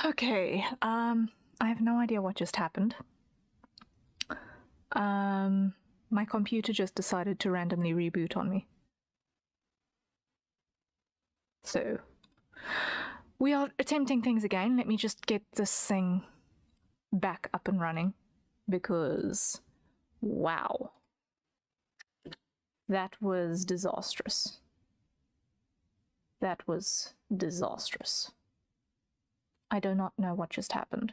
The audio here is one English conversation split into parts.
Okay, I have no idea what just happened. My computer just decided to randomly reboot on me. So, we are attempting things again. Let me just get this thing back up and running, because, wow. That was disastrous. That was disastrous. I do not know what just happened.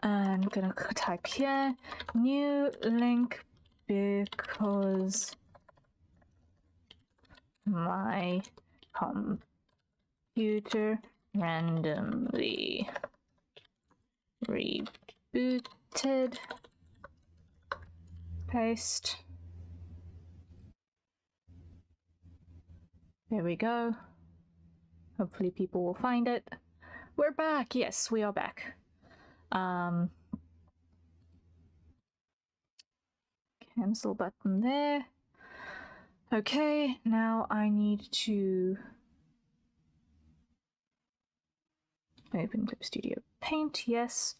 I'm gonna type here, new link because my computer randomly rebooted. Paste. There we go. Hopefully people will find it. We're back. Yes, we are back. Cancel button there. Okay, now I need to open Clip Studio Paint, yes.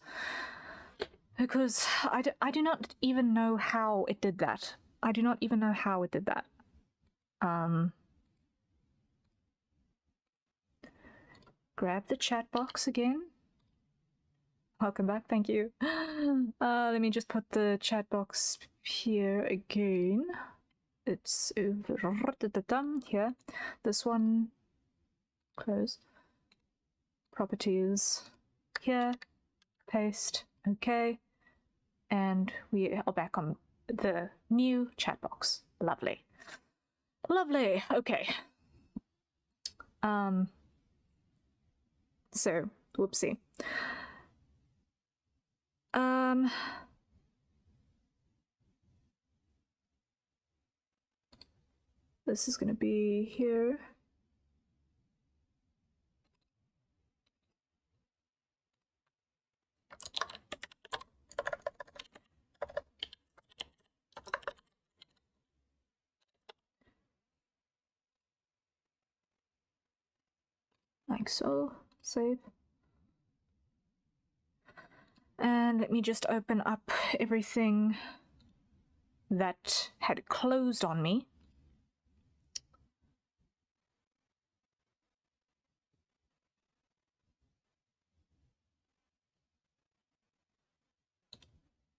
Because I do not even know how it did that. I do not even know how it did that. Grab the chat box again. Welcome back, thank you. Let me just put the chat box here again. It's over here. This one, close. Properties here, paste, okay. And we are back on the new chat box. Lovely. Lovely, okay. So, whoopsie. This is gonna be here. Like so, save. And let me just open up everything that had closed on me.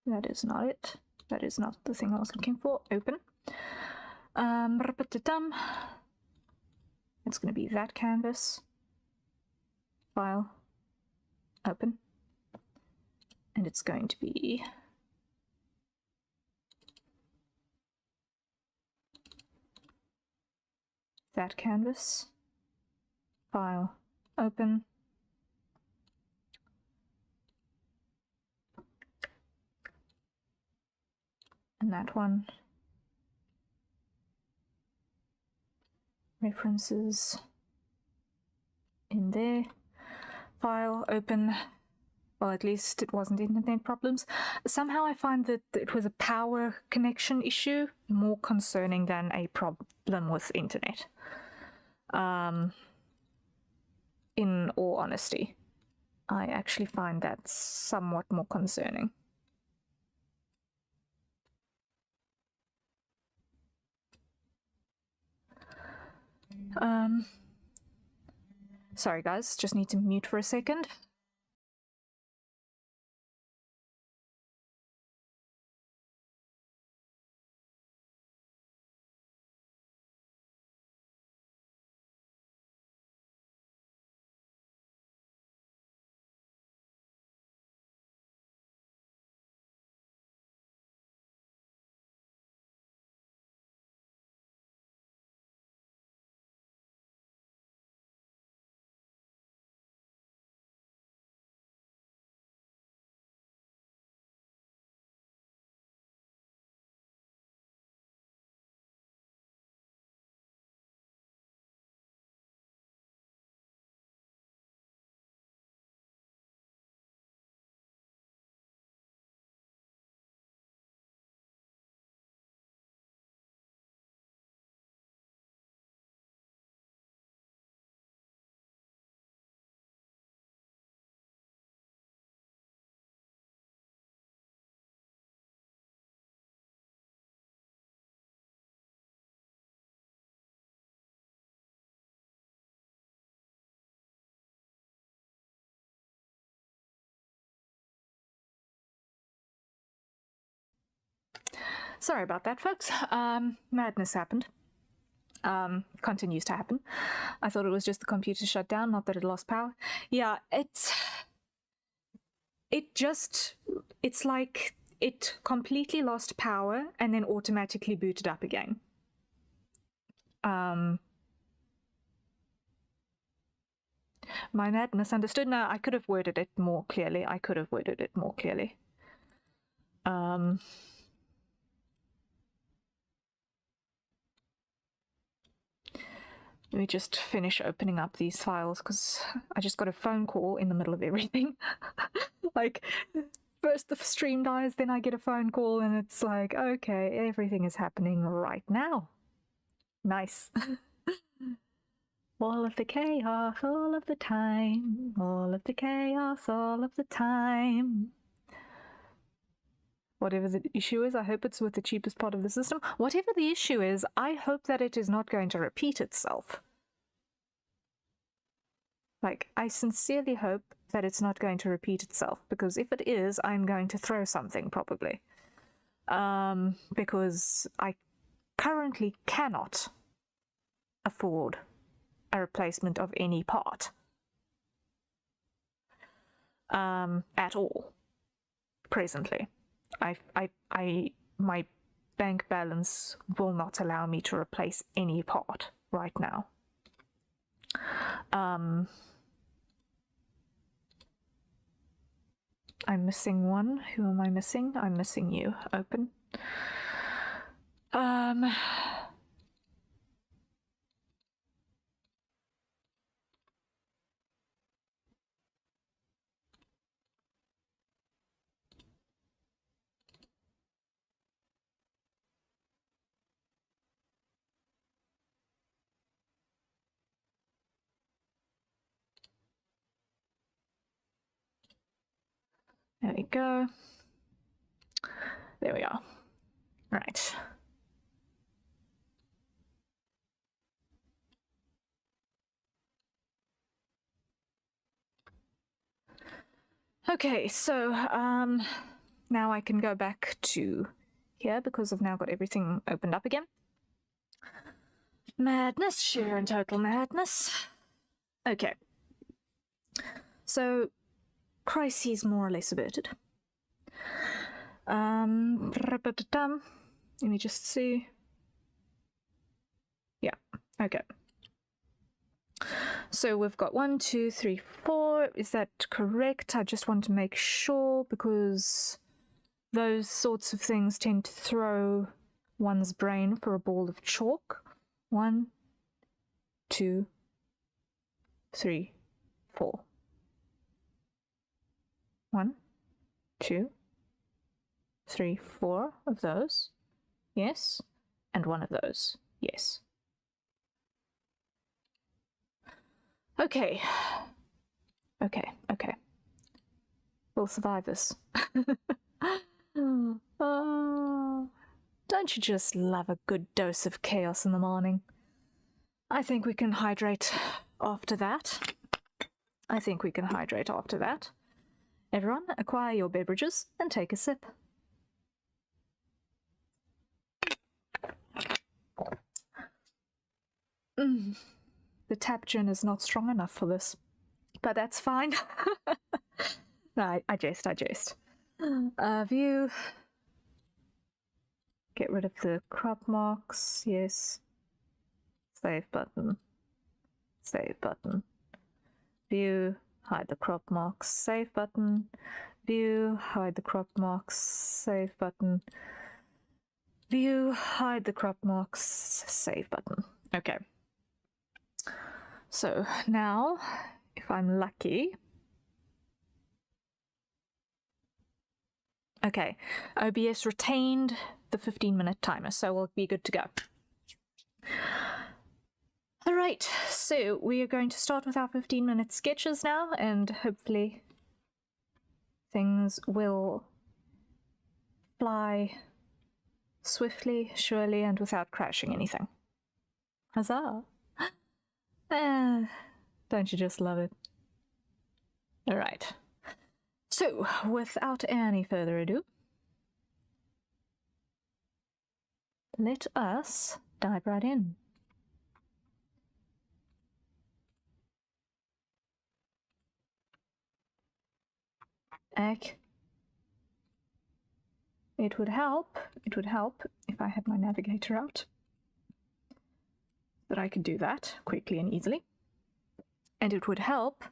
That is not it. That is not the thing I was looking for. Open. It's going to be that canvas. File. Open. And it's going to be that canvas. File. Open. And that one. References in there. File. Open. Well, at least it wasn't internet problems. Somehow I find that it was a power connection issue, more concerning than a problem with internet. In all honesty, I actually find that somewhat more concerning. Sorry guys, just need to mute for a second. Sorry about that, folks. Madness happened. Continues to happen. I thought it was just the computer shut down, not that it lost power. Yeah, it's like it completely lost power and then automatically booted up again. My misunderstood. No, I could have worded it more clearly. Let me just finish opening up these files because I just got a phone call in the middle of everything. Like, first the stream dies, then I get a phone call, and it's like, okay, everything is happening right now. Nice. All of the chaos, all of the time. All of the chaos, all of the time. Whatever the issue is, I hope it's with the cheapest part of the system. Whatever the issue is, I hope that it is not going to repeat itself. Like, I sincerely hope that it's not going to repeat itself, because if it is, I'm going to throw something, probably. Because I currently cannot afford a replacement of any part. At all. Presently. My bank balance will not allow me to replace any part right now. I'm missing one. Who am I missing? I'm missing you. Open. There we go. There we are. Right. Okay, so now I can go back to here because I've now got everything opened up again. Madness, sheer and total madness. Okay. So, crises more or less averted. Let me just see. Yeah, okay. So we've got 1, 2, 3, 4. Is that correct? I just want to make sure, because those sorts of things tend to throw one's brain for a ball of chalk. 1, 2, 3, 4. 1, 2, 3, 4 of those. Yes. And one of those. Yes. Okay. Okay. We'll survive this. Oh, don't you just love a good dose of chaos in the morning? I think we can hydrate after that. Everyone, acquire your beverages and take a sip. The tap gin is not strong enough for this, but that's fine. No, I jest. View. Get rid of the crop marks. Yes. Save button. View. Hide the crop marks. Save button. View. Hide the crop marks. Save button. View. Hide the crop marks. Save button. Okay. So now, if I'm lucky... Okay, OBS retained the 15-minute timer, so we'll be good to go. Alright, so we are going to start with our 15-minute sketches now, and hopefully things will fly swiftly, surely, and without crashing anything. Huzzah! Don't you just love it? Alright. So, without any further ado, let us dive right in. It would help if I had my navigator out, that I could do that quickly and easily. And it would help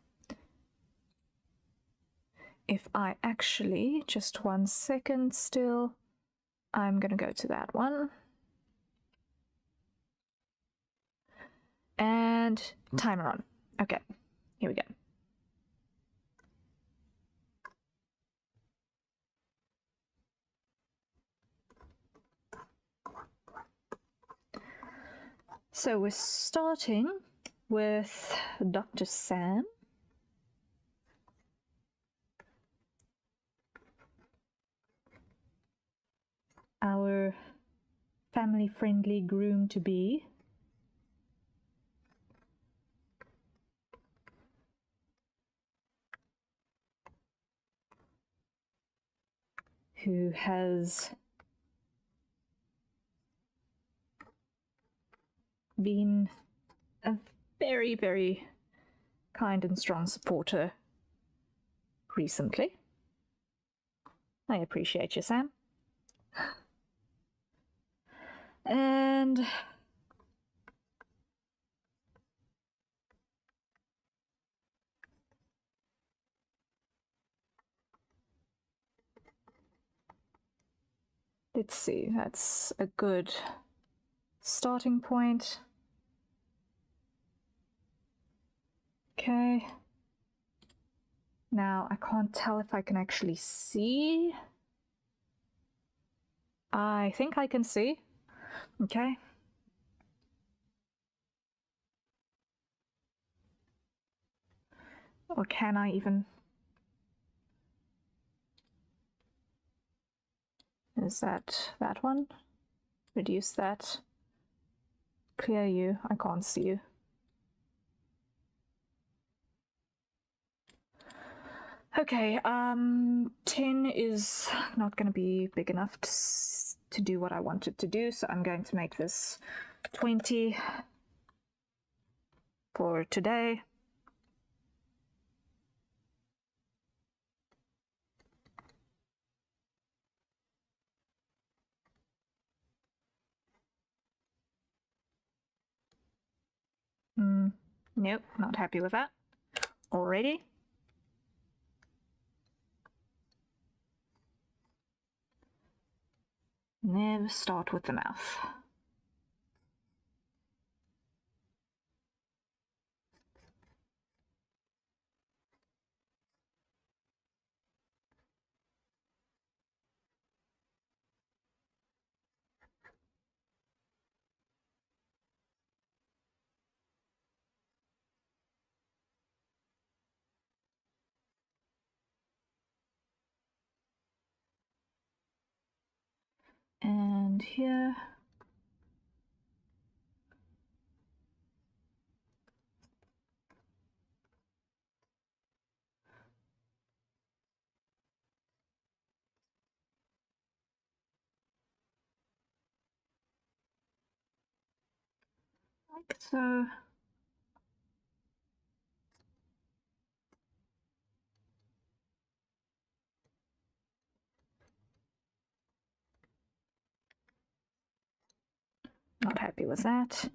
if I actually, just 1 second still, I'm gonna go to that one. And timer on. Okay, here we go. So we're starting with Dr. Sam. Our family-friendly groom-to-be. Who has been a very, very kind and strong supporter recently. I appreciate you, Sam. And let's see, that's a good starting point. Okay. Now, I can't tell if I can actually see. I think I can see. Okay. Or can I even? Is that one? Reduce that. Clear you. I can't see you. Okay, 10 is not going to be big enough to do what I want it to do, so I'm going to make this 20 for today. Nope, not happy with that already. Never start with the mouth. And here. Like so. Not happy with that.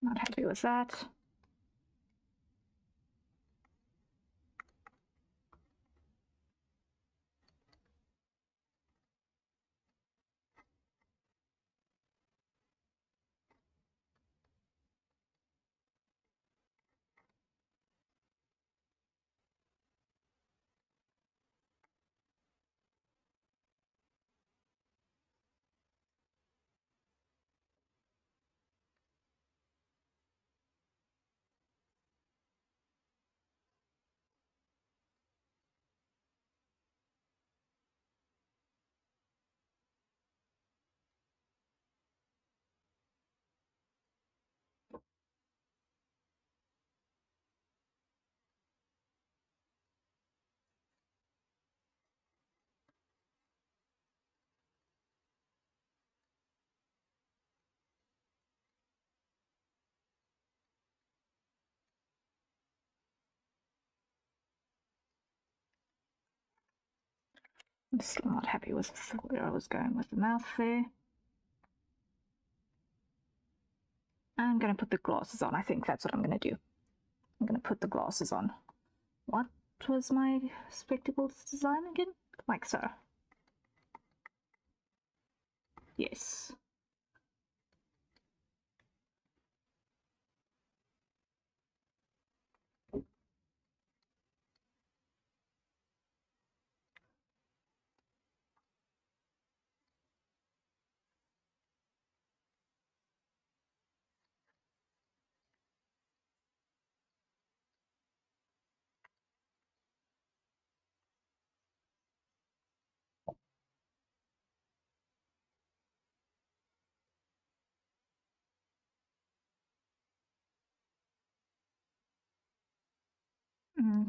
Not happy with that. I'm still not happy with where I was going with the mouth there. I'm going to put the glasses on. I think that's what I'm going to do. I'm going to put the glasses on. What was my spectacles design again? Like so. Yes.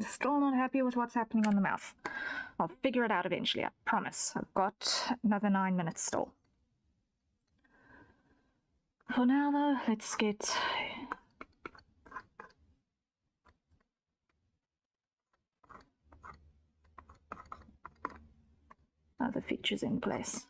Still not happy with what's happening on the mouth. I'll figure it out eventually, I promise. I've got another 9 minutes still. For now, though, let's get other features in place.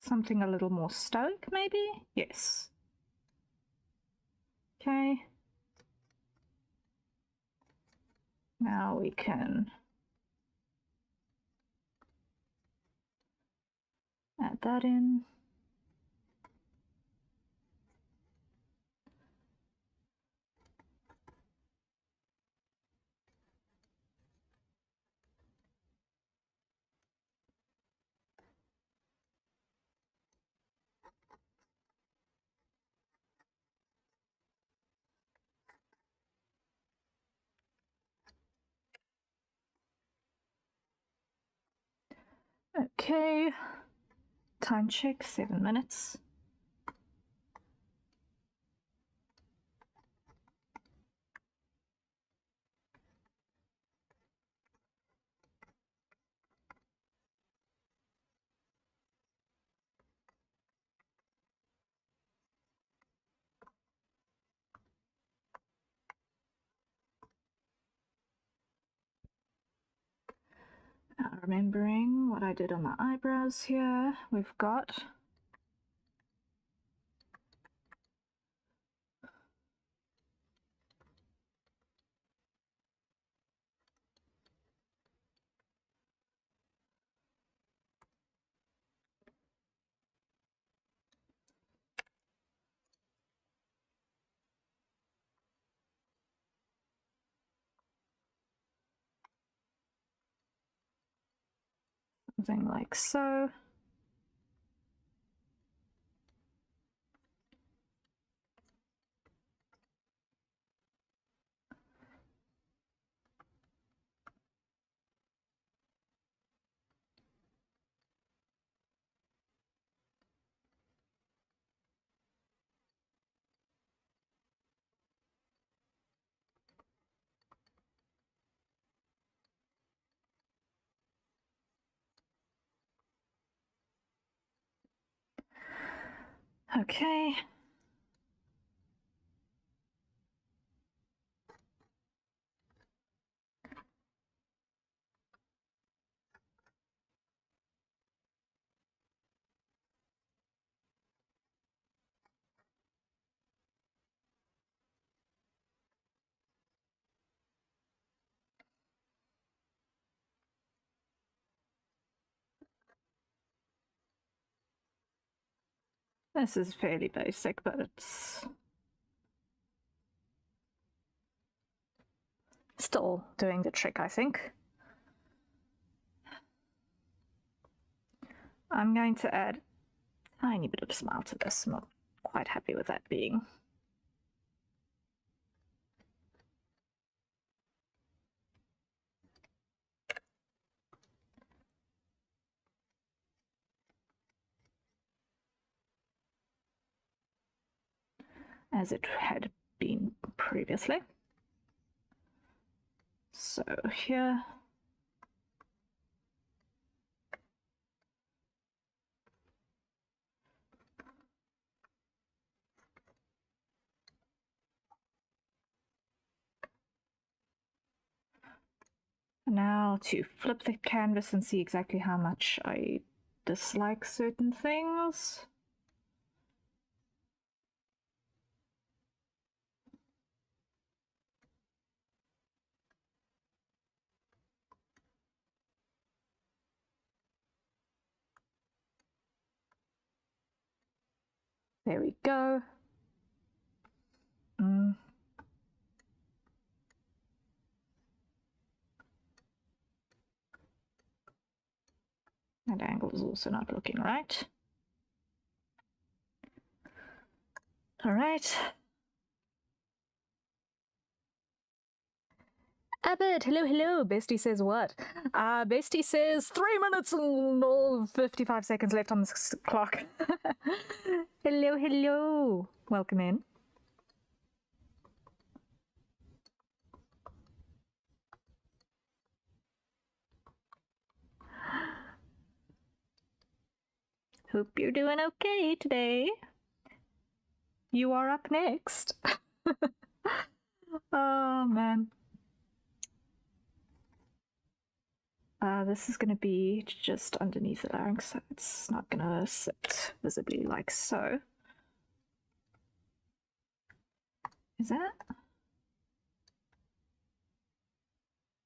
Something a little more stoic, maybe? Yes. Okay. Now we can add that in. Okay. Time check, 7 minutes. Now, remembering what I did on the eyebrows here, we've got something like so. Okay. This is fairly basic, but it's still doing the trick, I think. I'm going to add a tiny bit of smile to this. I'm not quite happy with that being. as it had been previously. So here. Now to flip the canvas and see exactly how much I dislike certain things. There we go. That angle is also not looking right. All right. Abbott, hello. Bestie says what? Bestie says 3 minutes and 55 seconds left on the clock. Hello. Welcome in. Hope you're doing okay today. You are up next. Oh, man. This is going to be just underneath the larynx, so it's not going to sit visibly like so. Is that?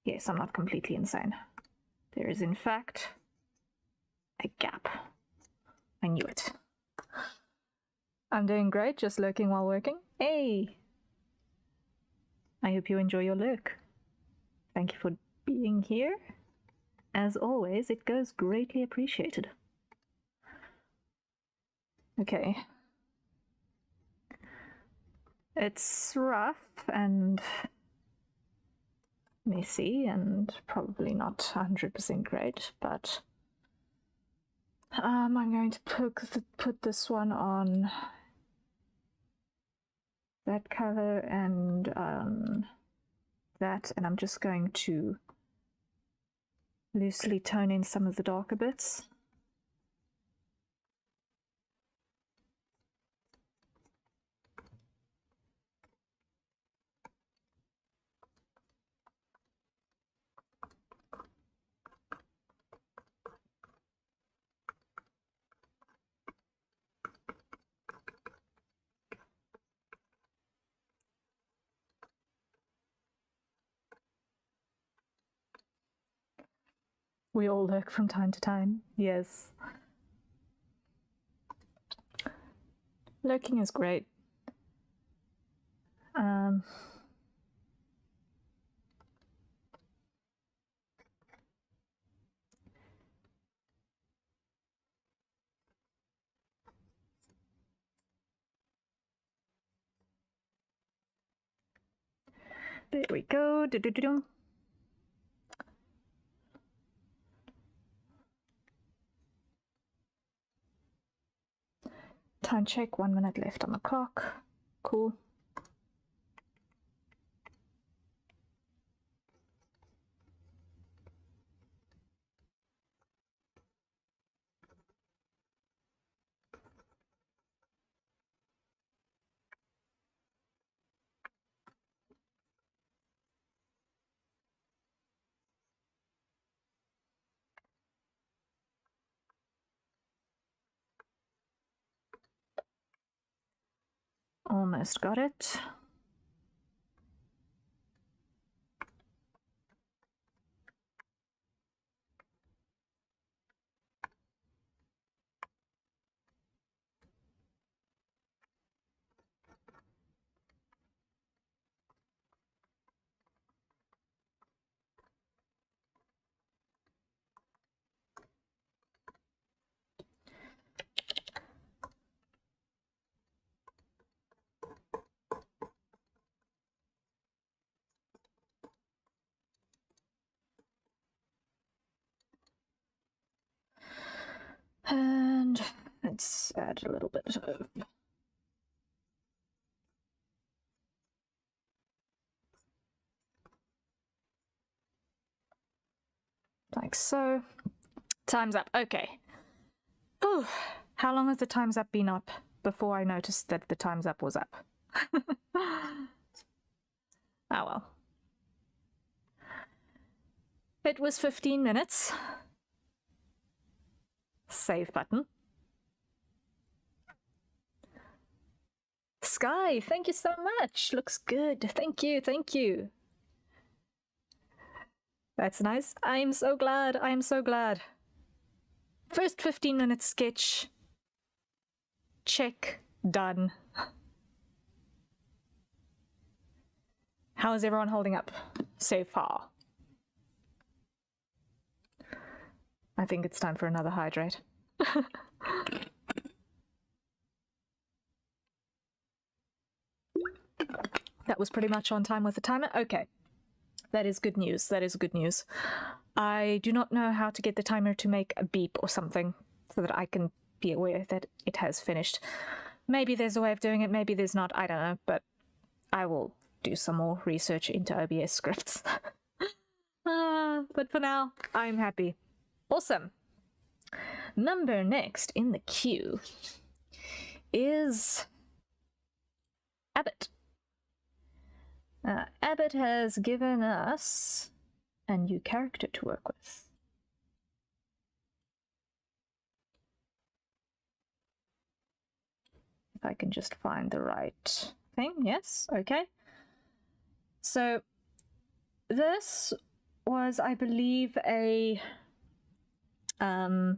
Yes, I'm not completely insane. There is, in fact, a gap. I knew it. I'm doing great, just lurking while working. Hey! I hope you enjoy your lurk. Thank you for being here. As always, it goes greatly appreciated. Okay. It's rough and messy and probably not 100% great, but I'm going to put this one on that color and that, and I'm just going to loosely tone in some of the darker bits. We all lurk from time to time, yes. Lurking is great. There we go. Do-do-do-do. Time check, 1 minute left on the clock. Cool. Almost got it. And let's add a little bit of Like so. Time's up. Okay. Whew. How long has the time's up been up before I noticed that the time's up was up? Oh well. It was 15 minutes. Save button. Sky, thank you so much. Looks good. Thank you, thank you. That's nice. I'm so glad. I'm so glad. First 15-minute sketch. Check. Done. How is everyone holding up so far? I think it's time for another hydrate. That was pretty much on time with the timer. Okay. That is good news. That is good news. I do not know how to get the timer to make a beep or something so that I can be aware that it has finished. Maybe there's a way of doing it, maybe there's not, I don't know, but I will do some more research into OBS scripts. But for now, I'm happy. Awesome. Number next in the queue is Abbott. Abbott has given us a new character to work with. If I can just find the right thing. Yes, okay. So this was, I believe, a live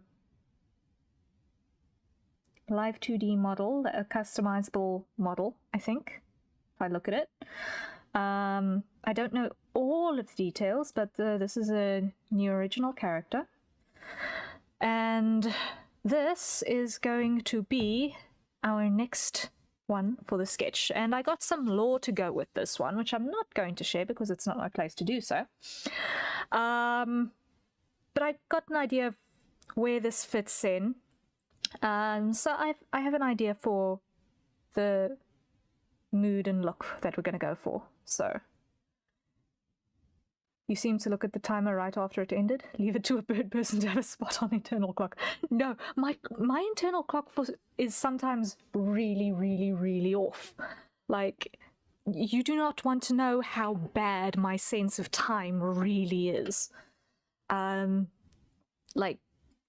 2D model, a customizable model, I think, if I look at it. I don't know all of the details, but this is a new original character. And this is going to be our next one for the sketch. And I got some lore to go with this one, which I'm not going to share because it's not my place to do so. But I got an idea of where this fits in. So I have an idea for the mood and look that we're going to go for. So you seem to look at the timer right after it ended. Leave it to a bird person to have a spot on internal clock. No, my internal clock is sometimes really, really, really off. Like, you do not want to know how bad my sense of time really is. Like,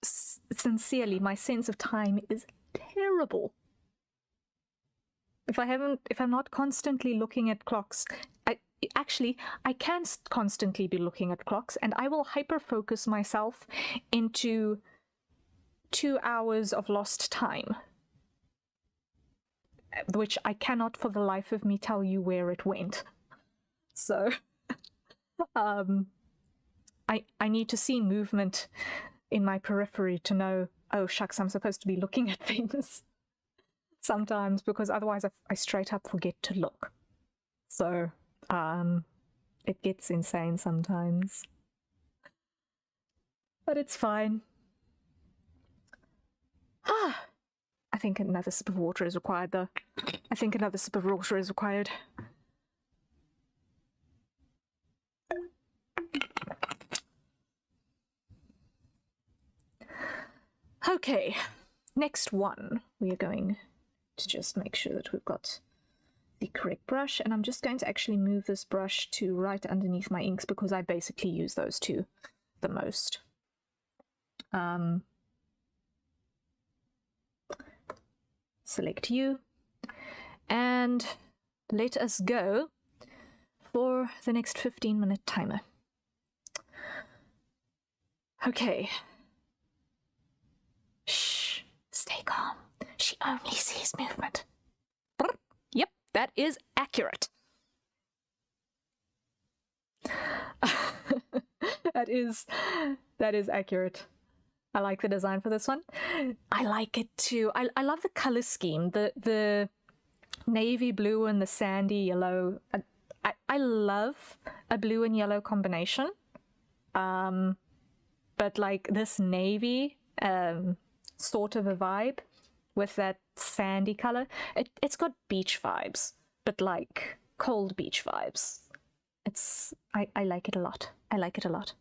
sincerely, my sense of time is terrible. If I'm not constantly looking at clocks, I can constantly be looking at clocks, and I will hyper-focus myself into 2 hours of lost time, which I cannot for the life of me tell you where it went. So, I need to see movement in my periphery to know, oh shucks, I'm supposed to be looking at things sometimes, because otherwise I straight up forget to look. So, it gets insane sometimes. But it's fine. I think another sip of water is required, though. I think another sip of water is required. Okay, next one. We are going to just make sure that we've got the correct brush, and I'm just going to actually move this brush to right underneath my inks because I basically use those two the most. Select you, and let us go for the next 15-minute timer. Okay. Shh, stay calm. She only sees movement. Yep, that is accurate. That is accurate. I like the design for this one. I like it too. I love the color scheme. The navy blue and the sandy yellow. I love a blue and yellow combination. But like this navy sort of a vibe with that sandy color. It's got beach vibes, but like cold beach vibes. I like it a lot. I like it a lot.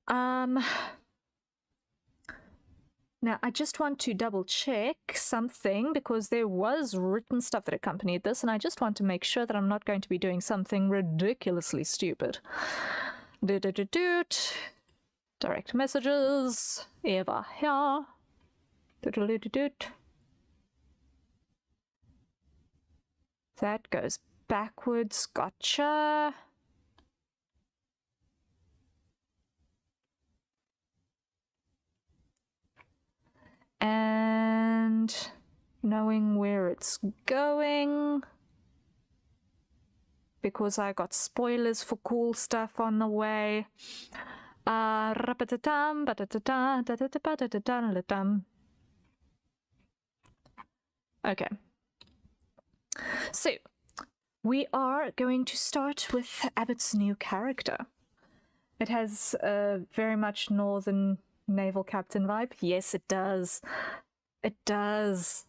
Now, I just want to double check something because there was written stuff that accompanied this, and I just want to make sure that I'm not going to be doing something ridiculously stupid. Doot. Direct messages. Eva here. Doot. That goes backwards. Gotcha. And knowing where it's going, because I got spoilers for cool stuff on the way. Okay. So, we are going to start with Abbott's new character. It has a very much northern naval captain vibe. Yes, it does. It does.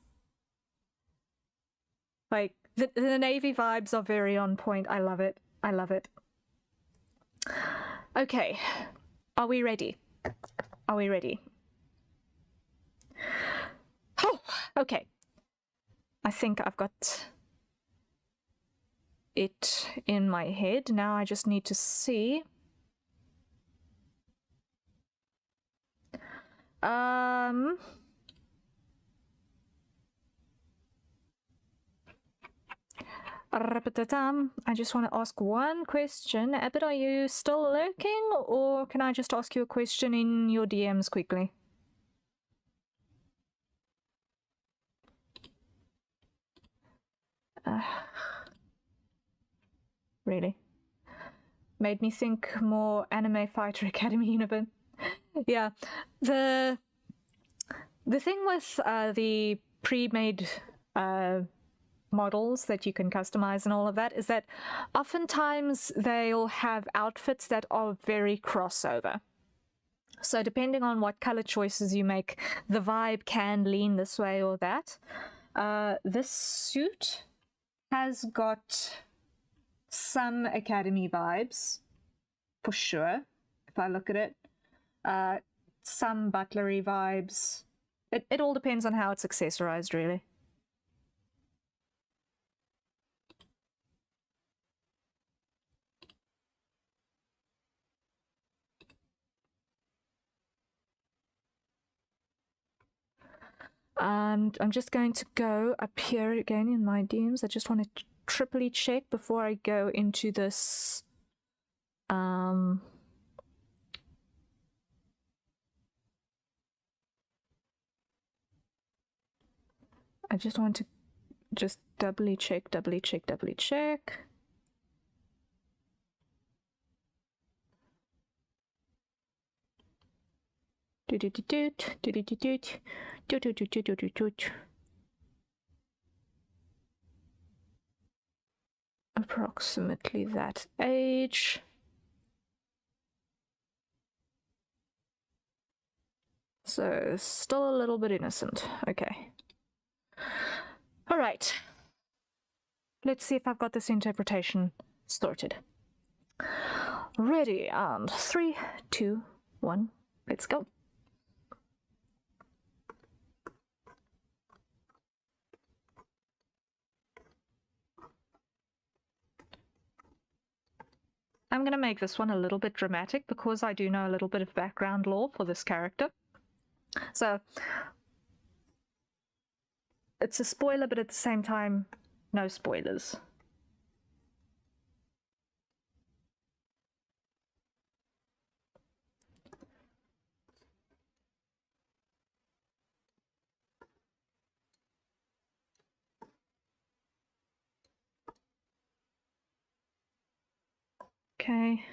Like, the Navy vibes are very on point. I love it. I love it. Okay. Are we ready? Are we ready? Oh, okay. I think I've got it in my head. Now I just need to see. I just want to ask one question. Abbott, are you still lurking, or can I just ask you a question in your DMs quickly? Really? Made me think more Anime Fighter Academy universe. Yeah, the thing with the pre-made models that you can customize and all of that is that oftentimes they'll have outfits that are very crossover. So depending on what color choices you make, the vibe can lean this way or that. This suit has got some Academy vibes, for sure, if I look at it. Some butlery vibes. It all depends on how it's accessorized, really. And I'm just going to go up here again in my DMs. I just want to triply check before I go into this. I just want to just doubly check. Approximately that age. So still a little bit innocent. Okay. All right. Let's see if I've got this interpretation sorted. Ready, and 3, 2, 1, let's go. I'm going to make this one a little bit dramatic because I do know a little bit of background lore for this character. So, it's a spoiler, but at the same time, no spoilers. Okay.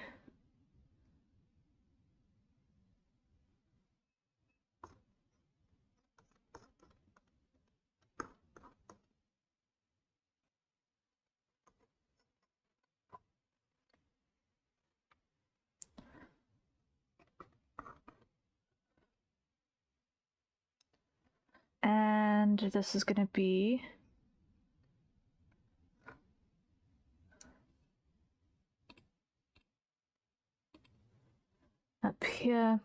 And this is going to be up here. Yeah.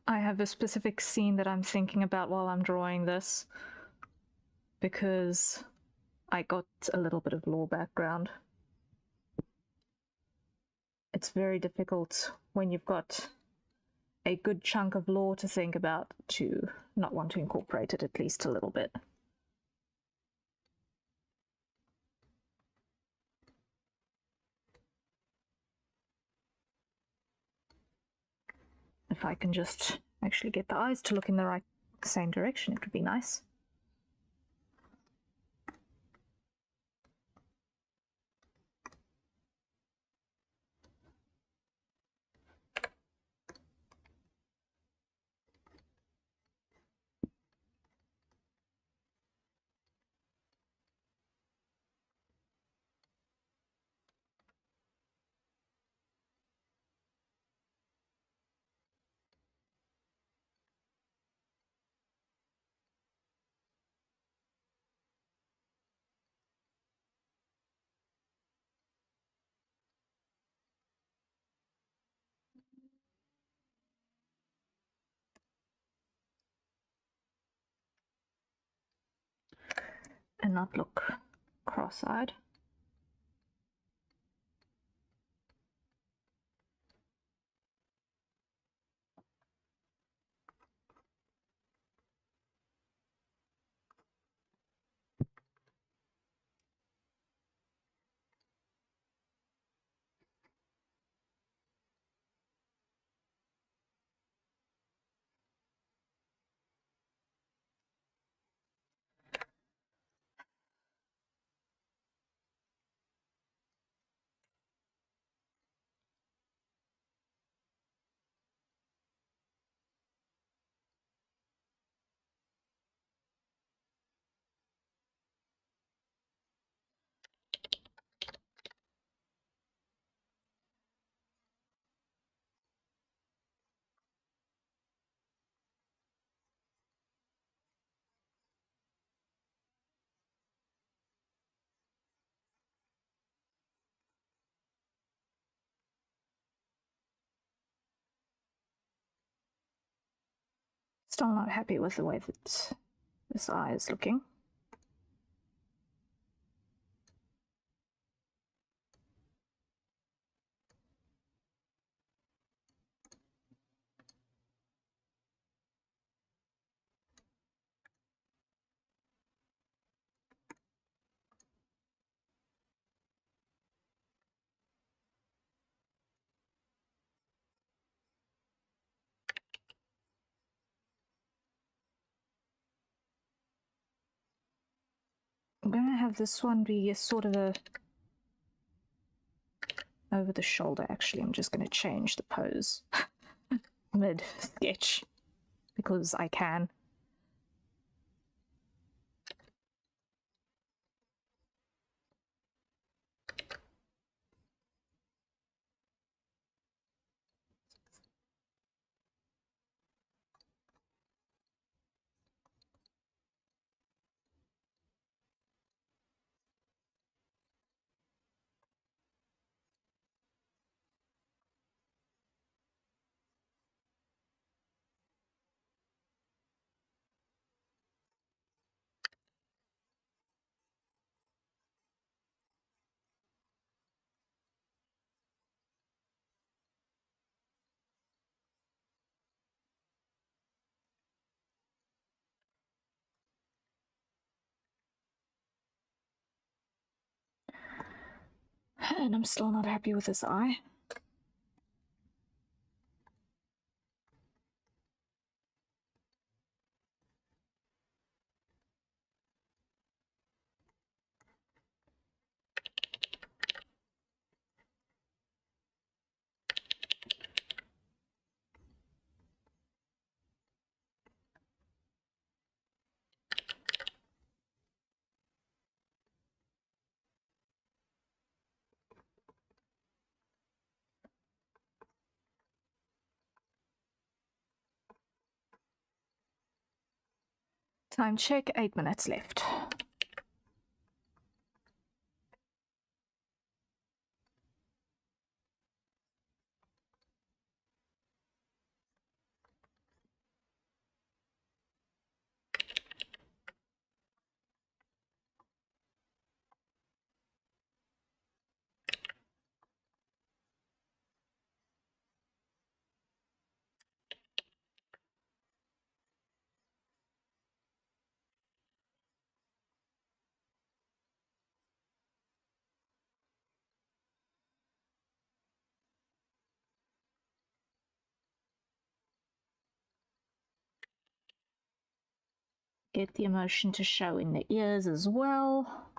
I have a specific scene that I'm thinking about while I'm drawing this, because I got a little bit of lore background. It's very difficult when you've got a good chunk of lore to think about to not want to incorporate it at least a little bit. If I can just actually get the eyes to look in the same direction, it would be nice. And not look cross-eyed. Still not happy with the way that this eye is looking. I'm gonna have this one be a sort of a over the shoulder. Actually, I'm just gonna change the pose mid sketch because I can. And I'm still not happy with this eye. Time check, 8 minutes left. Get the emotion to show in the ears as well.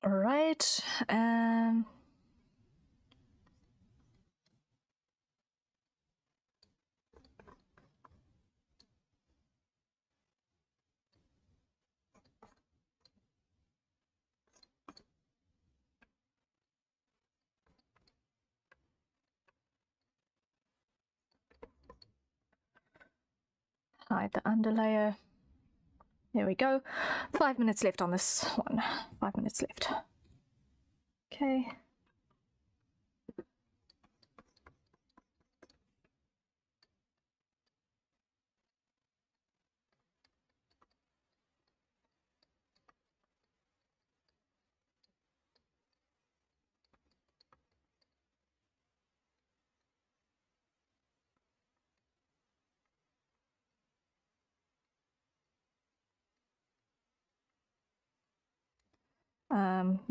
All right, hide the underlayer. There we go. 5 minutes left on this one. 5 minutes left. Okay.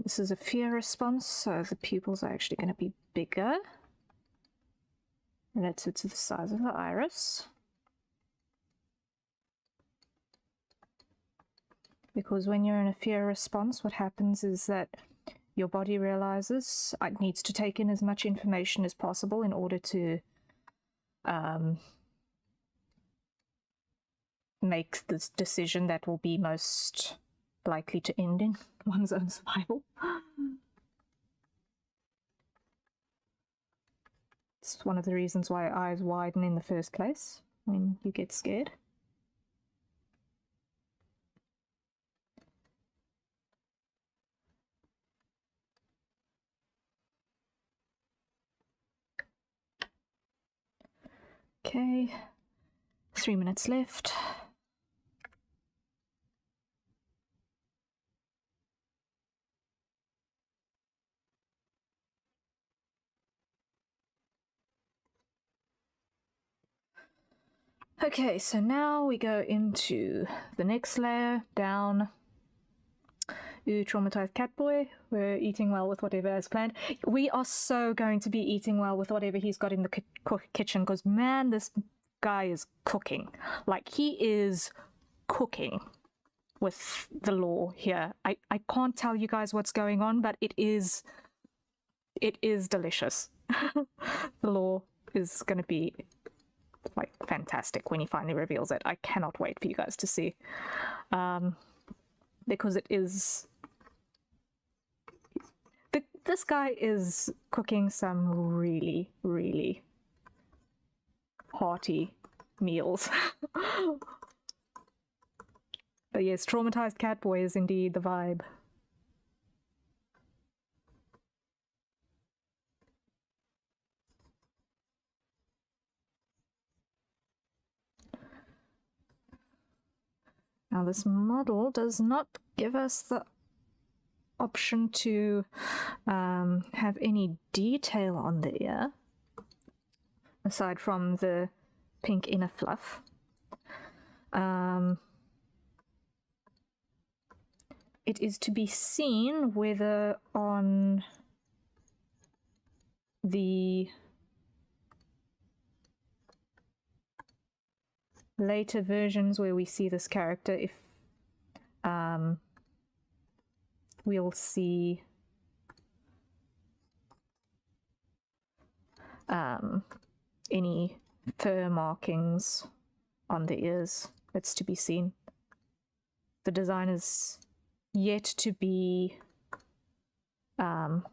This is a fear response, so the pupils are actually going to be bigger relative to the size of the iris. Because when you're in a fear response, what happens is that your body realizes it needs to take in as much information as possible in order to make this decision that will be most likely to end in one's own survival. It's one of the reasons why eyes widen in the first place when you get scared. Okay, 3 minutes left. Okay, so now we go into the next layer, down. Ooh, traumatized cat boy. We're eating well with whatever is planned. We are so going to be eating well with whatever he's got in the kitchen, because man, this guy is cooking. Like, he is cooking with the law here. I can't tell you guys what's going on, but it is delicious. The law is going to be like fantastic when he finally reveals it. I cannot wait for you guys to see, because it is, this guy is cooking some really, really hearty meals. But yes, traumatized cat boy is indeed the vibe. Now this model does not give us the option to have any detail on the ear, aside from the pink inner fluff. It is to be seen whether on the later versions where we see this character, if we'll see any fur markings on the ears. It's to be seen. The design is yet to be finalized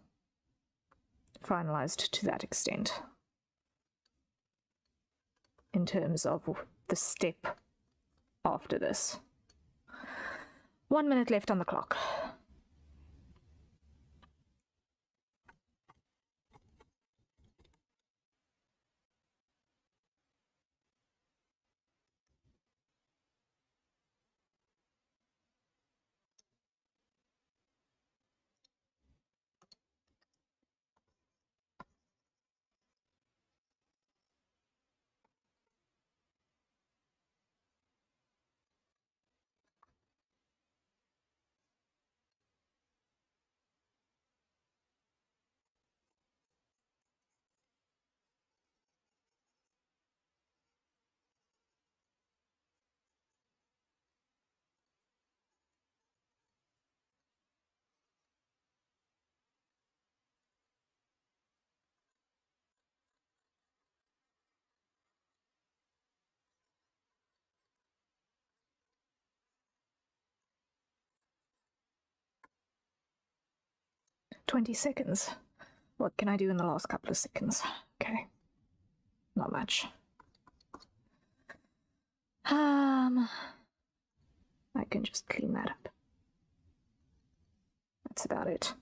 to that extent in terms of the step after this. 1 minute left on the clock. "20 seconds. What can I do in the last couple of seconds?" Okay. Not much. I can just clean that up. That's about it.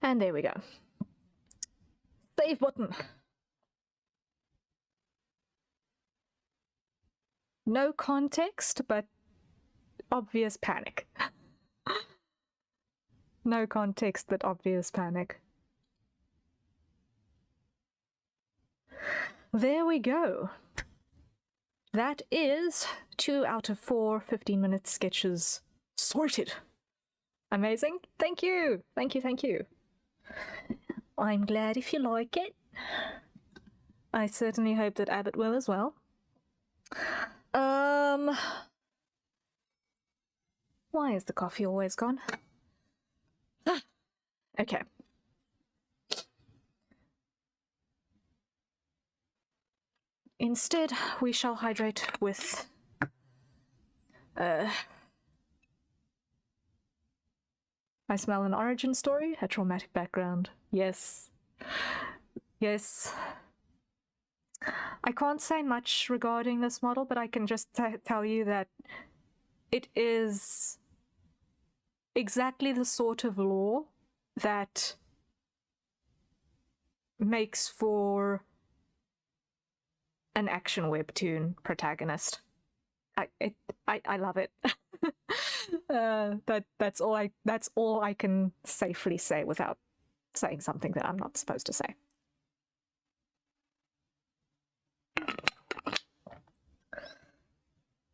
And there we go. Save button. No context, but obvious panic. No context, but obvious panic. There we go. That is 2 out of 4 15-minute sketches sorted. Amazing. Thank you. Thank you, thank you. I'm glad if you like it. I certainly hope that Abbott will as well. Why is the coffee always gone? Okay. Instead, we shall hydrate with I smell an origin story, a traumatic background. Yes. Yes. I can't say much regarding this model, but I can just tell you that it is exactly the sort of lore that makes for an action webtoon protagonist. I love it. That's all I can safely say without saying something that I'm not supposed to say.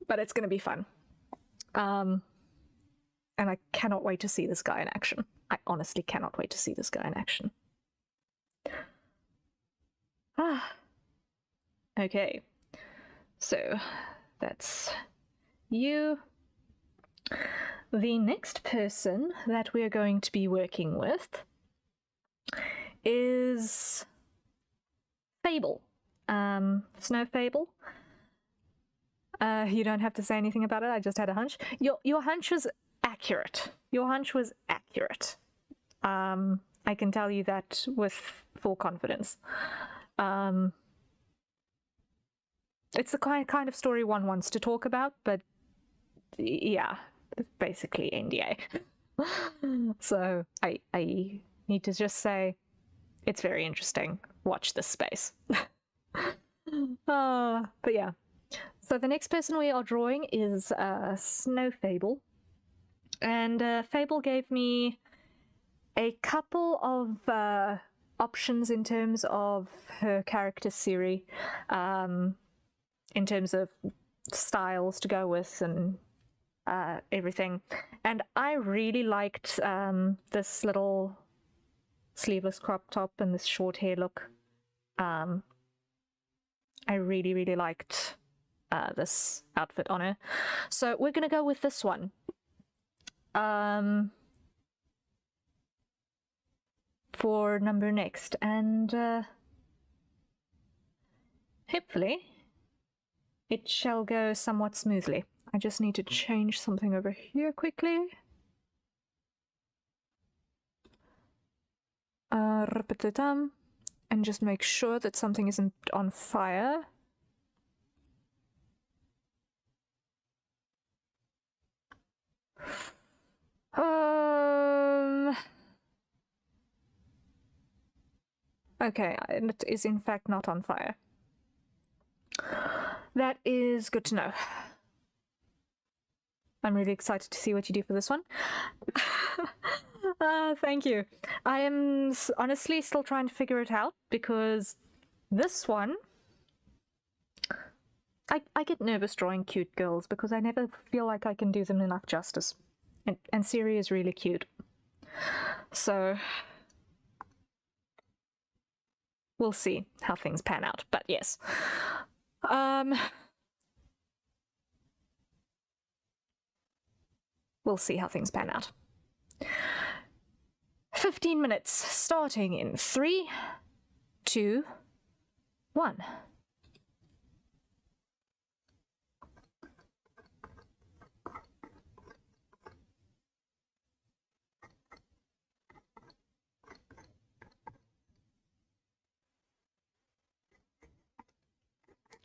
But it's going to be fun. And I cannot wait to see this guy in action. I honestly cannot wait to see this guy in action. Okay. So, that's you. The next person that we're going to be working with is Fable. Snow Fable. You don't have to say anything about it, I just had a hunch. Your hunch was accurate. Your hunch was accurate. I can tell you that with full confidence. It's the kind of story one wants to talk about, but yeah, basically NDA. So I need to just say it's very interesting. Watch this space. But yeah. So the next person we are drawing is Snow Fable. And Fable gave me a couple of options in terms of her character series, in terms of styles to go with and everything. And I really liked this little sleeveless crop top and this short hair look. I really, really liked this outfit on her. So we're going to go with this one. For number next. And hopefully it shall go somewhat smoothly. I just need to change something over here quickly. And just make sure that something isn't on fire. Okay, it is in fact not on fire. That is good to know. I'm really excited to see what you do for this one. Thank you. I am honestly still trying to figure it out because this one, I get nervous drawing cute girls because I never feel like I can do them enough justice. And Siri is really cute. So we'll see how things pan out. But yes. We'll see how things pan out. 15 minutes, starting in 3, 2, 1.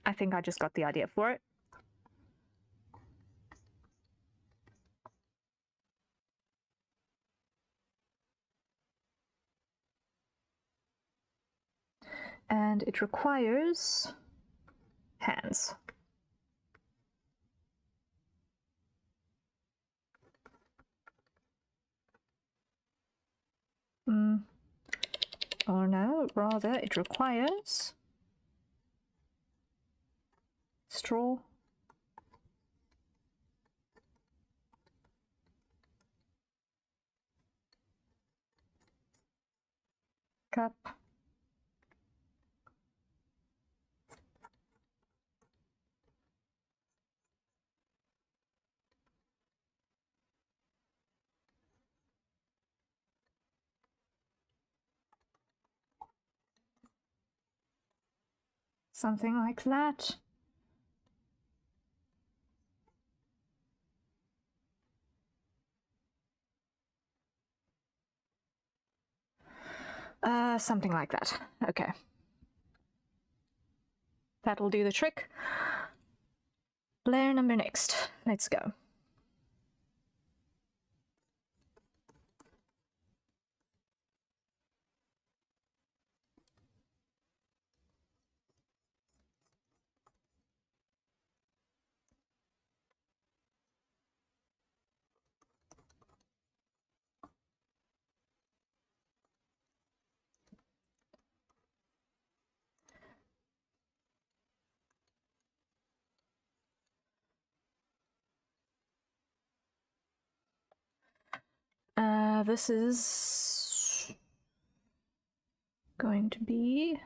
I think I just got the idea for it. And it requires hands. Or no, rather it requires straw, cup, something like that. Something like that. Okay. That'll do the trick. Layer number next. Let's go. This is going to be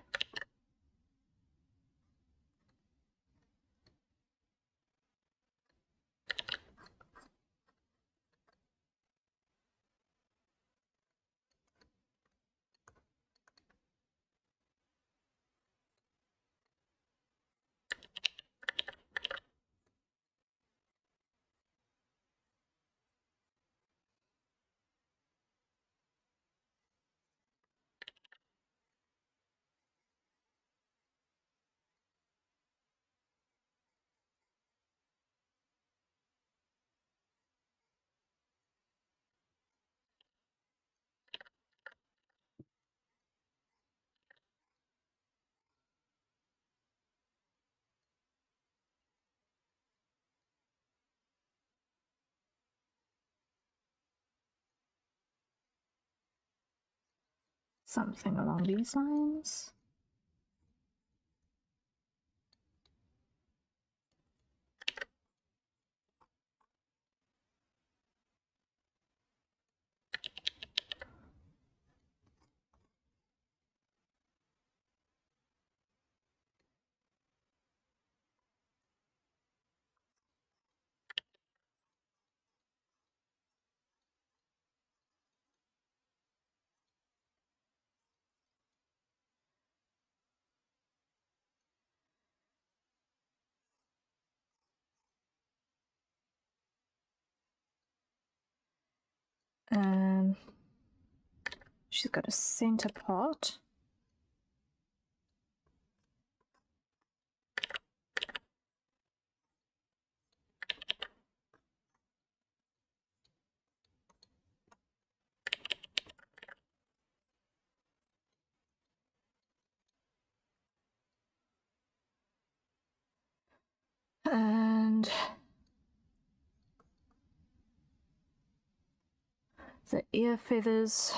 something along these lines. She's got a center part. And the ear feathers.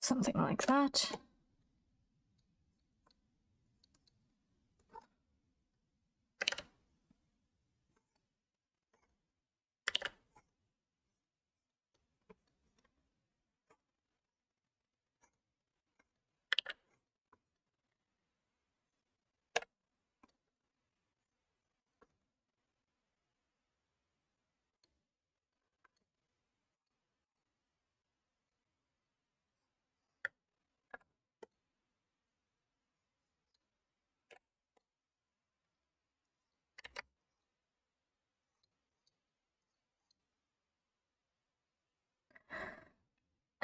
Something like that.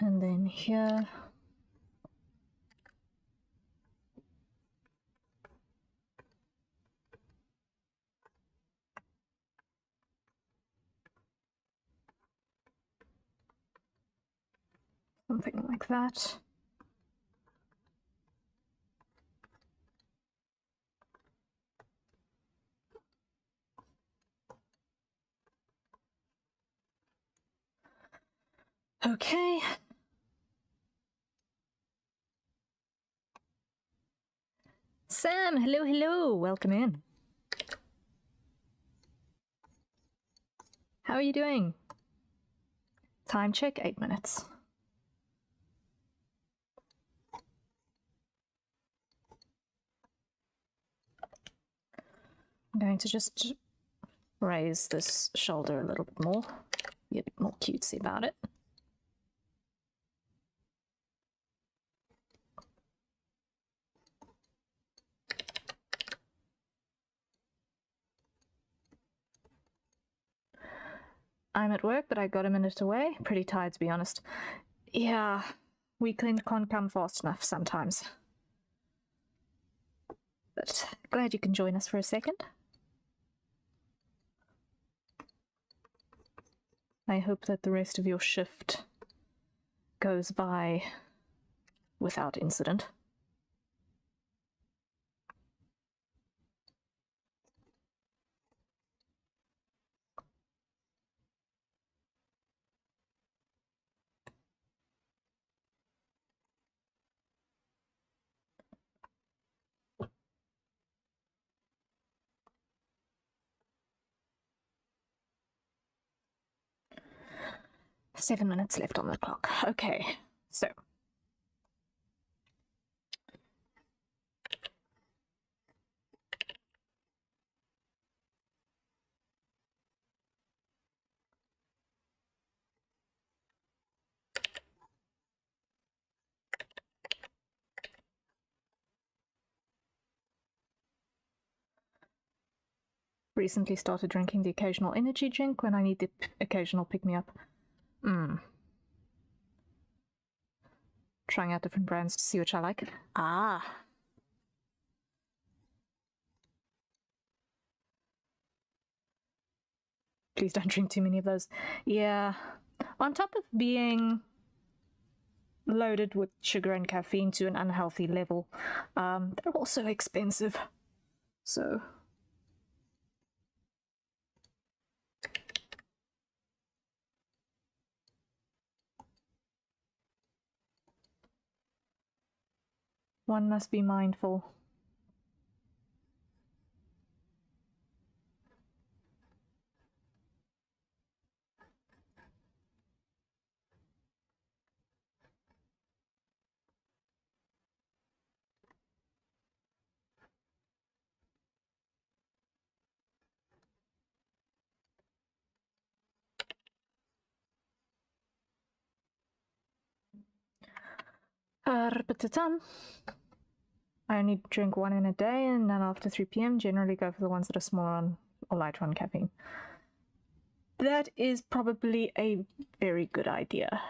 And then here, something like that. Okay. Sam, hello, hello, welcome in. How are you doing? Time check, 8 minutes. I'm going to just raise this shoulder a little bit more, be a bit more cutesy about it. I'm at work, but I got a minute away. Pretty tired, to be honest. Yeah, weekend can't come fast enough sometimes. But glad you can join us for a second. I hope that the rest of your shift goes by without incident. Seven minutes left on the clock. Okay, so recently started drinking the occasional energy drink when I need the occasional pick-me-up. Trying out different brands to see which I like. Ah. Please don't drink too many of those. Yeah. On top of being loaded with sugar and caffeine to an unhealthy level, they're also expensive. So... one must be mindful. I only drink one in a day, and then after 3 p.m. generally go for the ones that are smaller on or lighter on caffeine. That is probably a very good idea.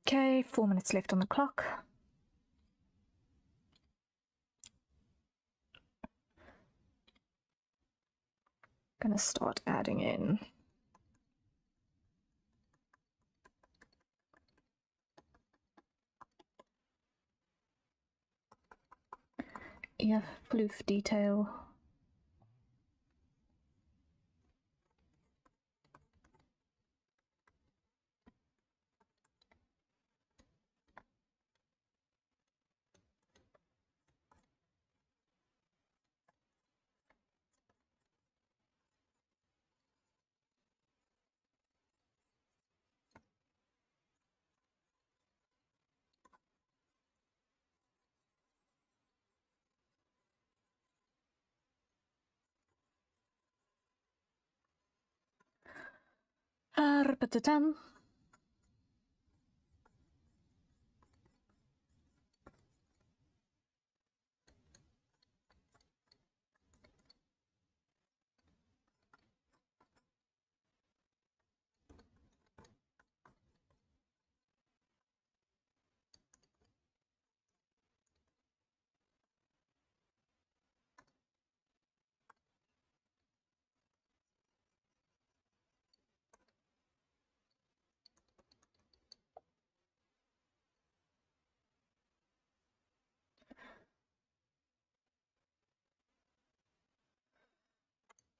Okay, 4 minutes left on the clock. Gonna start adding in ear floof detail. Arpatatam.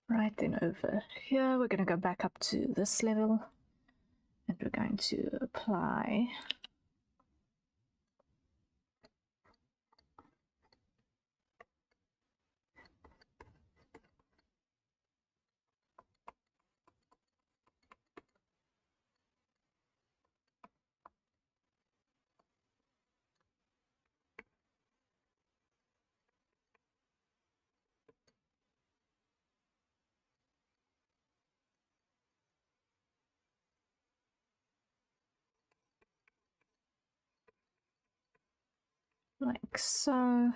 Right then over here, we're going to go back up to this level and we're going to apply Like so.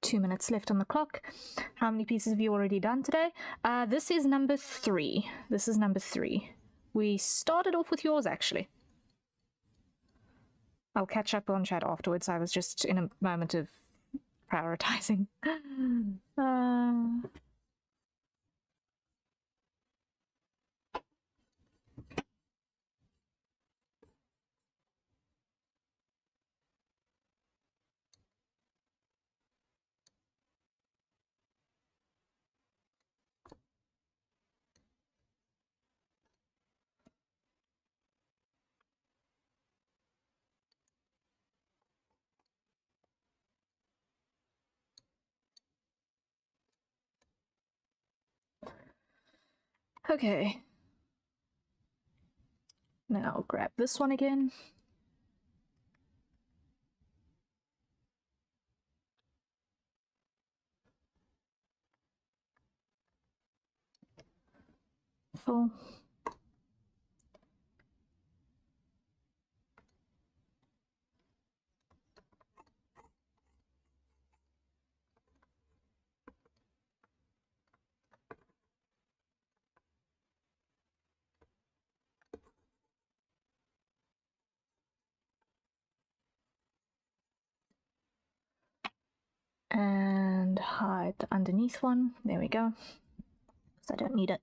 Two minutes left on the clock. How many pieces have you already done today? This is number 3. This is number 3. We started off with yours, actually. I'll catch up on chat afterwards. I was just in a moment of prioritizing. Okay. Now I'll grab this one again. Full. And hide the underneath one. There we go. Because I don't need it.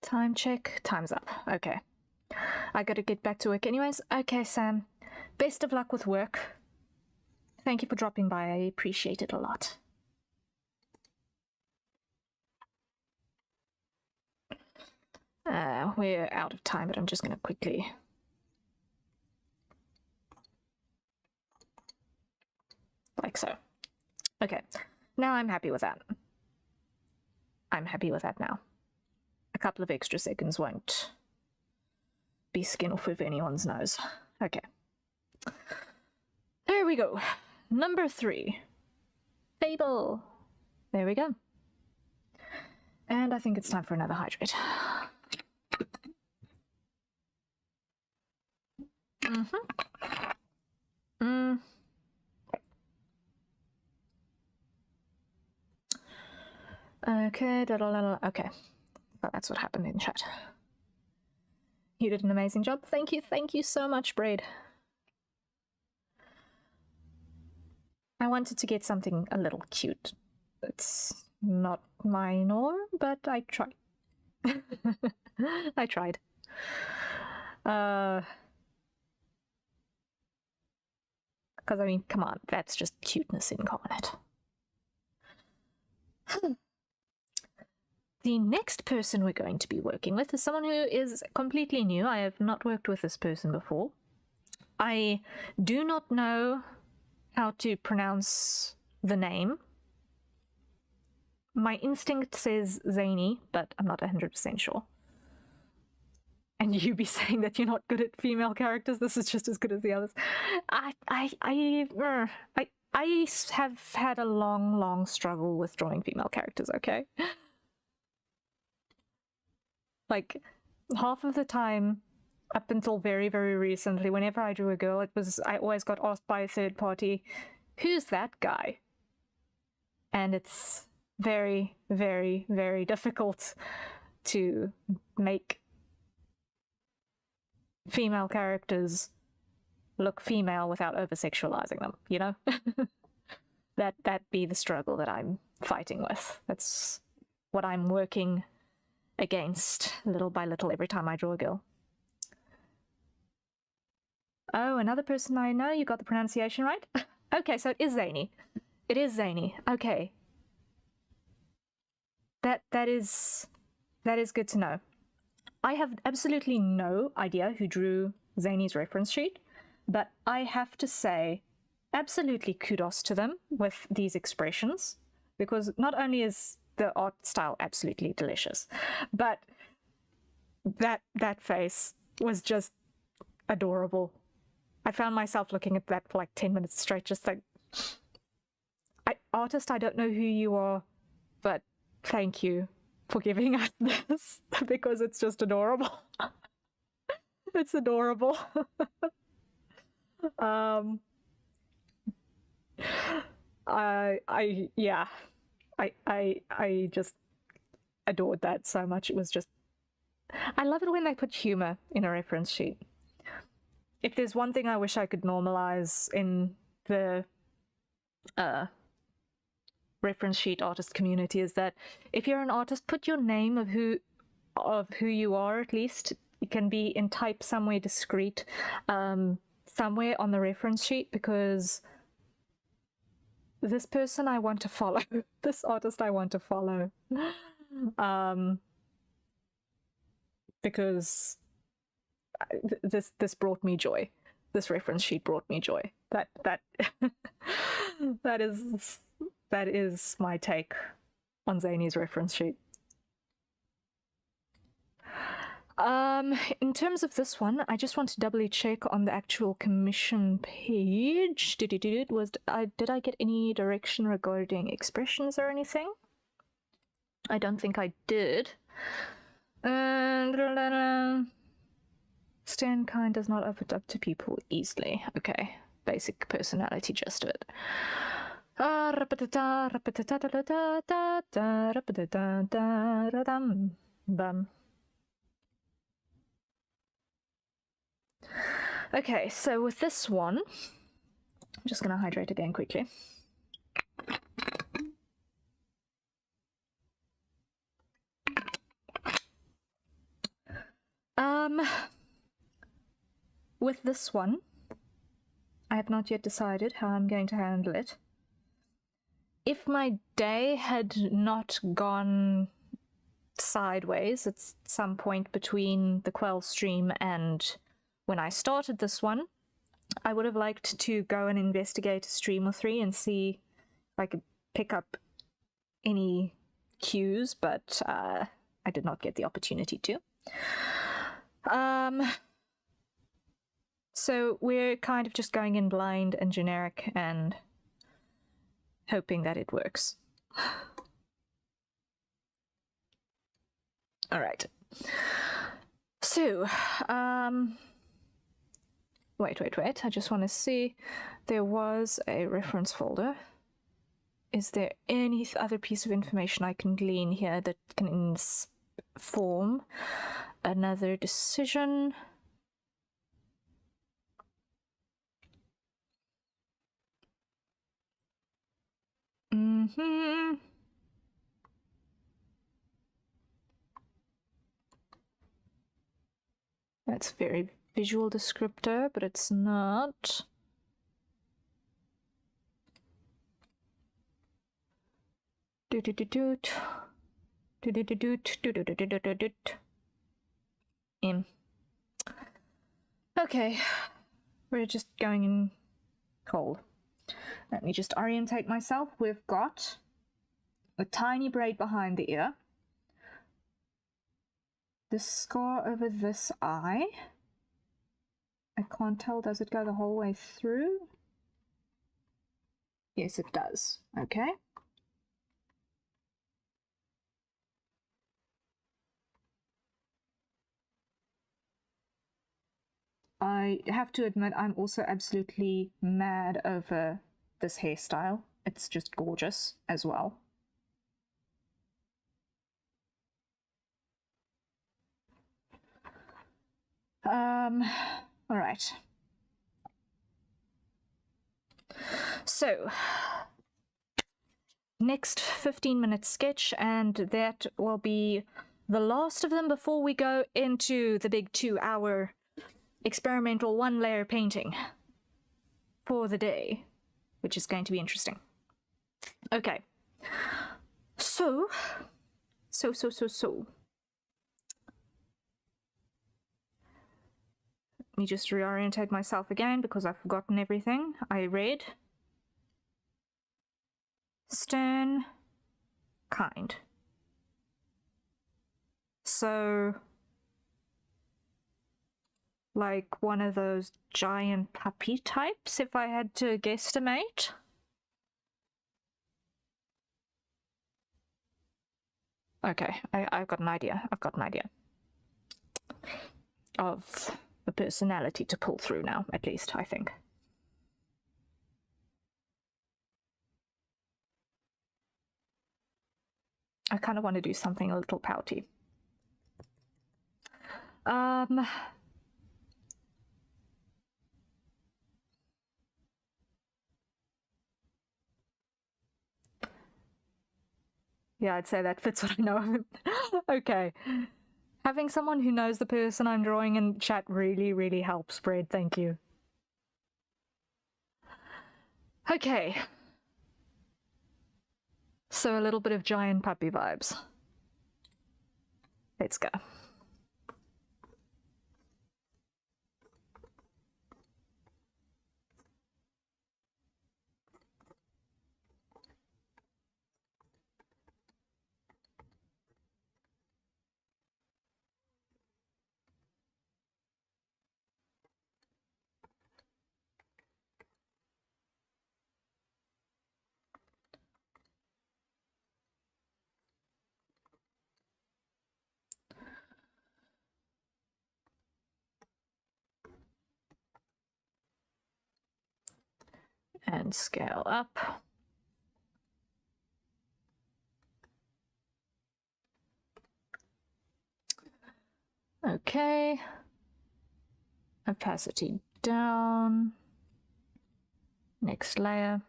Time check. Time's up. Okay. I gotta get back to work anyways. Okay, Sam. Best of luck with work. Thank you for dropping by. I appreciate it a lot. We're out of time, but I'm just gonna quickly... like so. Okay. Now I'm happy with that. I'm happy with that now. A couple of extra seconds won't be skin off of anyone's nose. Okay. There we go. Number 3. Fable. There we go. And I think it's time for another hydrate. Okay, okay. Well, that's what happened in chat. You did an amazing job. Thank you so much, Braid. I wanted to get something a little cute. It's not my norm, but I tried. I tried. Because, I mean, come on, that's just cuteness incarnate. The next person we're going to be working with is someone who is completely new. I have not worked with this person before. I do not know how to pronounce the name. My instinct says Zany, but I'm not 100% sure. And you be saying that you're not good at female characters. This is just as good as the others. I have had a long struggle with drawing female characters, okay? Like, half of the time, up until very recently, whenever I drew a girl, I always got asked by a third party, who's that guy? And it's very, very, very difficult to make female characters look female without over-sexualizing them, you know? that be the struggle that I'm fighting with. That's what I'm working against little by little every time I draw a girl. Oh, another person I know, you got the pronunciation right? Okay, so it is zany. It is zany. Okay. That is good to know. I have absolutely no idea who drew Zany's reference sheet, but I have to say absolutely kudos to them with these expressions, because not only is the art style absolutely delicious, but that face was just adorable. I found myself looking at that for like 10 minutes straight, just like, artist, I don't know who you are, but thank you for giving us this, because it's just adorable. It's adorable. I just adored that so much. It was just, I love it when they put humor in a reference sheet. If there's one thing I wish I could normalize in the reference sheet artist community, is that if you're an artist, put your name of who you are, at least. It can be in type somewhere discreet, somewhere on the reference sheet, because this person I want to follow, this artist I want to follow, because this brought me joy. This reference sheet brought me joy. That that is my take on Zany's reference sheet. In terms of this one, I just want to doubly check on the actual commission page. Did I get any direction regarding expressions or anything? I don't think I did. Stand kind does not open up to people easily. Okay, basic personality gist of it. Okay, so with this one, I'm just gonna hydrate again quickly. With this one, I have not yet decided how I'm going to handle it. If my day had not gone sideways at some point between the Quell stream and when I started this one, I would have liked to go and investigate a stream or three and see if I could pick up any cues, but I did not get the opportunity to. So we're kind of just going in blind and generic and hoping that it works. All right. So, wait. I just want to see. There was a reference folder. Is there any other piece of information I can glean here that can inform another decision? That's very visual descriptor, but it's not. Okay, we're just going in cold. Let me just orientate myself. We've got a tiny braid behind the ear, the scar over this eye. I can't tell, does it go the whole way through? Yes, it does. Okay. I have to admit, I'm also absolutely mad over this hairstyle. It's just gorgeous as well. All right. So, next 15-minute sketch, and that will be the last of them before we go into the big 2-hour experimental 1-layer painting for the day, which is going to be interesting. Okay. So. Let me just reorientate myself again because I've forgotten everything I read. Stern, kind. So, like one of those giant puppy types, if I had to guesstimate. Okay, I've got an idea. I've got an idea of a personality to pull through now, at least, I think. I kind of want to do something a little pouty. Yeah, I'd say that fits what I know of him. Okay. Having someone who knows the person I'm drawing in chat really, really helps, Brad. Thank you. Okay. So a little bit of giant puppy vibes. Let's go. And scale up. Okay. Opacity down. Next layer.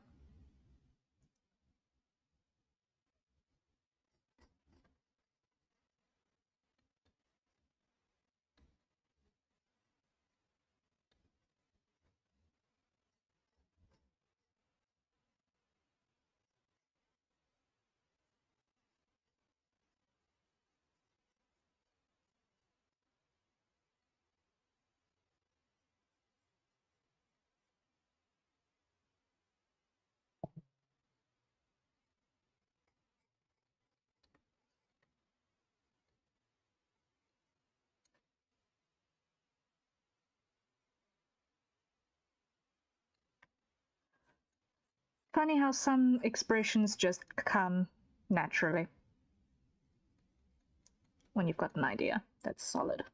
Funny how some expressions just come naturally when you've got an idea that's solid.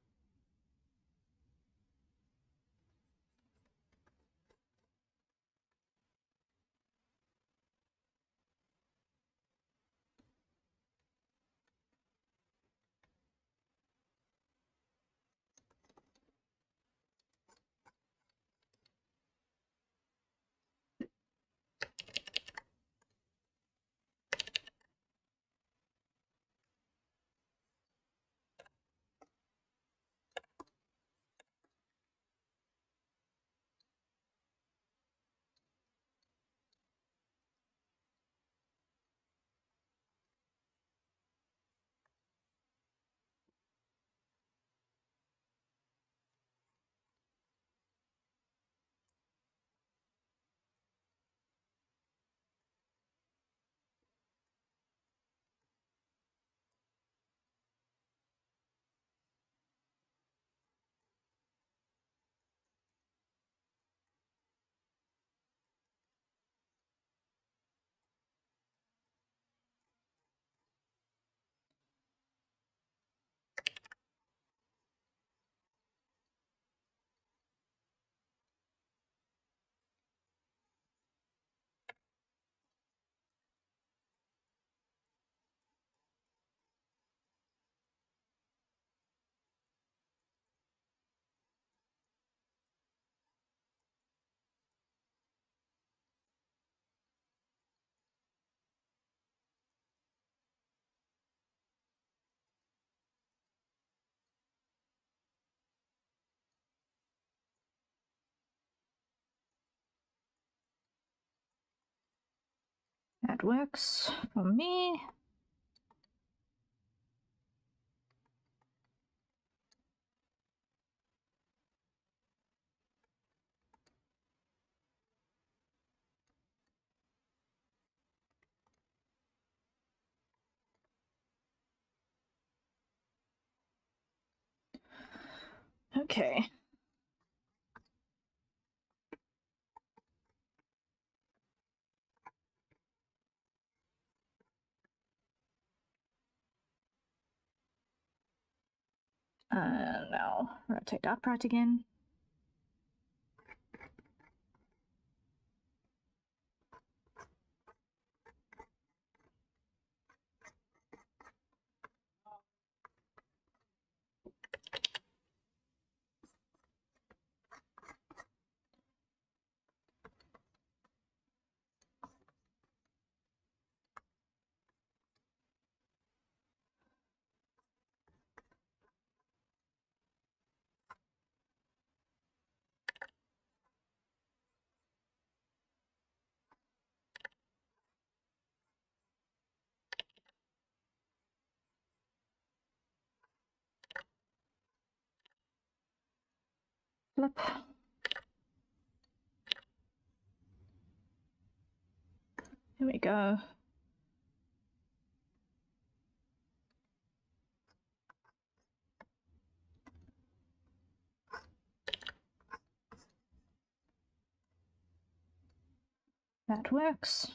That works for me. Okay. Now rotate upright again. Flip. Here we go. That works.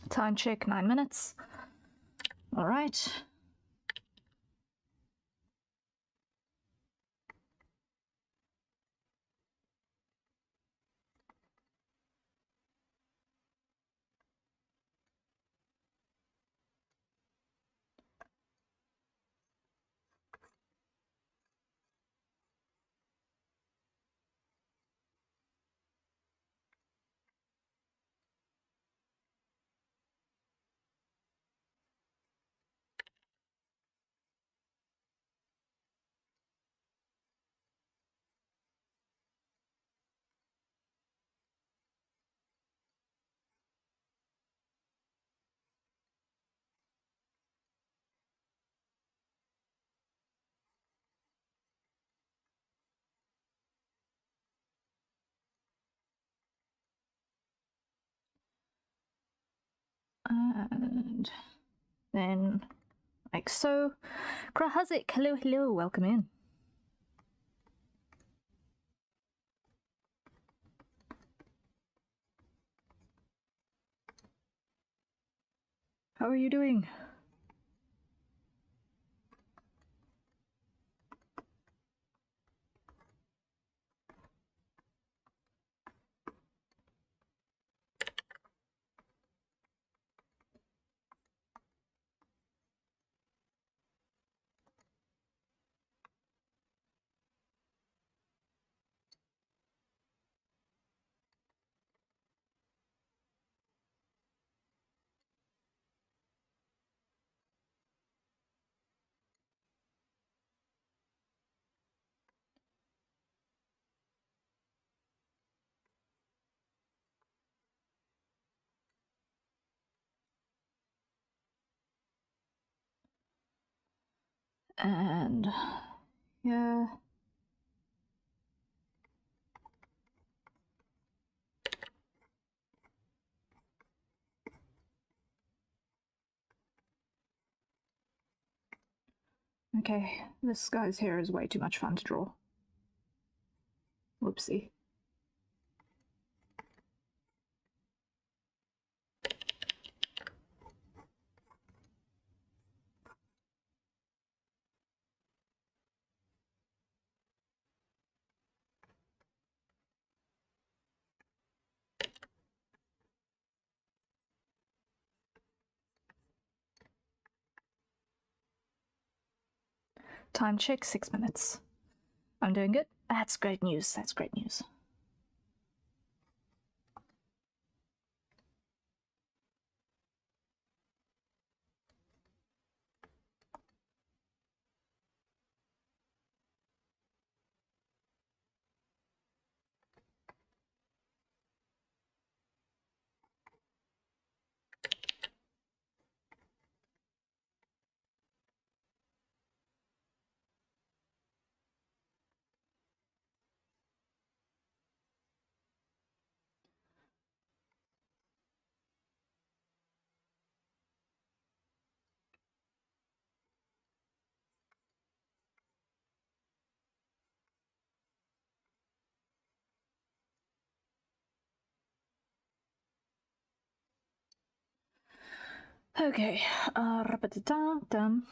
Time check, 9 minutes. All right. And then like so. Krahazik, hello, hello, welcome in. How are you doing? And yeah. Okay, this guy's hair is way too much fun to draw. Whoopsie. Time check, 6 minutes. I'm doing good. That's great news. That's great news. Okay, dum.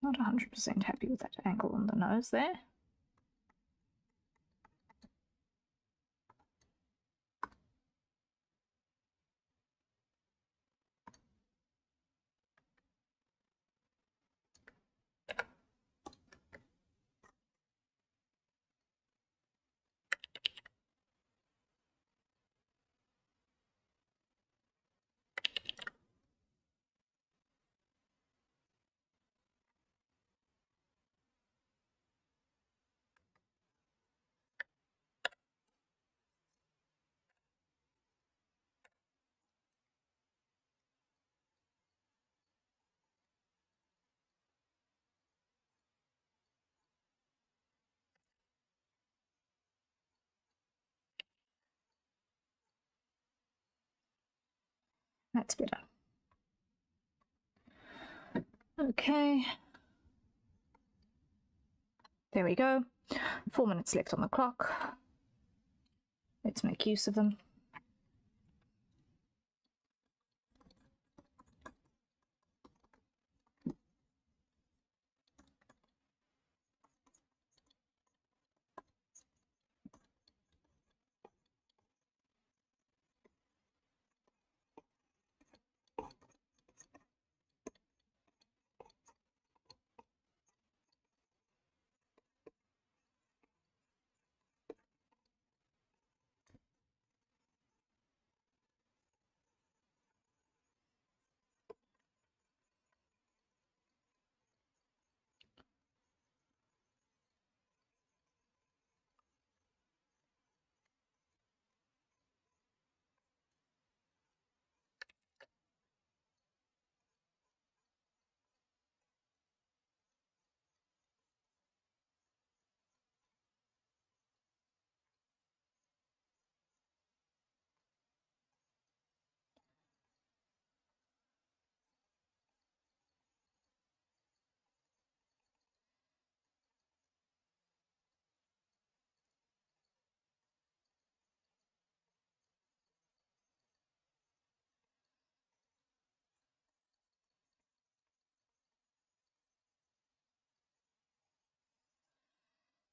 Not 100% happy with that angle on the nose there. That's better. Okay. There we go. 4 minutes left on the clock. Let's make use of them.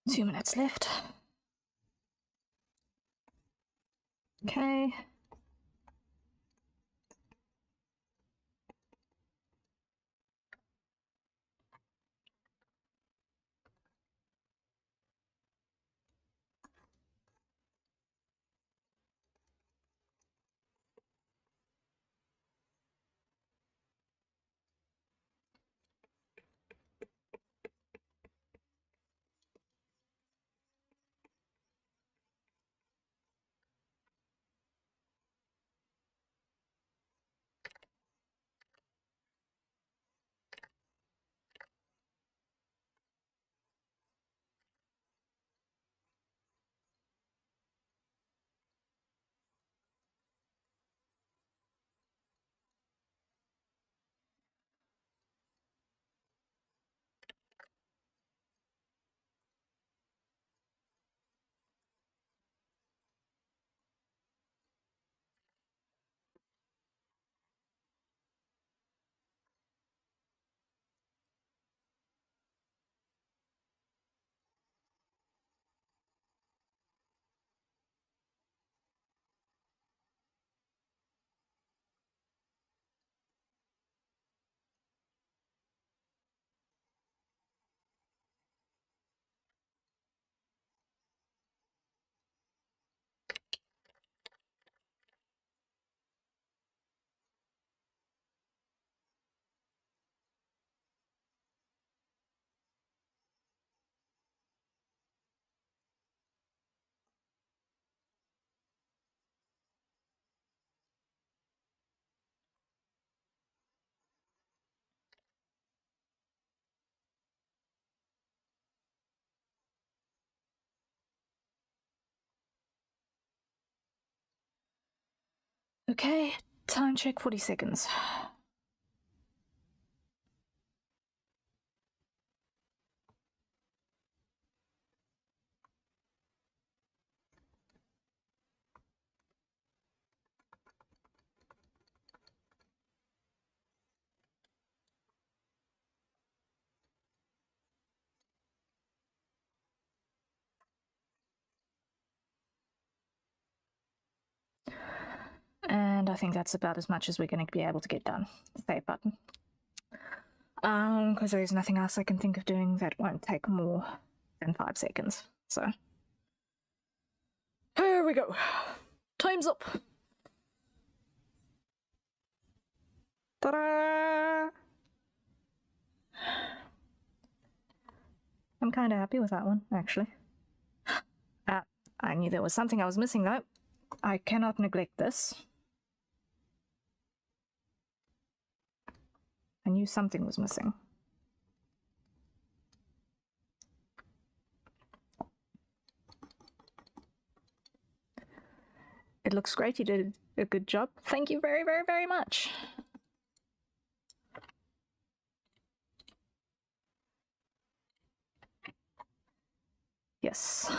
Two minutes left. Okay. Okay, time check 40 seconds. And I think that's about as much as we're going to be able to get done. Save button. Because there's nothing else I can think of doing that won't take more than 5 seconds. So, here we go. Time's up. Ta-da! I'm kind of happy with that one, actually. I knew there was something I was missing, though. I cannot neglect this. I knew something was missing. It looks great. You did a good job. Thank you very, very, very much. Yes.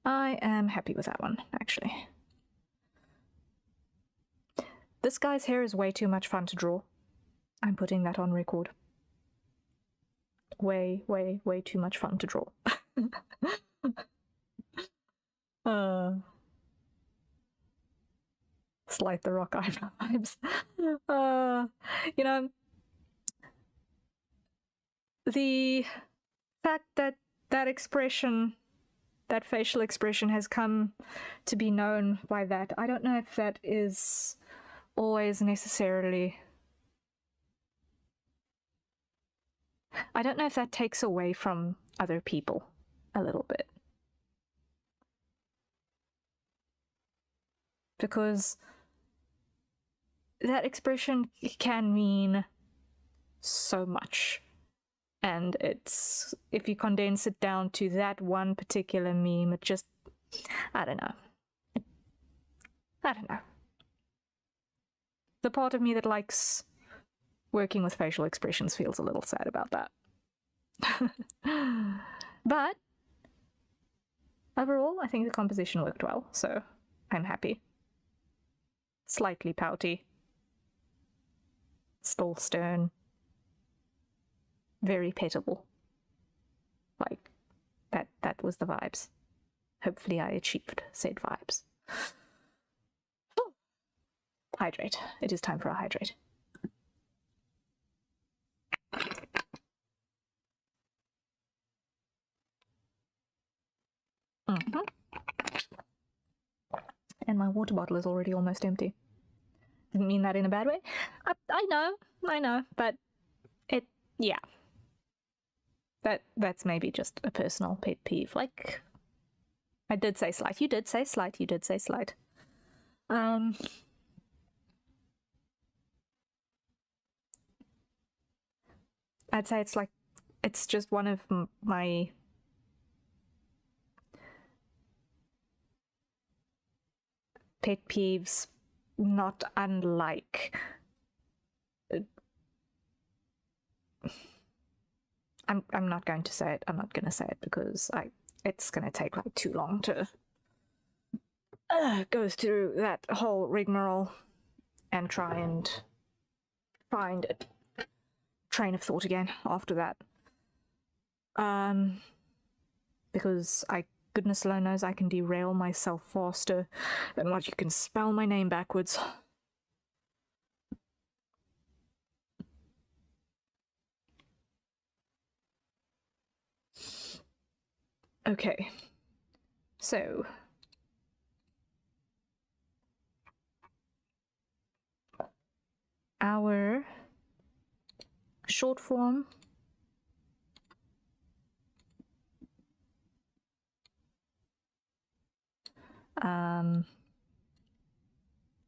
I am happy with that one, actually. This guy's hair is way too much fun to draw. I'm putting that on record. Way, way, way too much fun to draw. Slide the rock eyebrow vibes. You know, the fact that that expression, that facial expression has come to be known by that, I don't know if that is always necessarily... I don't know if that takes away from other people a little bit. Because that expression can mean so much. And it's, if you condense it down to that one particular meme, it just, I don't know. I don't know. The part of me that likes working with facial expressions feels a little sad about that. But overall, I think the composition worked well, so I'm happy. Slightly pouty. Still stern. Very petable. Like, that was the vibes. Hopefully I achieved said vibes. Oh. Hydrate. It is time for a hydrate. And my water bottle is already almost empty. Didn't mean that in a bad way. I know, but yeah. That's maybe just a personal pet peeve. Like, I did say slight. You did say slight. You did say slight. I'd say it's like, it's just one of my pet peeves, not unlike... I'm not going to say it. I'm not going to say it because it's going to take like too long to go through that whole rigmarole and try and find a train of thought again after that. Because goodness alone knows I can derail myself faster than what you can spell my name backwards. Okay, so our short form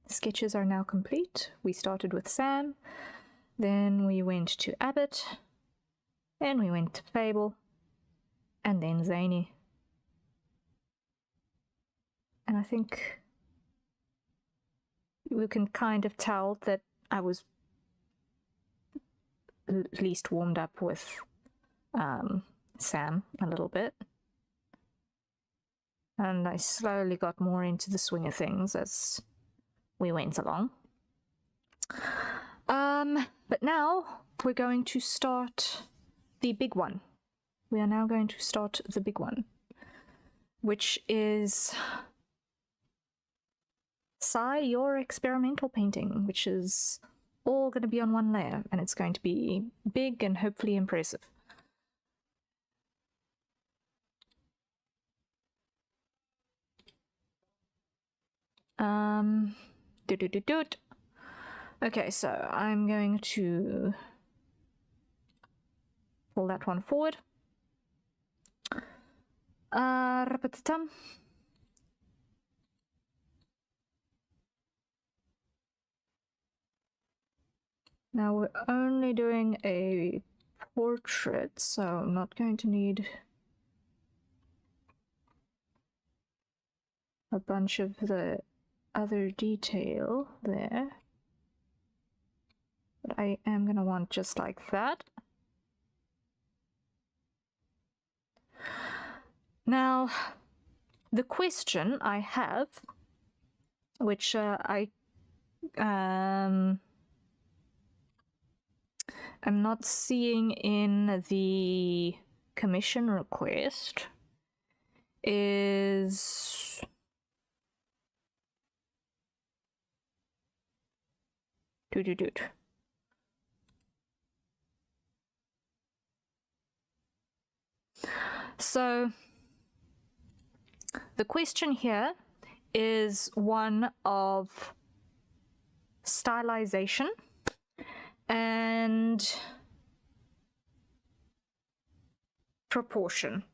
sketches are now complete. We started with Sam, then we went to Abbott, then we went to Fable, and then Zany. And I think you can kind of tell that I was at least warmed up with Sam a little bit. And I slowly got more into the swing of things as we went along. But now we're going to start the big one. We are now going to start the big one, which is your experimental painting, which is all going to be on one layer, and it's going to be big and hopefully impressive. Okay, so I'm going to pull that one forward. Repetitum. Now we're only doing a portrait, so I'm not going to need a bunch of the other detail there. But I am going to want just like that. Now, the question I have, which I'm not seeing in the commission request, is So the question here is one of stylization and proportion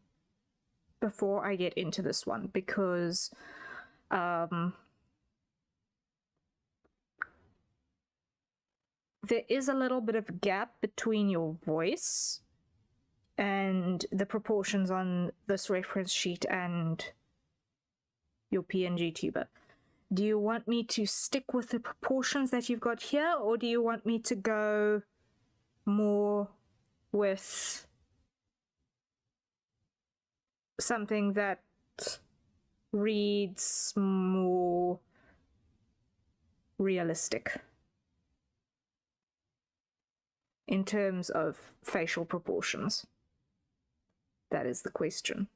before I get into this one, because there is a little bit of gap between your voice and the proportions on this reference sheet and your PNG tuber. Do you want me to stick with the proportions that you've got here, or do you want me to go more with something that reads more realistic in terms of facial proportions? That is the question.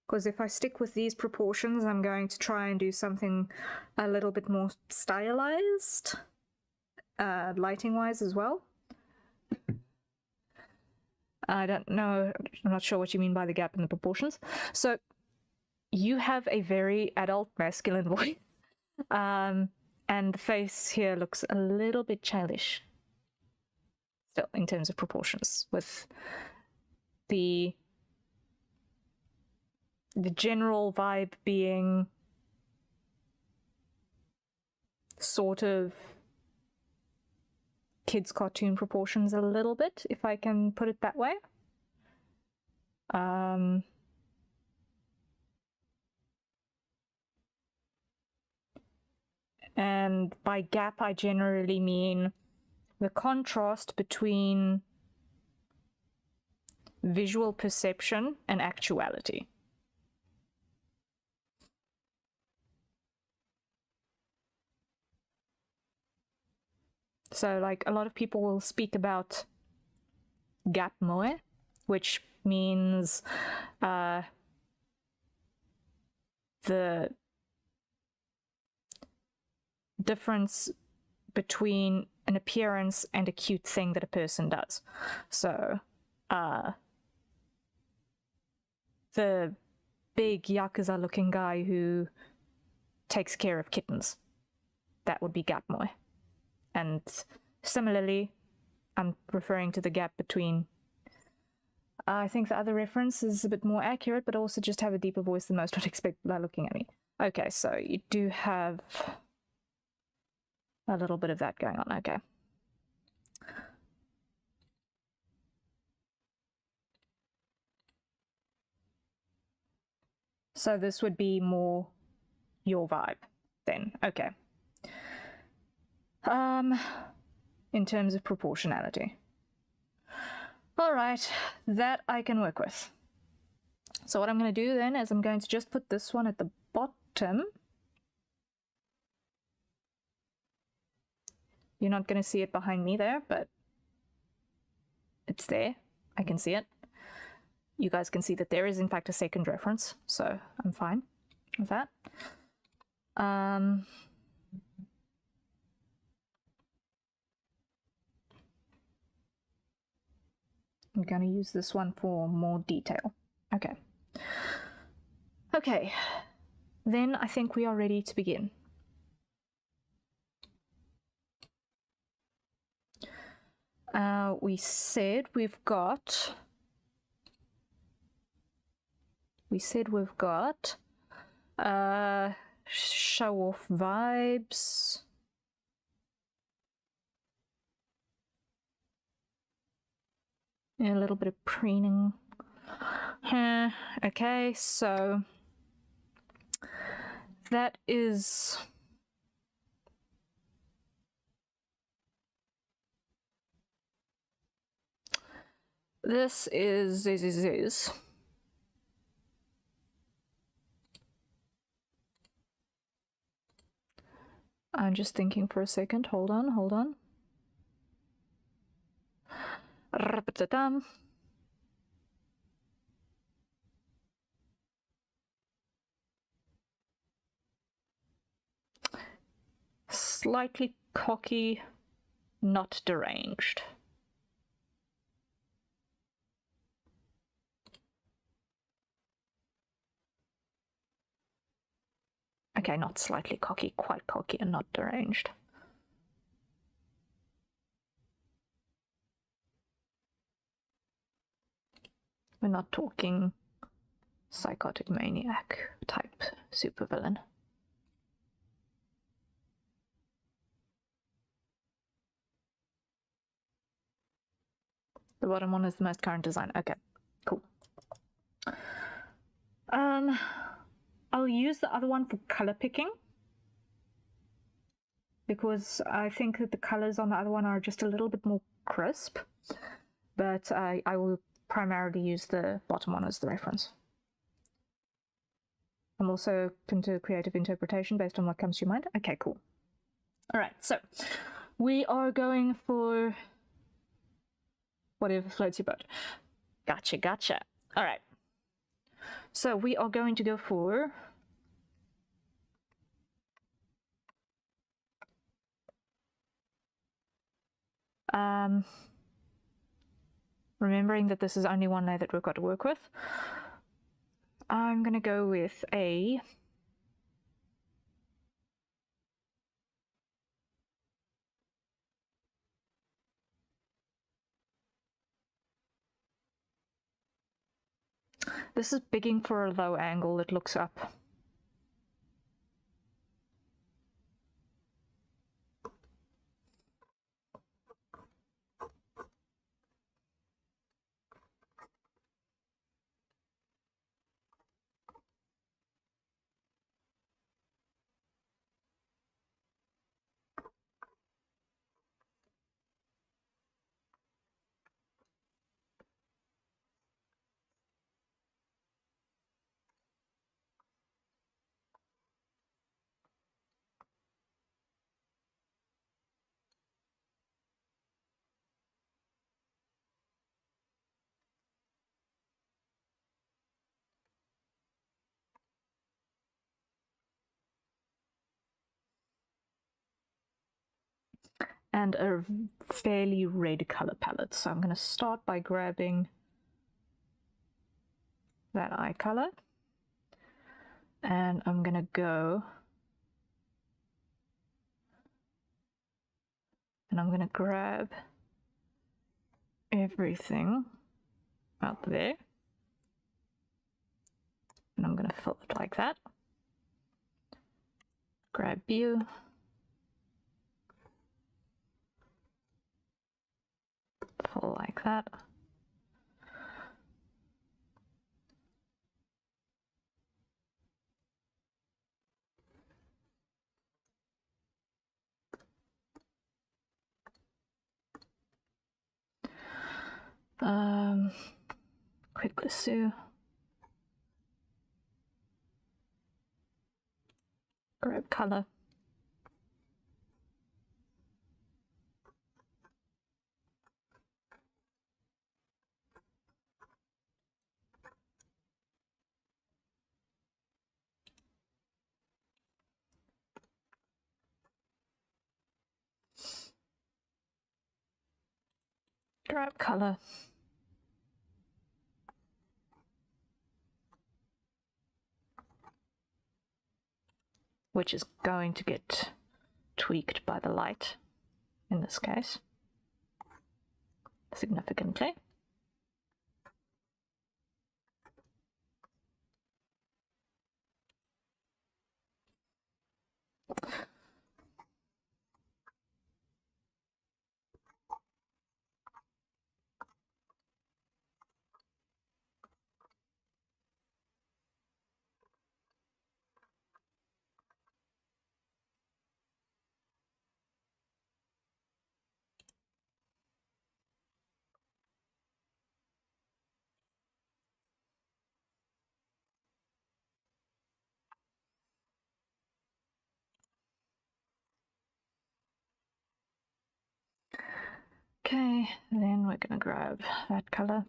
Because if I stick with these proportions, I'm going to try and do something a little bit more stylized, lighting-wise as well. I don't know, I'm not sure what you mean by the gap in the proportions. So you have a very adult masculine voice, and the face here looks a little bit childish still in terms of proportions, with the general vibe being sort of kids' cartoon proportions a little bit, if I can put it that way. And by gap, I generally mean the contrast between visual perception and actuality. So, like, a lot of people will speak about gap moe, which means the difference between an appearance and a cute thing that a person does. So, the big Yakuza-looking guy who takes care of kittens, that would be gap moe. And similarly, I'm referring to the gap between, I think the other reference is a bit more accurate, but also just have a deeper voice than most would expect by looking at me. Okay, so you do have a little bit of that going on, okay. So this would be more your vibe then. Okay. In terms of proportionality. All right, that I can work with. So what I'm going to do then is I'm going to just put this one at the bottom. You're not going to see it behind me there, but it's there. I can see it. You guys can see that there is in fact a second reference, so I'm fine with that. I'm going to use this one for more detail. Okay. Okay, then I think we are ready to begin. We said we've got show off vibes, and a little bit of preening. Okay, so that is this is I'm just thinking for a second. Hold on. Slightly cocky, not deranged. Okay, not slightly cocky, quite cocky and not deranged. We're not talking psychotic maniac type supervillain. The bottom one is the most current design. Okay, cool. I'll use the other one for color picking, because I think that the colors on the other one are just a little bit more crisp, but I will primarily use the bottom one as the reference. I'm also open to creative interpretation based on what comes to your mind. Okay, cool. All right, so we are going for whatever floats your boat. Gotcha. All right. So we are going to go for remembering that this is only one layer that we've got to work with. I'm going to go with a this is bigging for a low angle that looks up. And a fairly red color palette. So I'm going to start by grabbing that eye color, and I'm going to go and I'm going to grab everything out there, and I'm going to fill it like that. Grab you. Fill like that. quick lasso. Grab color. Grab color. Which is going to get tweaked by the light in this case, significantly. Okay, then we're going to grab that color.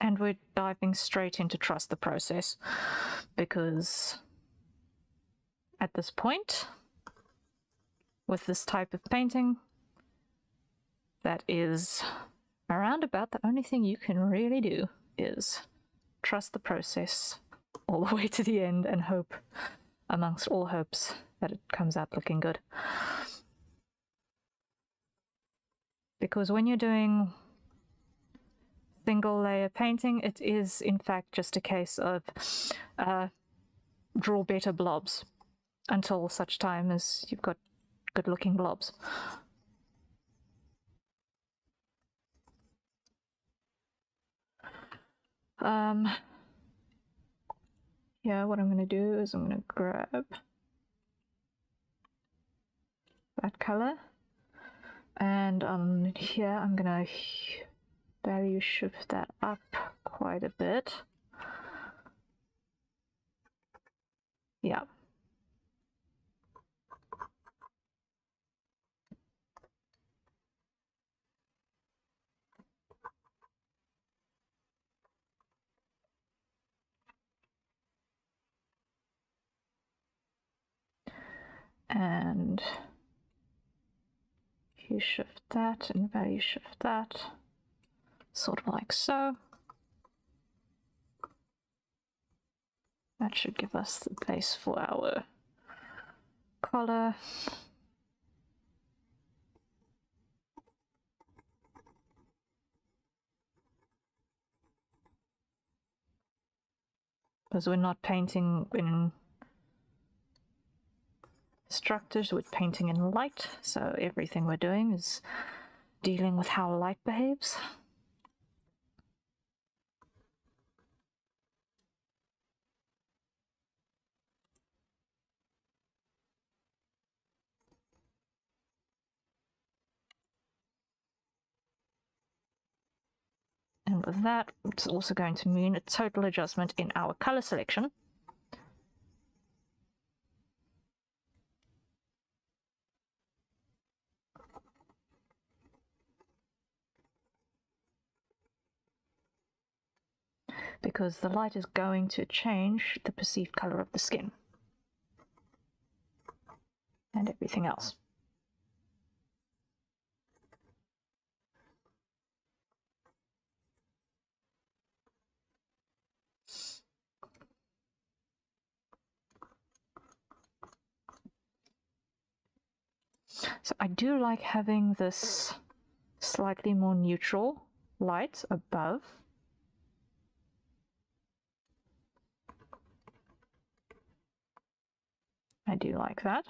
And we're diving straight into trust the process, because at this point, with this type of painting, that is around about the only thing you can really do is trust the process all the way to the end and hope, amongst all hopes, that it comes out looking good. Because when you're doing single layer painting, it is in fact just a case of draw better blobs until such time as you've got good looking blobs. Yeah, what I'm going to do is I'm going to grab that color, and here I'm going to value shift that up quite a bit. Yeah. And hue shift that and value shift that, sort of like so. That should give us the base for our color. Because we're not painting in structures, we're painting in light, so everything we're doing is dealing with how light behaves. And with that, it's also going to mean a total adjustment in our color selection. Because the light is going to change the perceived color of the skin and everything else. So I do like having this slightly more neutral light above. I do like that.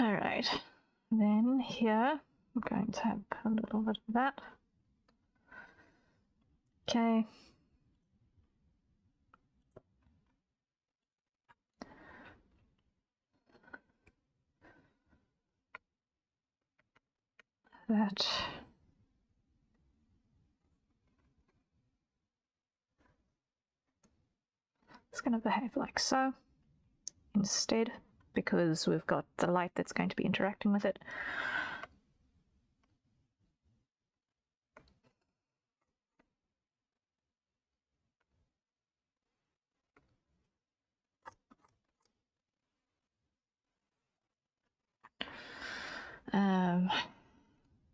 Alright, then here I'm going to have a little bit of that. Okay. That. It's going to behave like so instead, because we've got the light that's going to be interacting with it.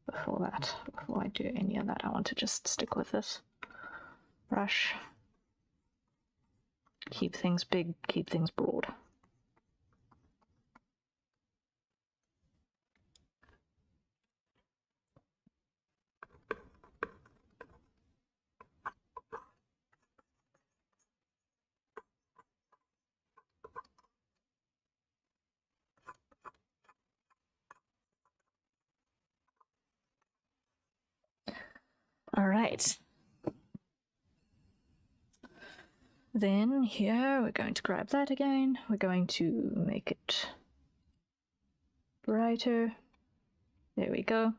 Before I do any of that, I want to just stick with this brush. Keep things big, keep things broad. All right. Then here we're going to grab that again. We're going to make it brighter. There we go.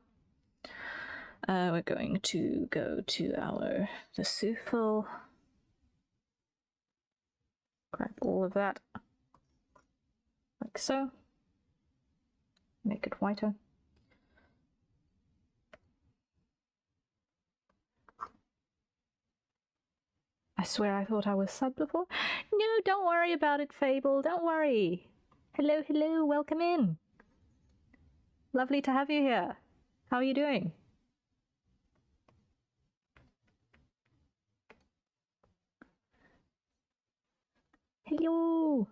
We're going to go to the souffle. Grab all of that, like so. Make it whiter. I swear I thought I was subbed before. No, don't worry about it, Fable. Don't worry. Hello, hello, welcome in. Lovely to have you here. How are you doing? Hello.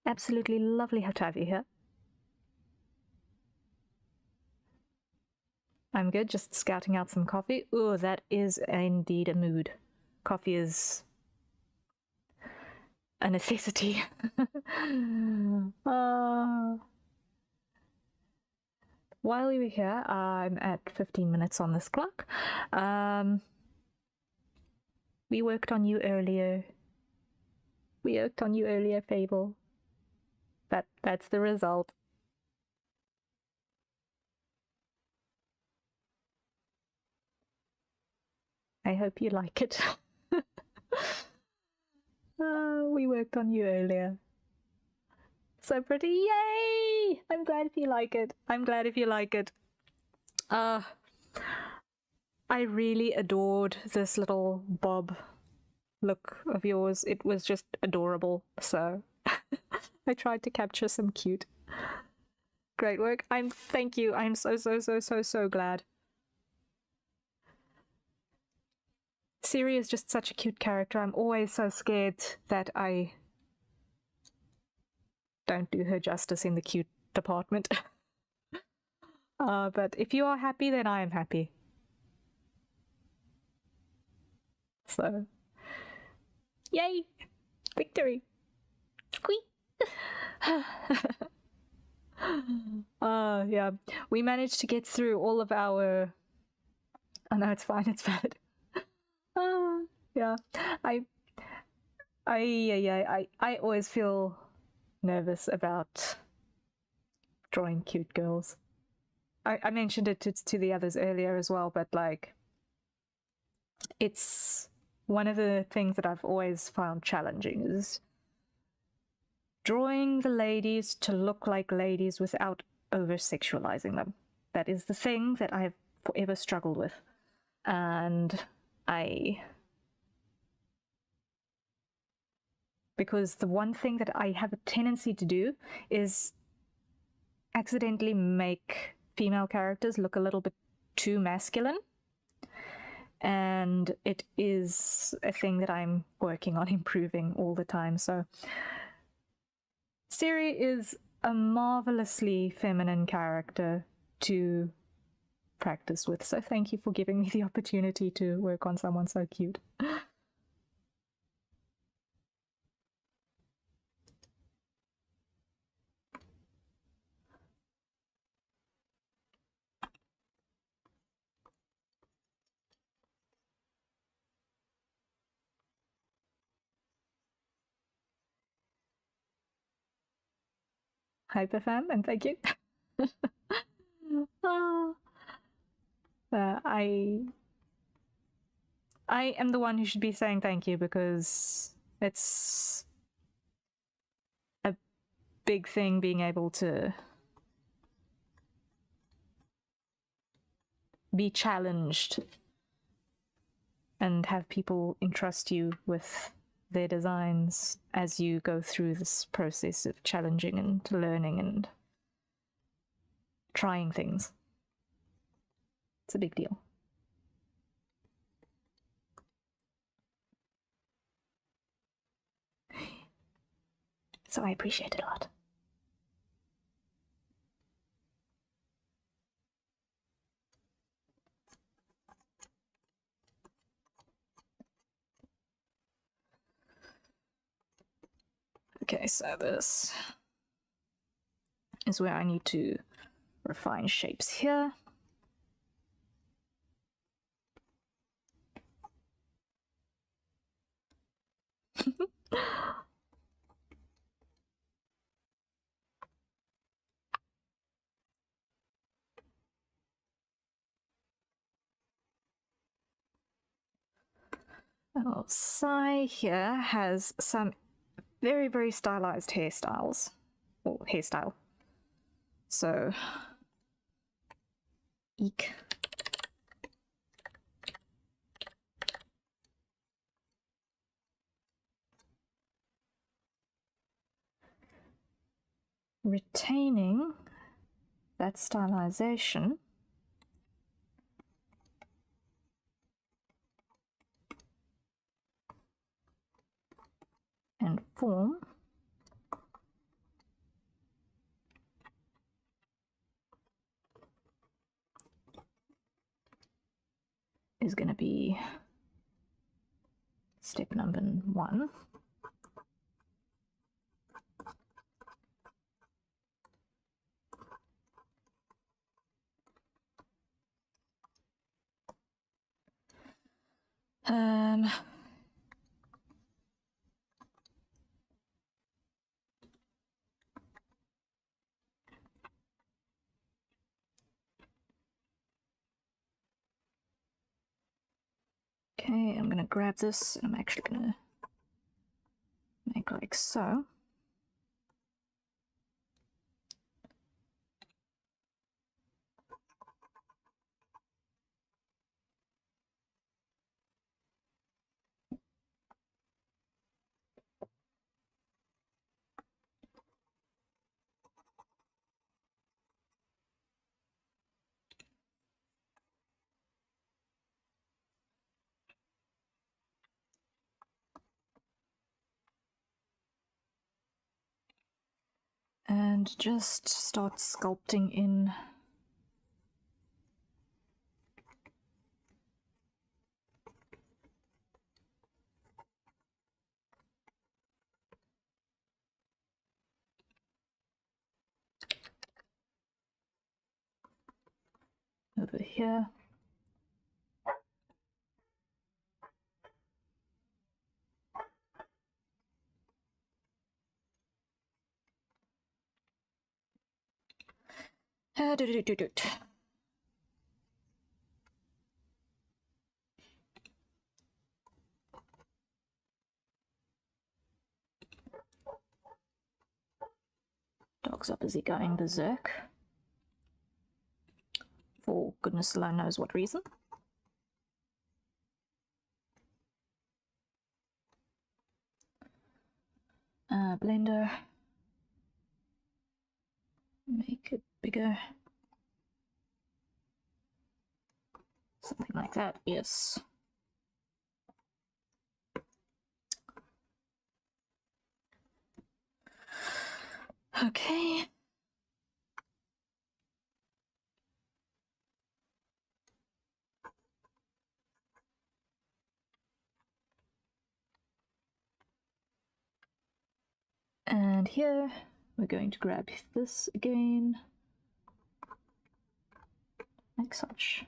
Absolutely lovely to have you here. I'm good, just scouting out some coffee. Oh, that is indeed a mood. Coffee is a necessity. While we were here, I'm at 15 minutes on this clock. We worked on you earlier. Fable. That's the result. I hope you like it. We worked on you earlier. So pretty, yay! I'm glad if you like it. I really adored this little bob look of yours. It was just adorable, so I tried to capture some cute. Great work. Thank you. I'm so glad. Siri is just such a cute character. I'm always so scared that I don't do her justice in the cute department. But if you are happy, then I am happy. So, yay! Victory! Squeak! Yeah, we managed to get through all of our. Oh no, it's fine. It's valid. Yeah, I always feel nervous about drawing cute girls. I mentioned it to the others earlier as well, but like, it's one of the things that I've always found challenging is drawing the ladies to look like ladies without over-sexualizing them. That is the thing that I've forever struggled with. And because the one thing that I have a tendency to do is accidentally make female characters look a little bit too masculine. And it is a thing that I'm working on improving all the time. So Siri is a marvelously feminine character to practice with. So thank you for giving me the opportunity to work on someone so cute. Hyperfam, and thank you. I am the one who should be saying thank you because it's a big thing being able to be challenged and have people entrust you with their designs as you go through this process of challenging and learning and trying things. It's a big deal. So I appreciate it a lot. Okay, so this is where I need to refine shapes here. Oh, Sai here has some very, very stylized hairstyles, or hairstyle. So, eek. Retaining that stylization and form is going to be step number 1. Okay, I'm gonna grab this and I'm actually gonna make like so. And just start sculpting in over here. Dog's up, is he going berserk? For goodness alone knows what reason. Blender. Make it bigger. Something like that, yes. Okay. And here we're going to grab this again, like such.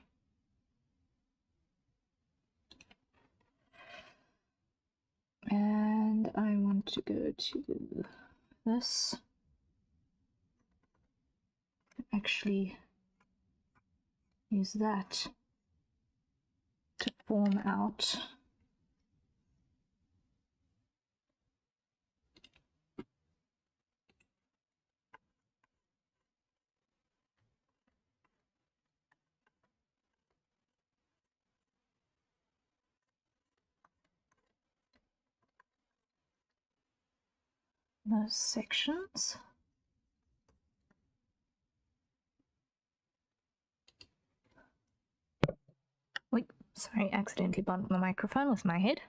And I want to go to this. Actually use that to form out those sections. Wait, sorry, accidentally bumped my microphone with my head.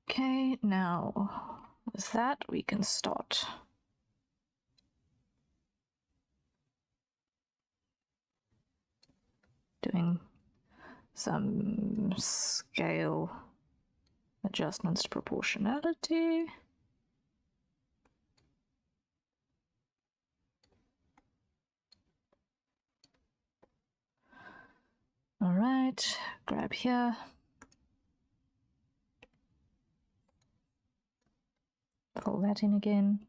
Okay, now with that we can start doing some scale adjustments to proportionality. All right, grab here. Pull that in again.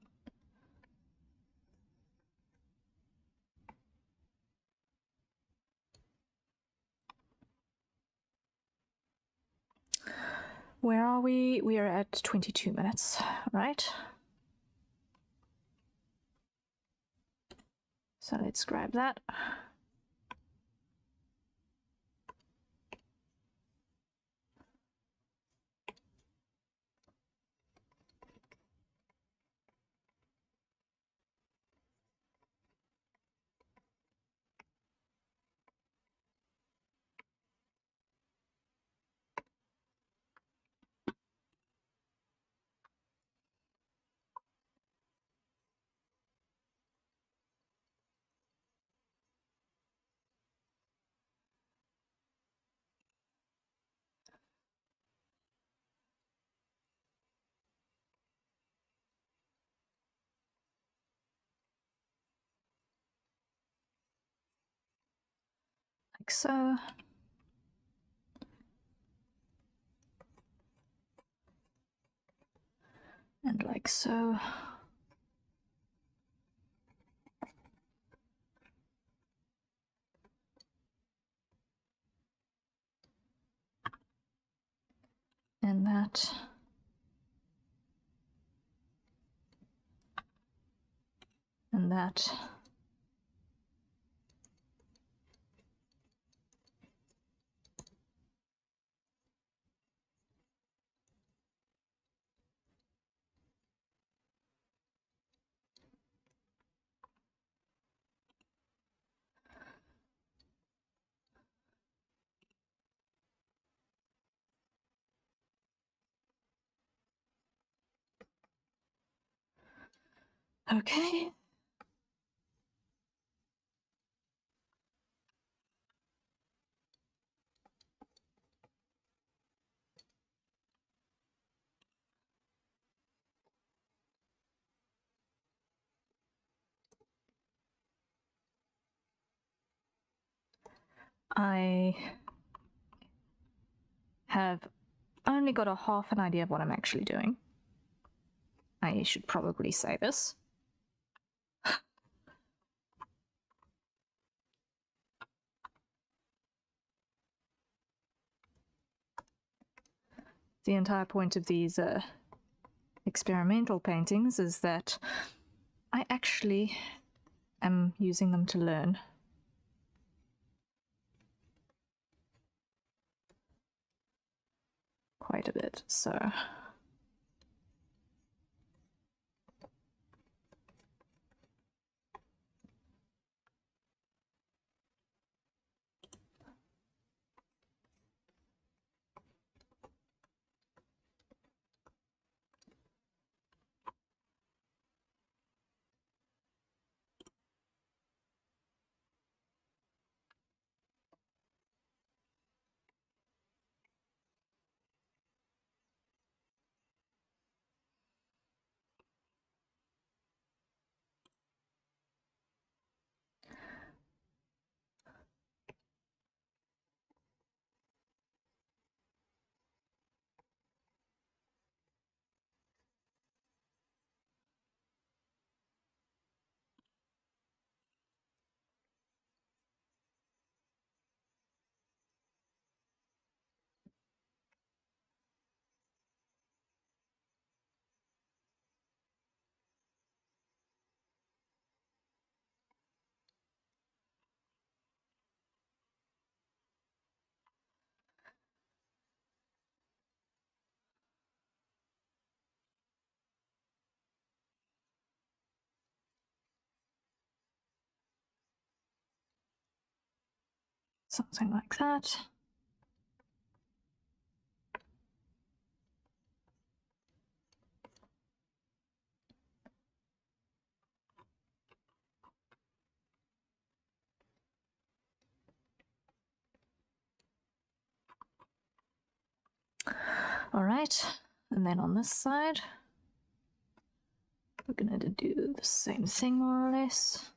Where are we? We are at 22 minutes, right? So let's grab that. Like so. And like so. And that. And that. Okay. I have only got a half an idea of what I'm actually doing. I should probably say this. The entire point of these experimental paintings is that I actually am using them to learn. quite a bit, so... Something like that. All right, and then on this side, we're gonna do the same thing more or less.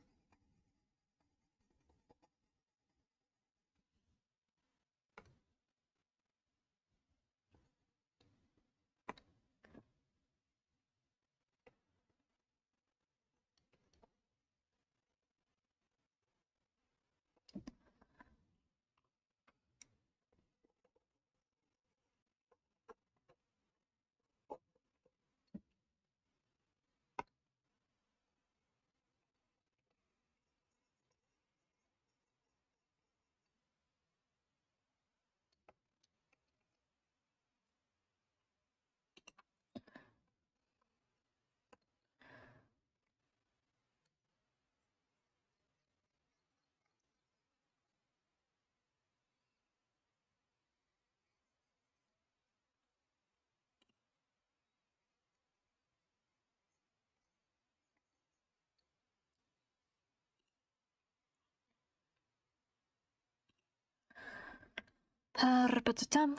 Parapatatam.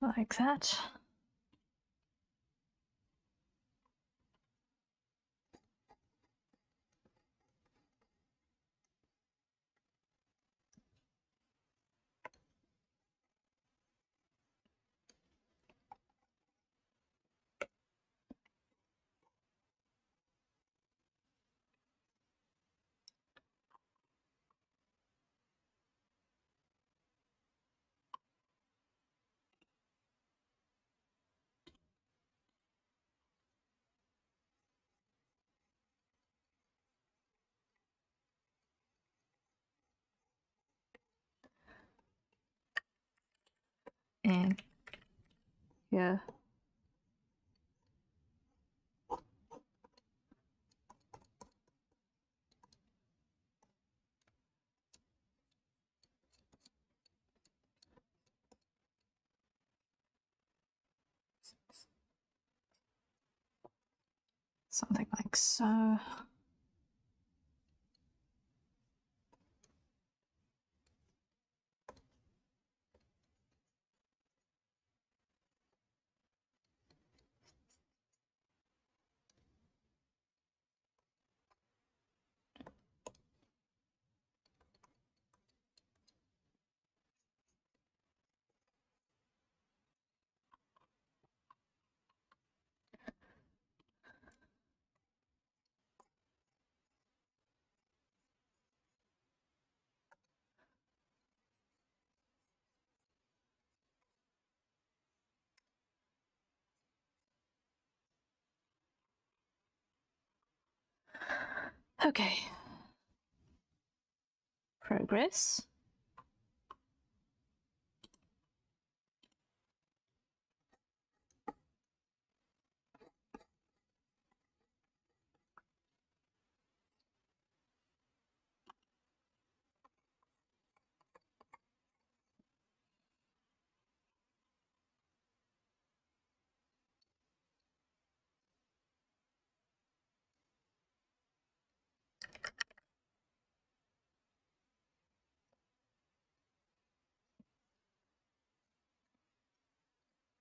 Like that. And yeah. Something like so. Okay. Progress.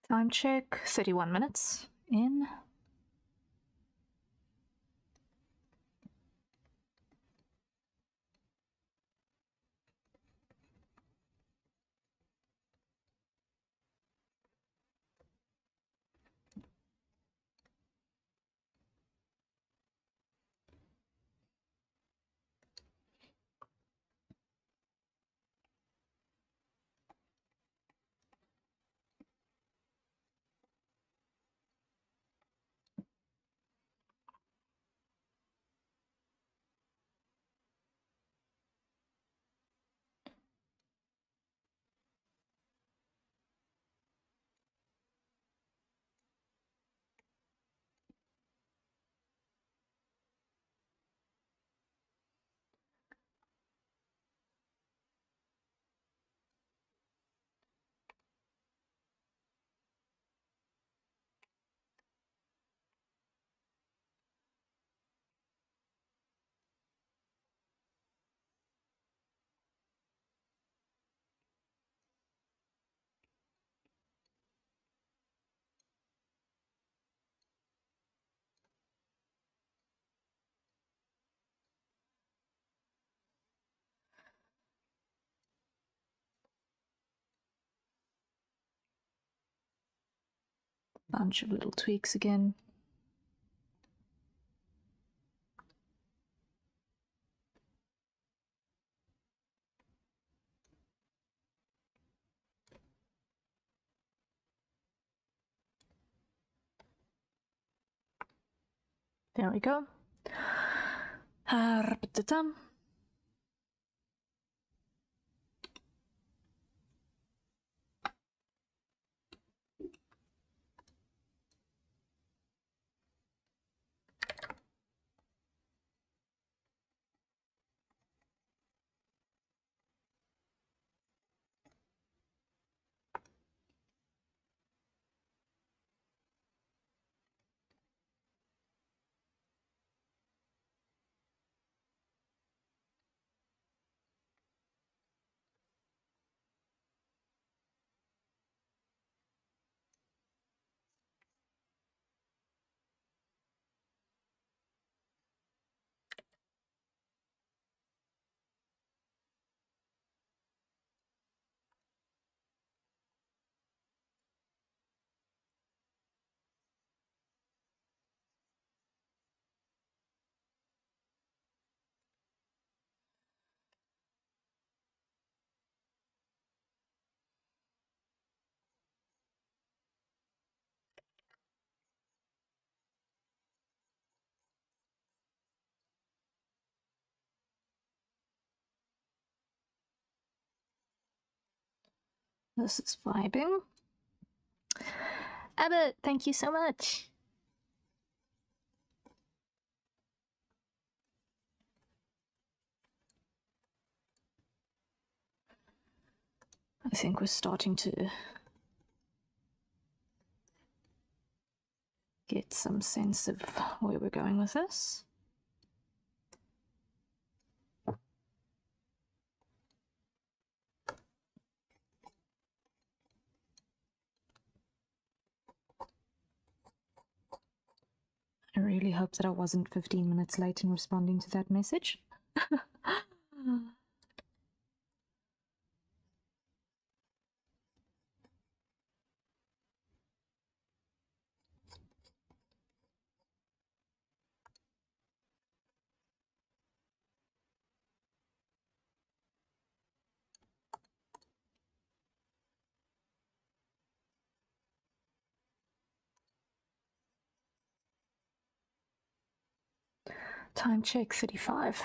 Time check, 31 minutes in. Bunch of little tweaks again. There we go. This is vibing. Abbott, thank you so much. I think we're starting to get some sense of where we're going with this. I really hope that I wasn't 15 minutes late in responding to that message. Time check 35.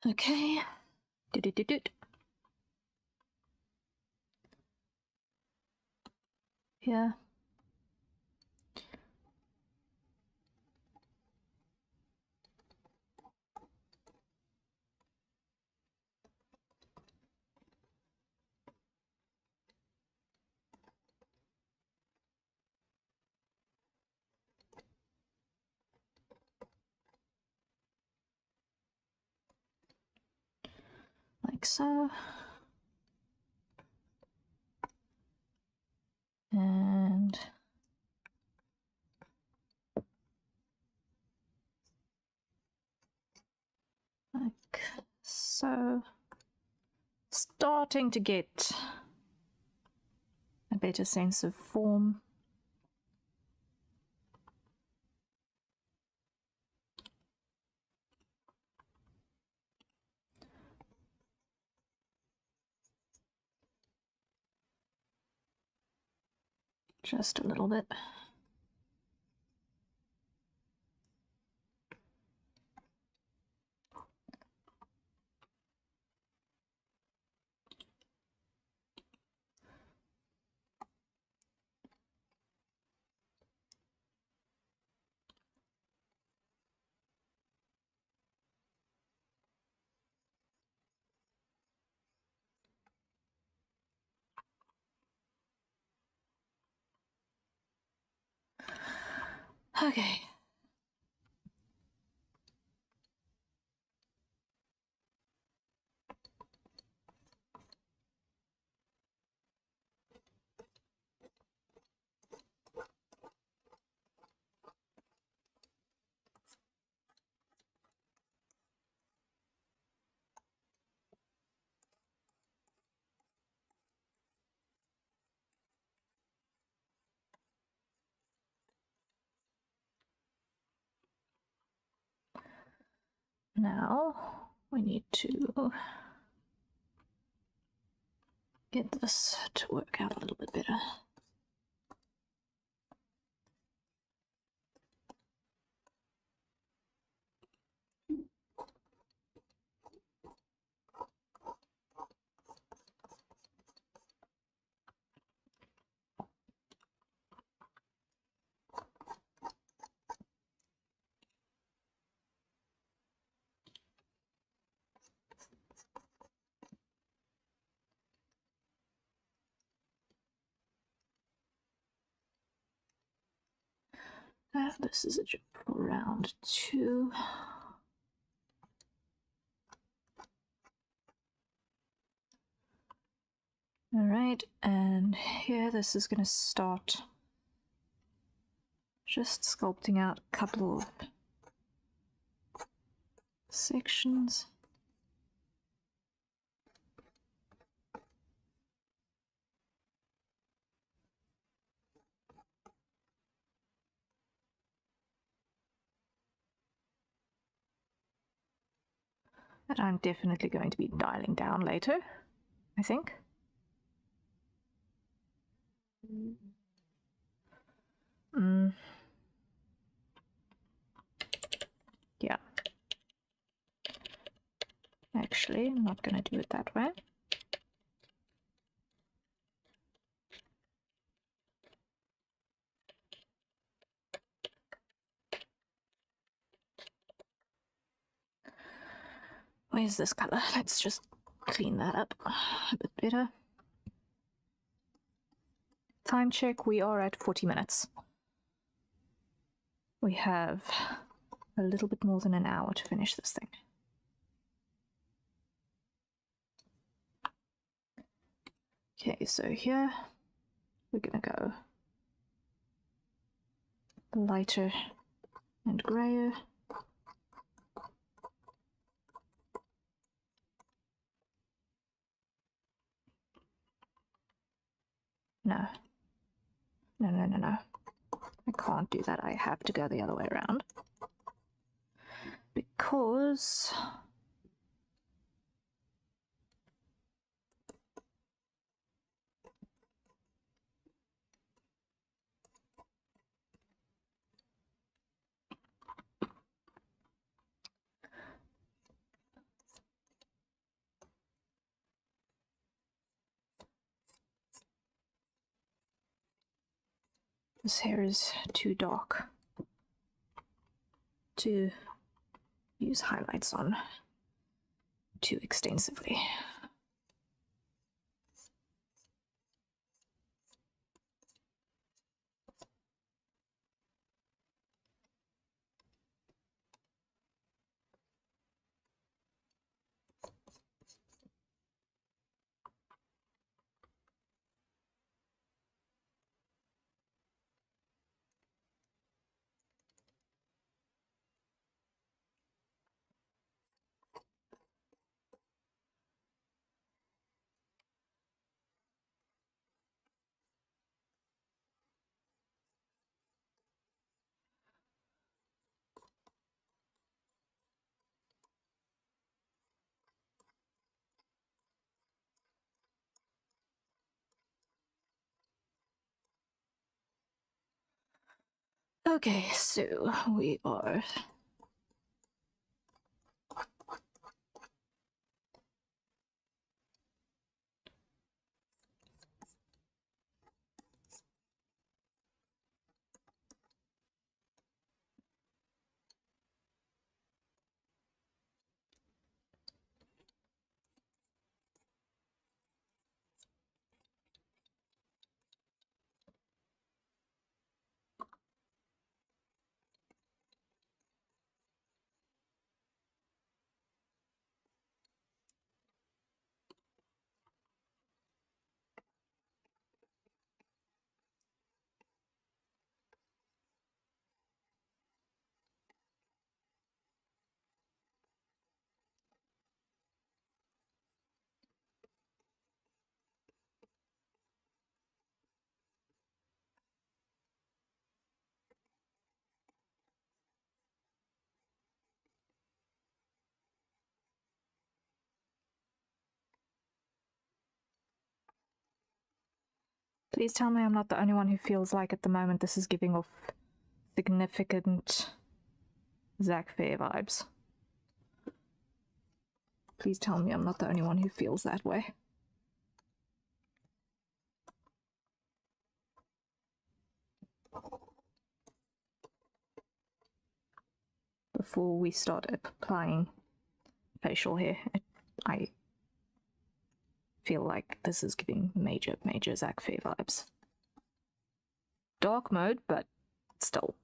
Okay. Do-do-do-do. Here. Like so. And like so. Starting to get a better sense of form. Just a little bit. Okay. Now we need to get this to work out a little bit better. This is a job for round 2. Alright, and here this is going to start just sculpting out a couple of sections. That I'm definitely going to be dialing down later, I think. Yeah. Actually, I'm not going to do it that way. Where's this color? Let's just clean that up a bit better. Time check, we are at 40 minutes. We have a little bit more than an hour to finish this thing. Okay, so here we're gonna go lighter and grayer. No. No. I can't do that. I have to go the other way around. Because This hair is too dark to use highlights on too extensively. Okay, so we are Please tell me I'm not the only one who feels like at the moment this is giving off significant Zach Fair vibes. Please tell me I'm not the only one who feels that way. Before we start applying facial hair, I feel like this is giving major Zach Fair vibes. Dark mode, but still.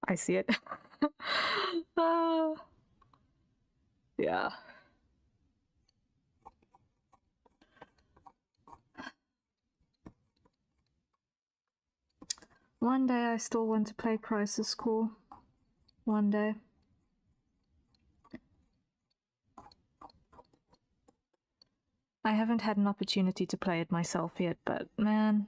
I see it. Yeah. One day I still want to play Crisis Core. One day. I haven't had an opportunity to play it myself yet, but man.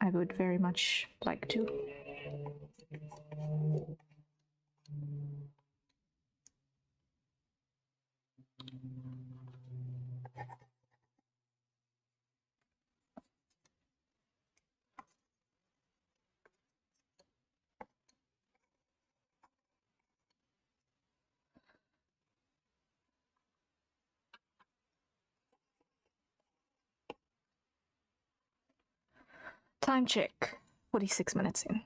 I would very much like to. Time check. 46 minutes in.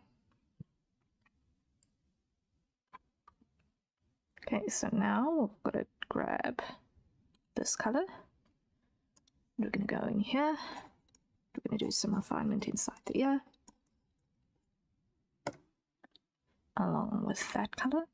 Okay, so now we've got to grab this color. We're going to go in here. We're going to do some refinement inside the ear. Along with that color.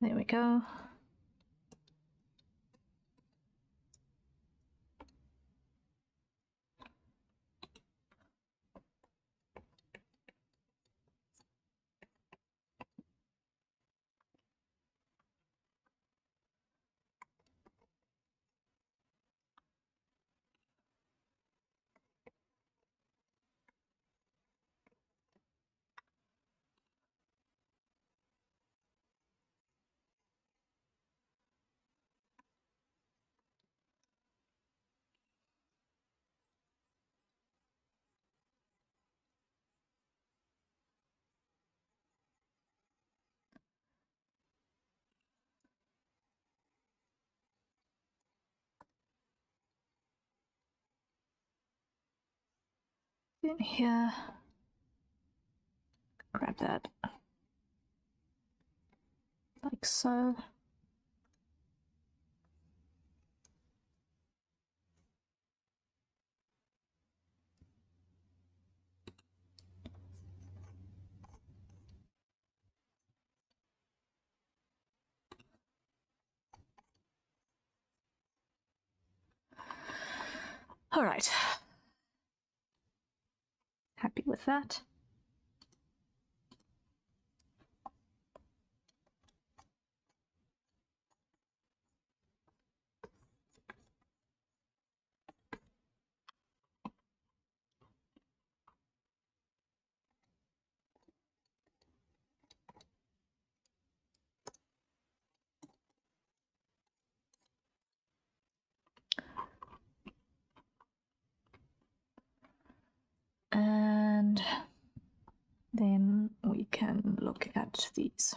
There we go. In here, grab that like so. All right. Happy with that. And then we can look at these.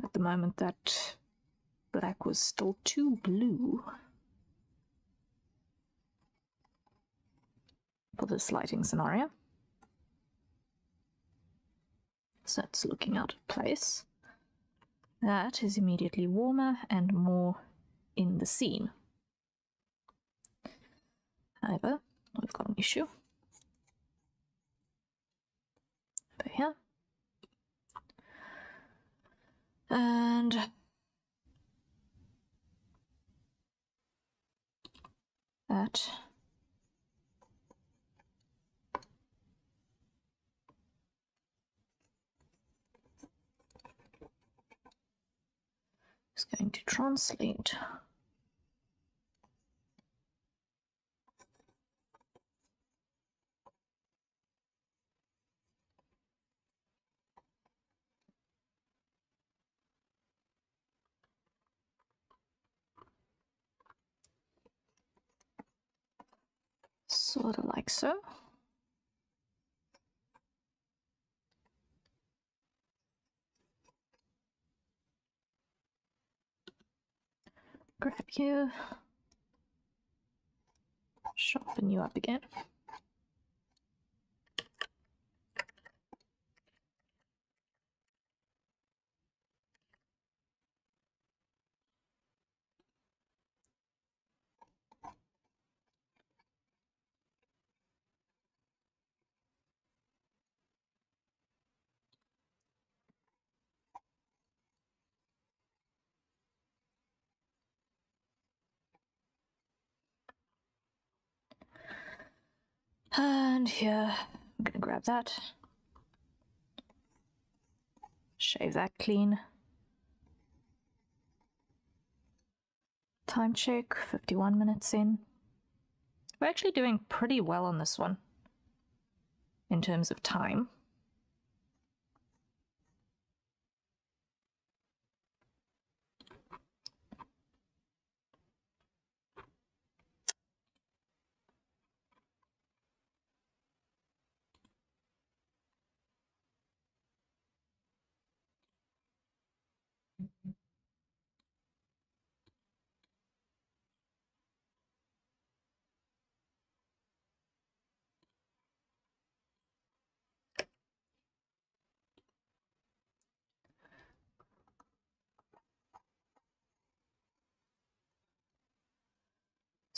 At the moment, that black was still too blue for this lighting scenario. So it's looking out of place. That is immediately warmer and more in the scene. However, we've got an issue. Over here. And that is going to translate sort of like so. Grab you, sharpen you up again. And here, I'm going to grab that, shave that clean. Time check, 51 minutes in. We're actually doing pretty well on this one in terms of time.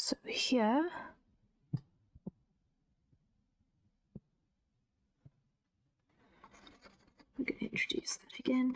So here we're going to introduce that again.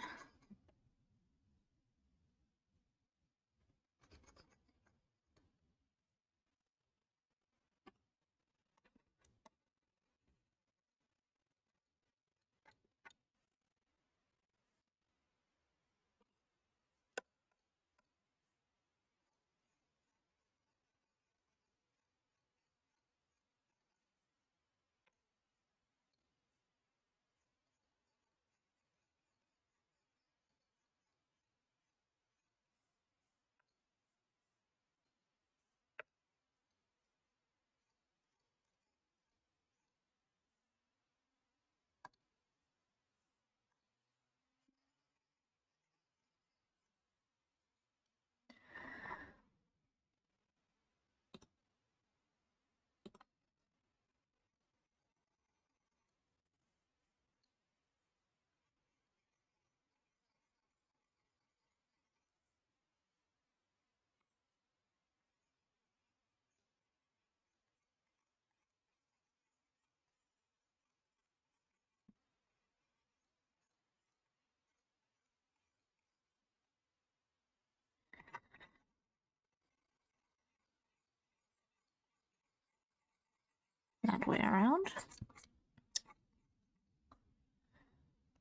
That way around.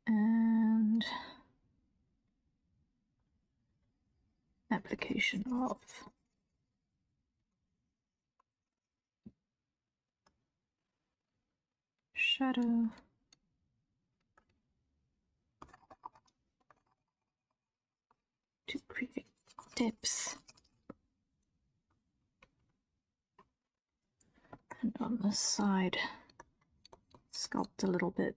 And application of shadow to create depth. And on this side, sculpt a little bit.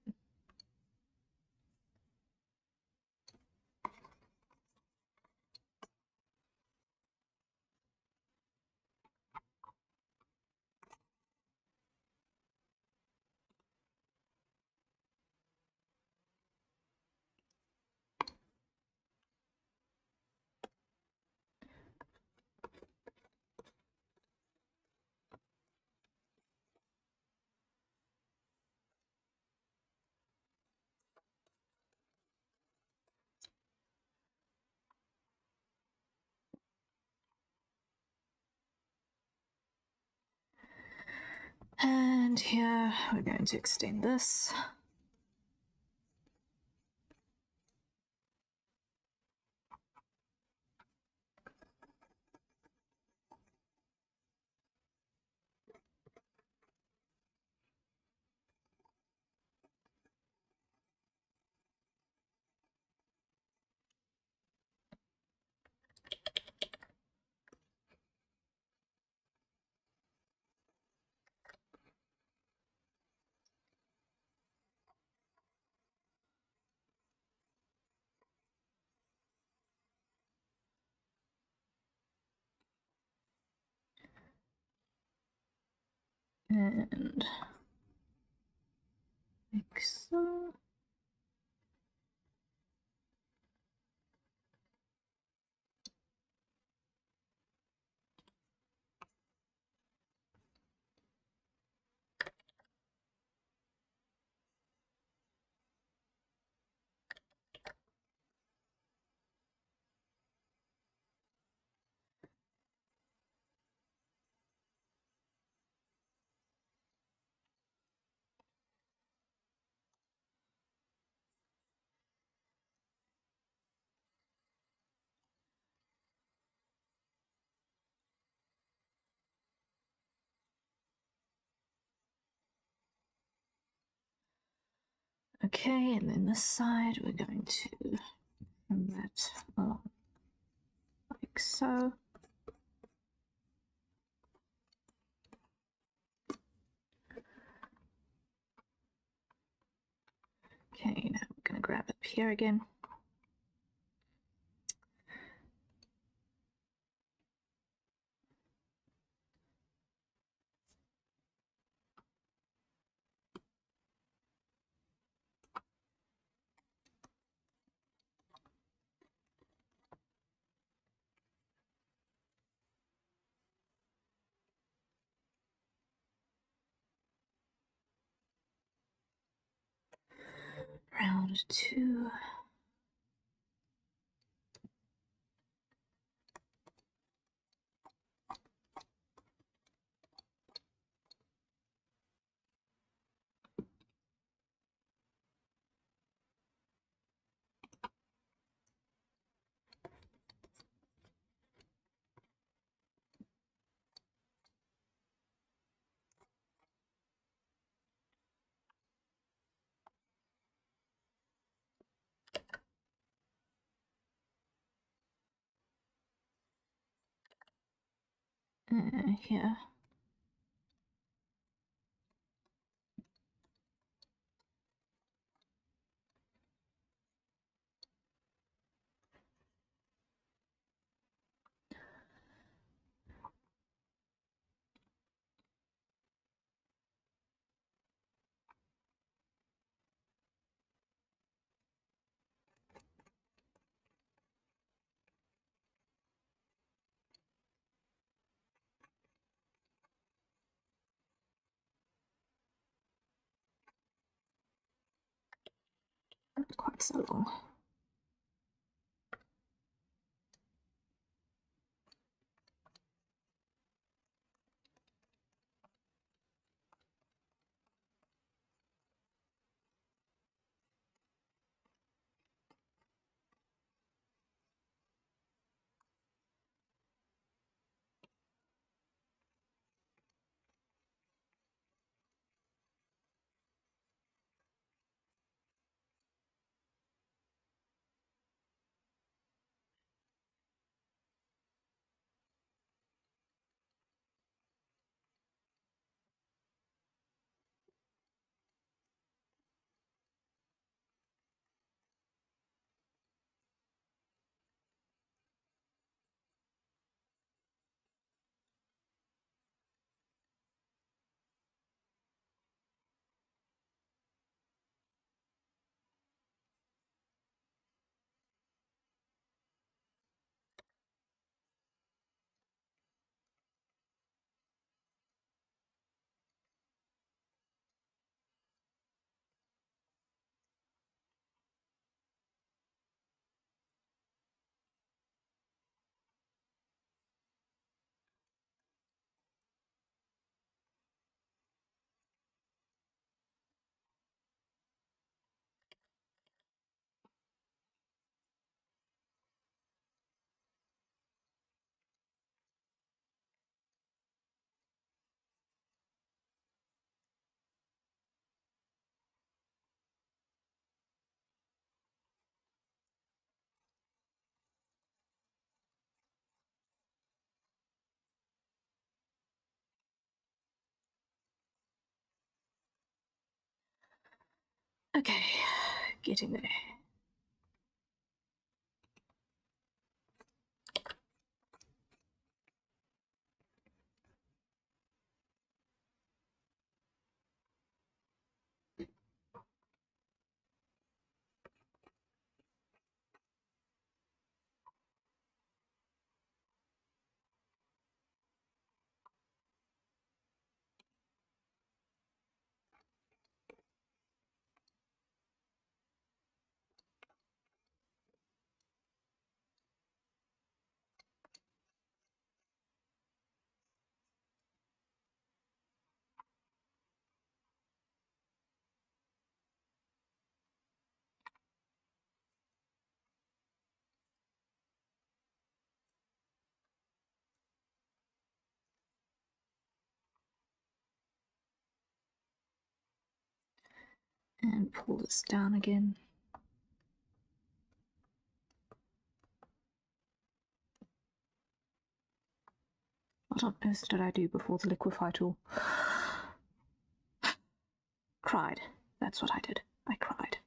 And here we're going to extend this. And like so. Okay, and then this side we're going to trim that along like so. Okay, now we're going to grab up here again. round 2. Here. Not quite so long. Okay, getting there. And pull this down again. What on earth did I do before the liquefy tool? Cried. That's what I did. I cried.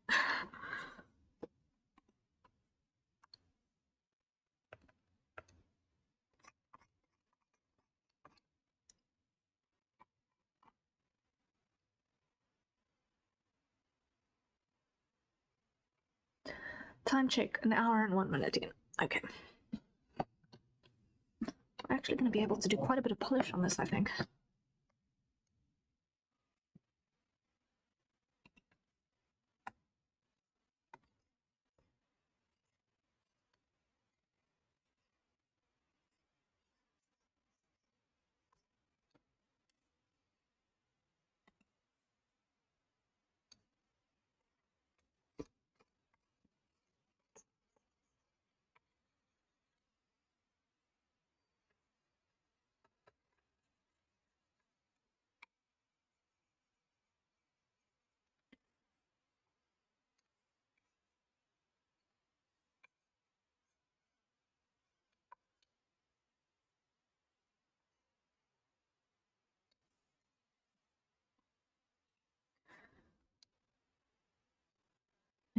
Time check, 1 hour and 1 minute in. Okay. We're actually going to be able to do quite a bit of polish on this, I think.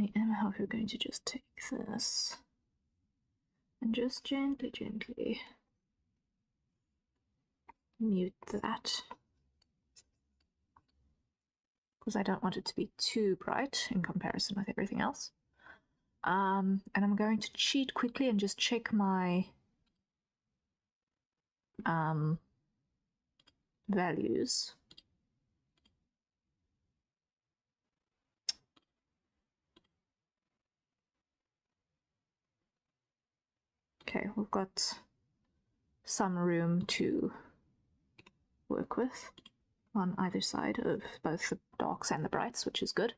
I am, however, going to just take this and just gently mute that, because I don't want it to be too bright in comparison with everything else. And I'm going to cheat quickly and just check my values. Okay, we've got some room to work with on either side of both the darks and the brights, which is good.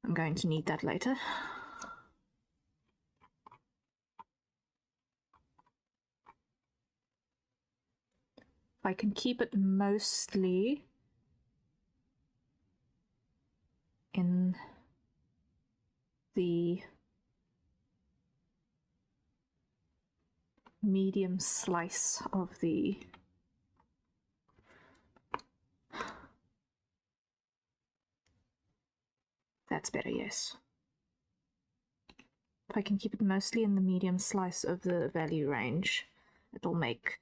I'm going to need that later. If I can keep it mostly in the medium slice of the that's better, yes. If I can keep it mostly in the medium slice of the value range, it'll make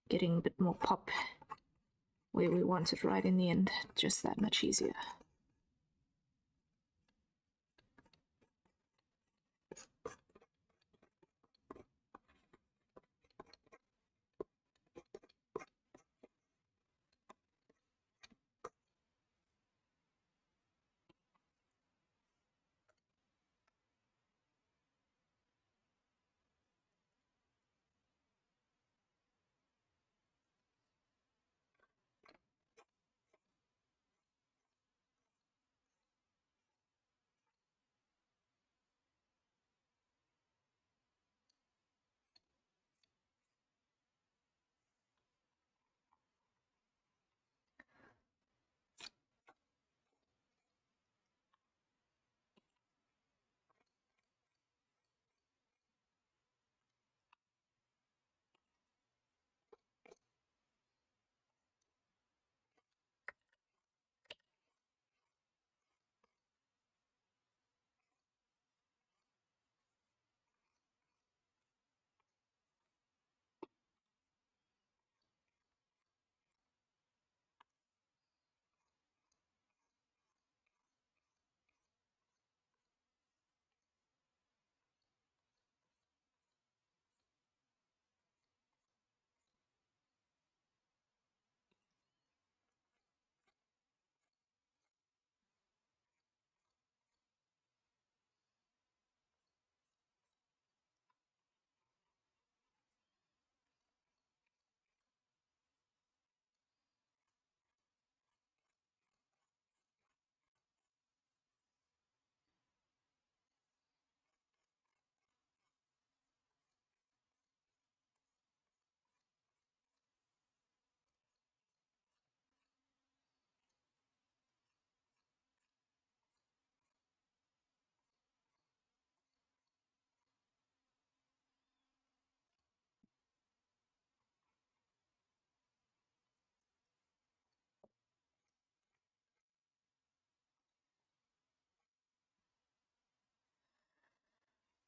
getting a bit more pop where we want it right in the end just that much easier.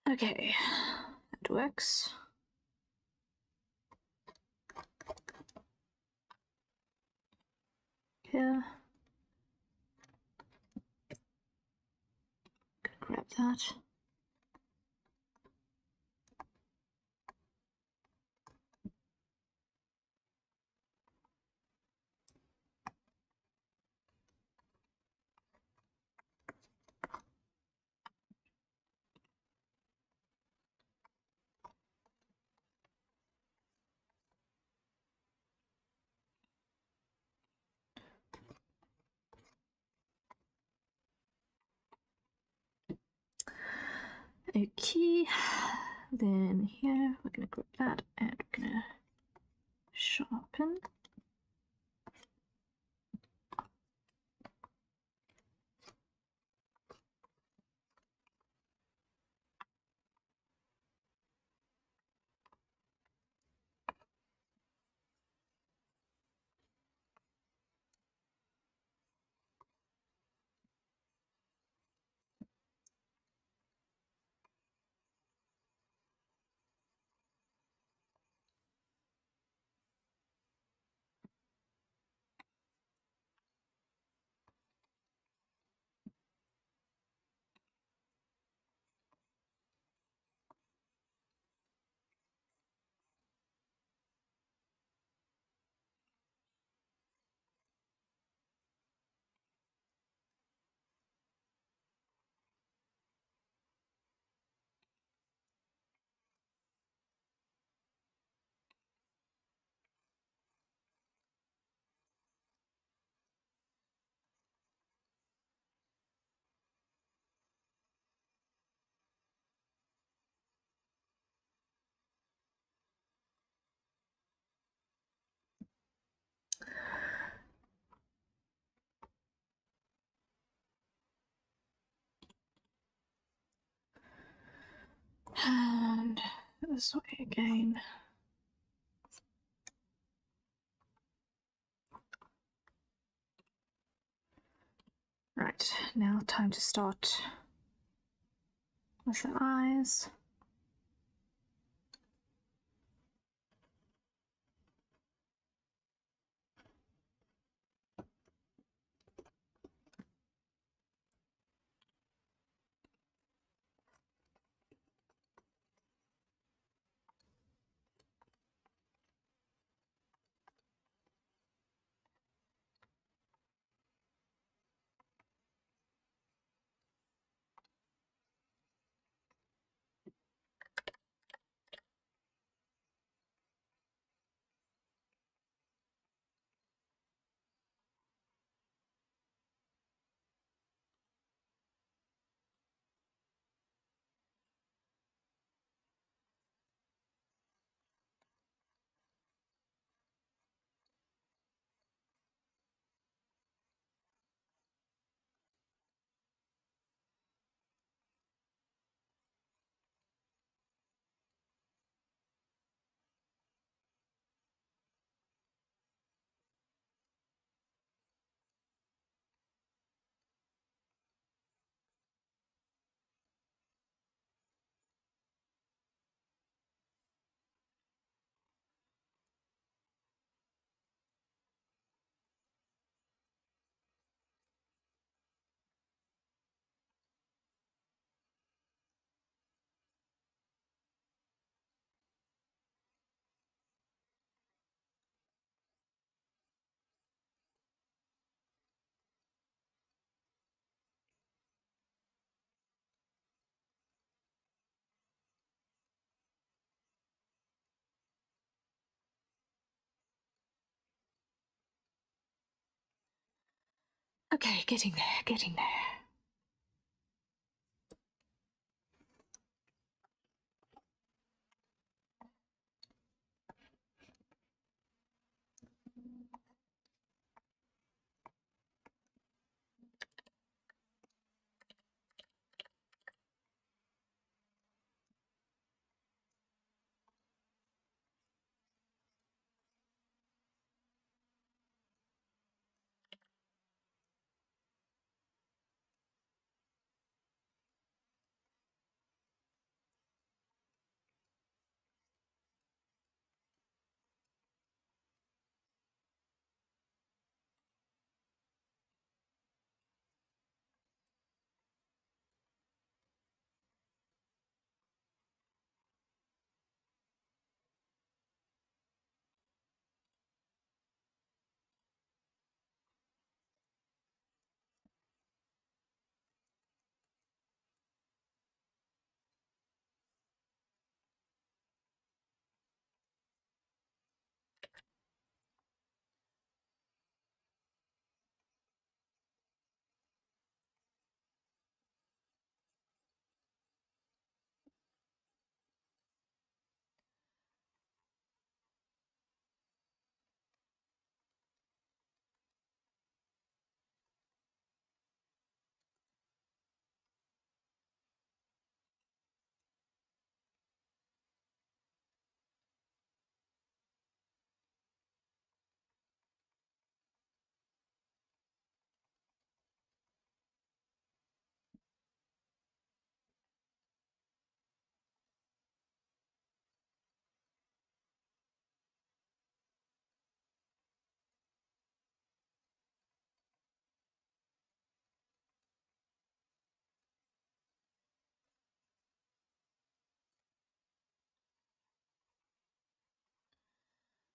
Okay, that works. Here. Grab that. Okay, then here we're going to grab that and we're going to sharpen. And this way again. Right, now time to start with the eyes. Okay, getting there, getting there.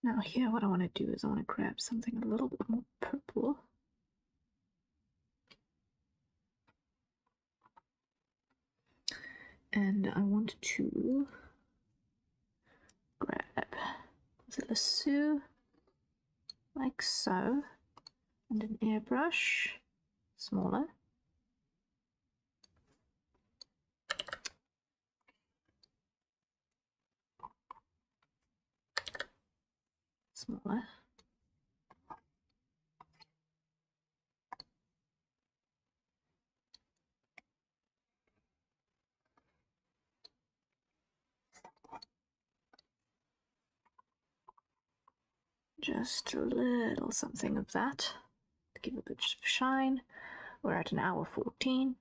Now here what I want to do is I want to grab something a little bit more purple. And I want to grab the lasso like so, and an airbrush, smaller. Smaller. Just a little something of that to give a bit of shine. We're at an hour 14.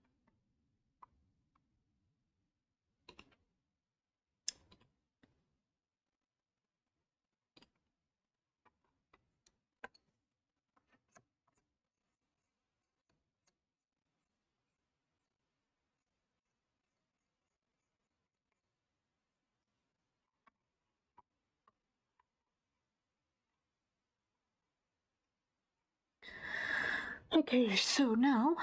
Okay, so now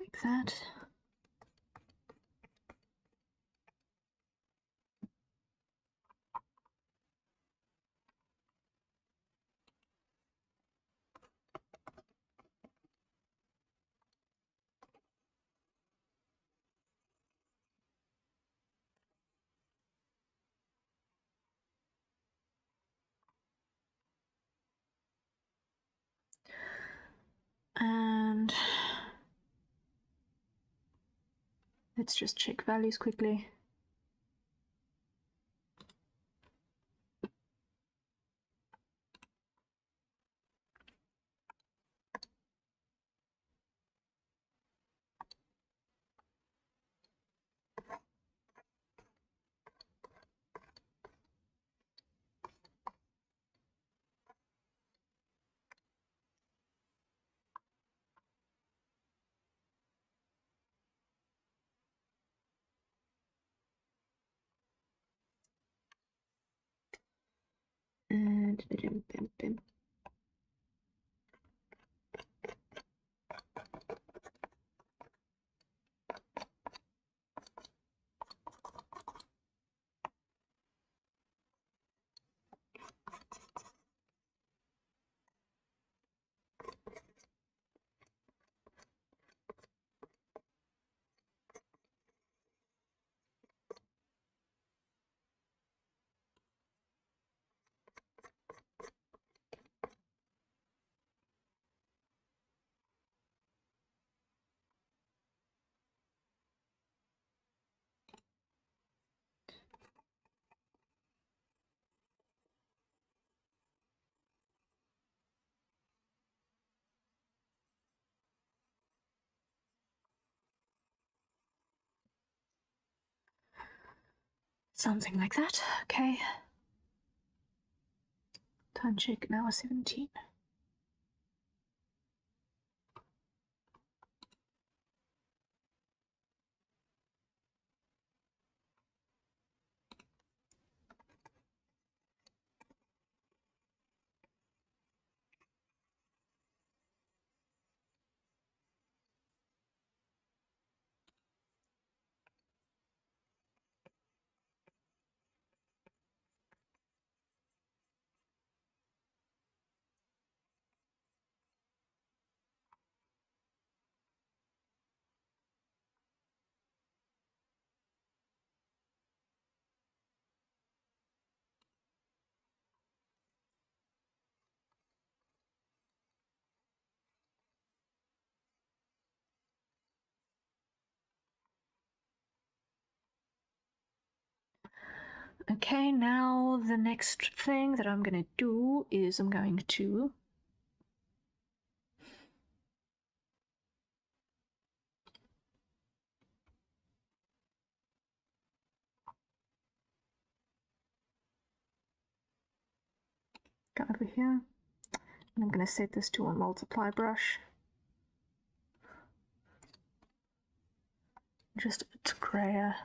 like that. And let's just check values quickly. And something like that. Okay. Time check, an hour 17. Okay, now the next thing that I'm gonna do is I'm going to go over here and I'm gonna set this to a multiply brush. Just a bit grayer.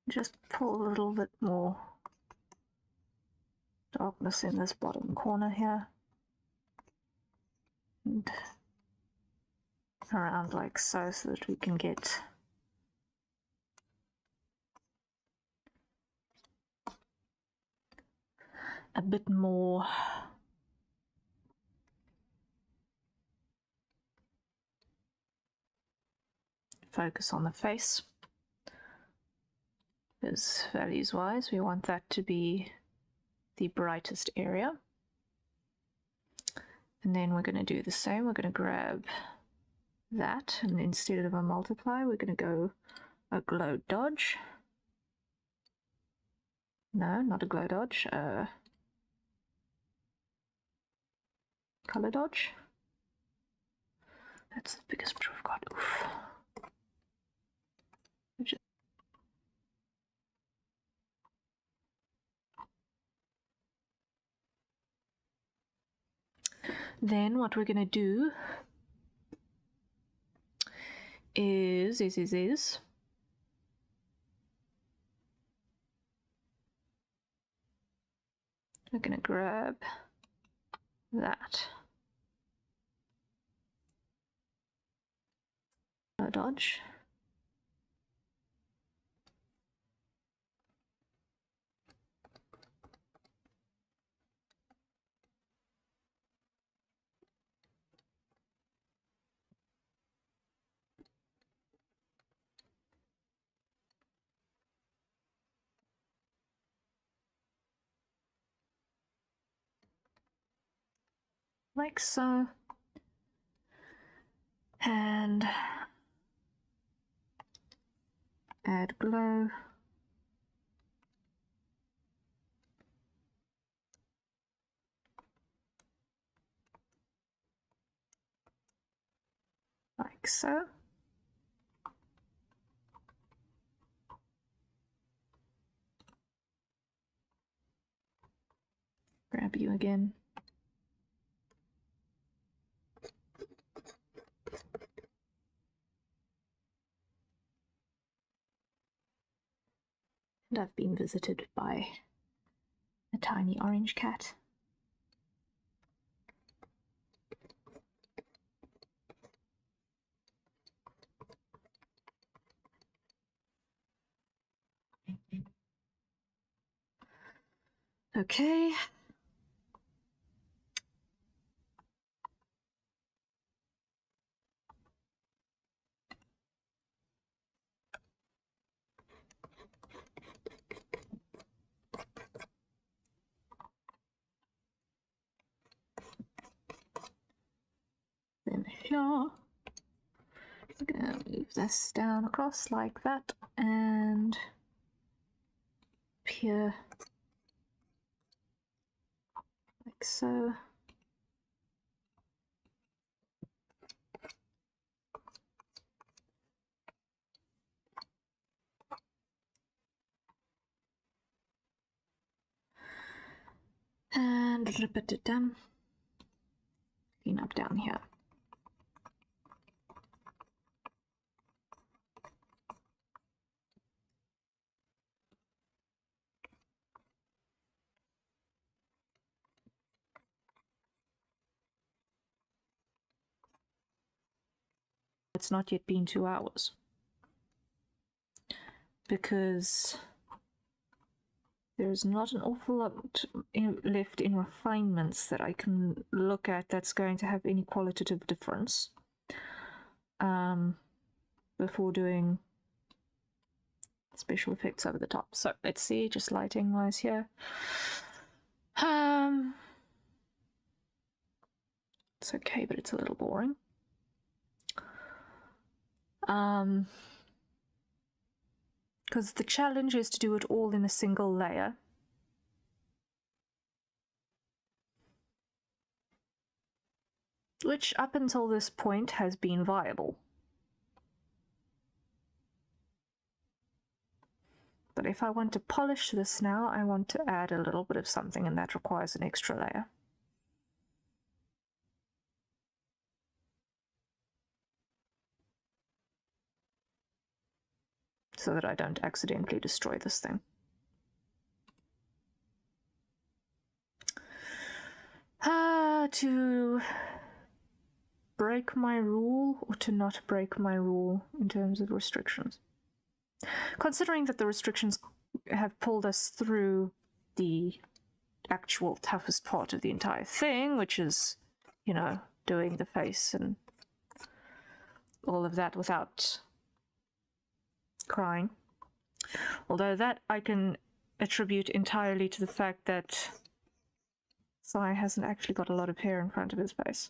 Just pull a little bit more darkness in this bottom corner here. And around like so that we can get a bit more focus on the face, because values wise we want that to be the brightest area. And then we're going to do the same. We're going to grab that, and instead of a multiply we're going to go a glow dodge. No, not a glow dodge, color dodge. That's the biggest picture I've got. Oof. Then what we're going to do is we're going to grab that. Dodge. Like so. And add glow. Like so. Grab you again. And I've been visited by a tiny orange cat. Okay. Then here, we're going to move this down across like that, and here, like so. And rip it down, clean up down here. It's not yet been 2 hours because there's not an awful lot left in refinements that I can look at that's going to have any qualitative difference before doing special effects over the top. So let's see, just lighting wise here. It's okay, but it's a little boring. Because the challenge is to do it all in a single layer. Which up until this point has been viable. But if I want to polish this now, I want to add a little bit of something, and that requires an extra layer. So that I don't accidentally destroy this thing. To break my rule or to not break my rule in terms of restrictions. Considering that the restrictions have pulled us through the actual toughest part of the entire thing, which is, you know, doing the face and all of that without crying. Although that I can attribute entirely to the fact that Sai hasn't actually got a lot of hair in front of his face,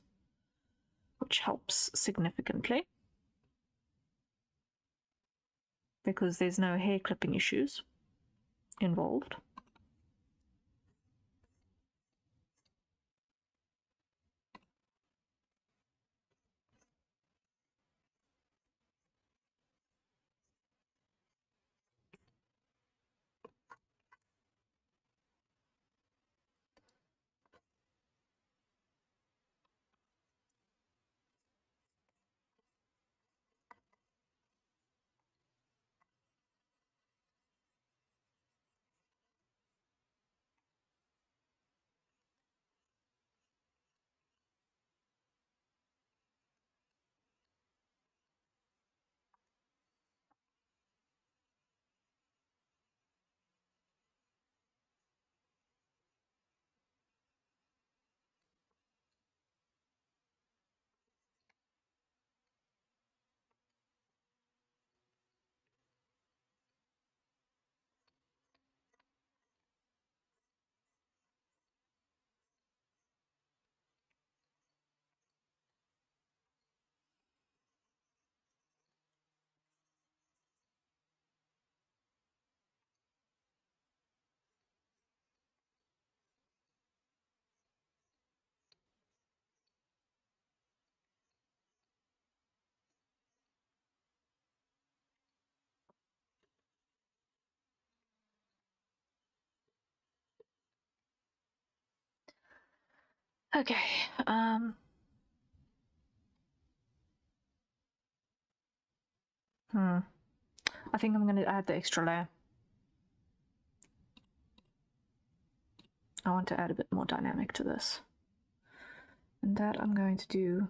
which helps significantly because there's no hair clipping issues involved. Okay, I think I'm going to add the extra layer. I want to add a bit more dynamic to this. And that I'm going to do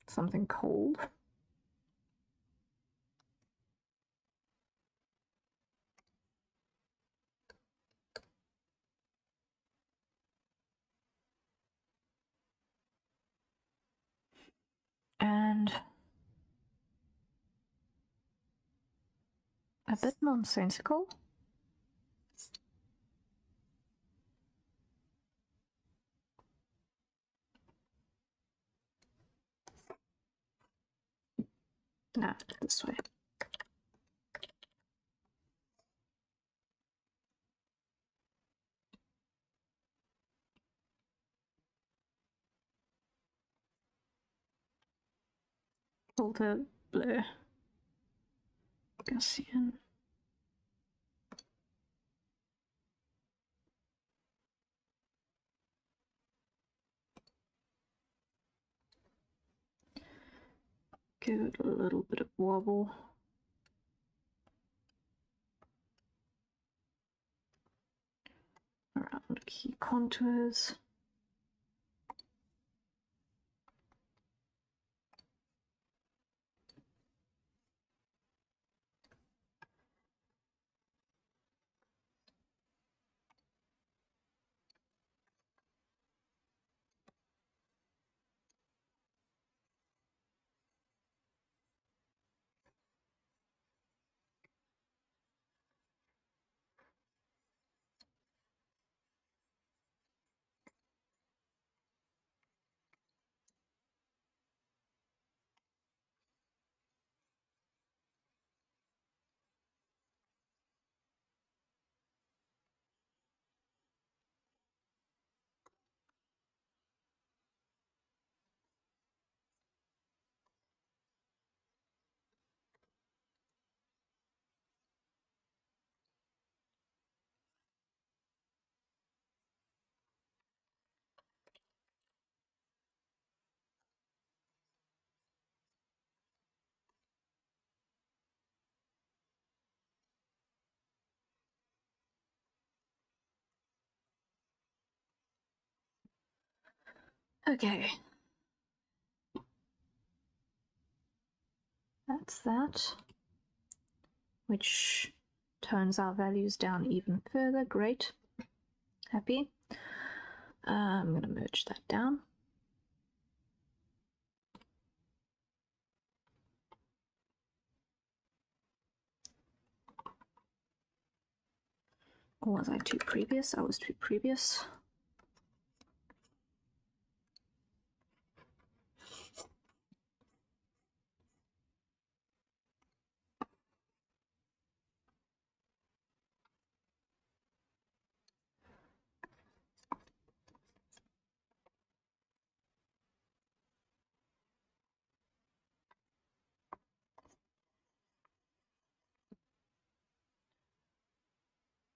something cold. And a bit nonsensical. No, this way. Filter, blur, Gaussian. Give it a little bit of wobble. Around key contours. Okay, That's that, which tones our values down even further. Great. Happy. I'm going to merge that down. Or was I too previous? I was too previous.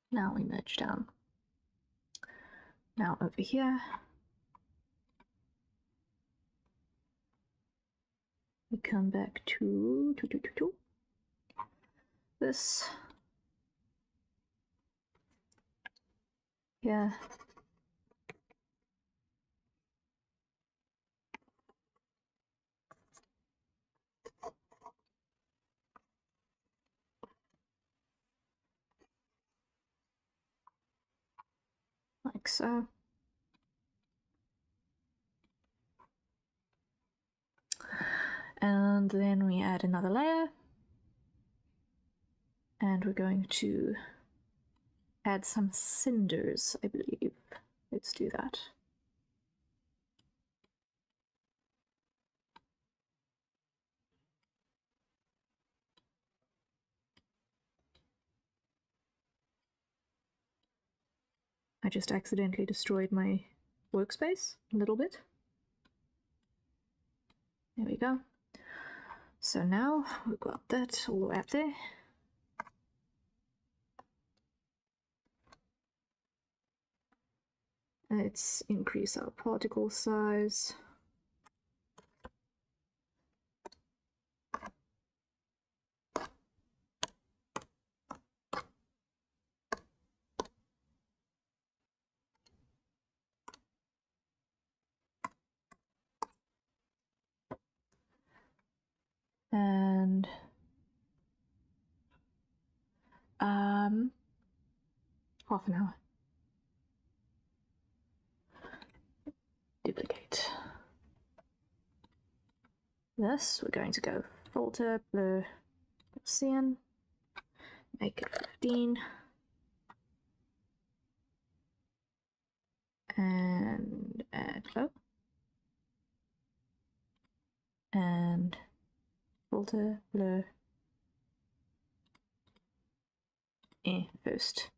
Now we merge down. Now over here, we come back to this. Yeah. Like so. And then we add another layer. And we're going to add some cinders, I believe. Let's do that. I just accidentally destroyed my workspace a little bit. There we go. So now we've got that all the way up there. Let's increase our particle size. And half an hour. Duplicate. This, we're going to go filter, blur, Gaussian, make it 15. And add glow. And filter, blur, first.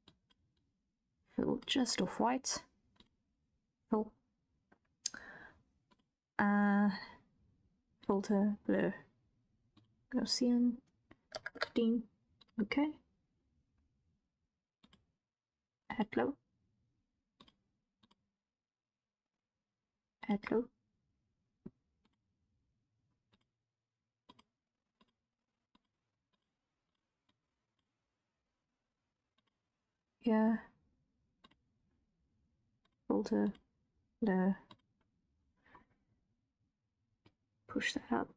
Fill just off white. Fill. Filter, blur, Gaussian, 15. Okay. Add glow. Add glow. Yeah. Filter, blur. Push that up.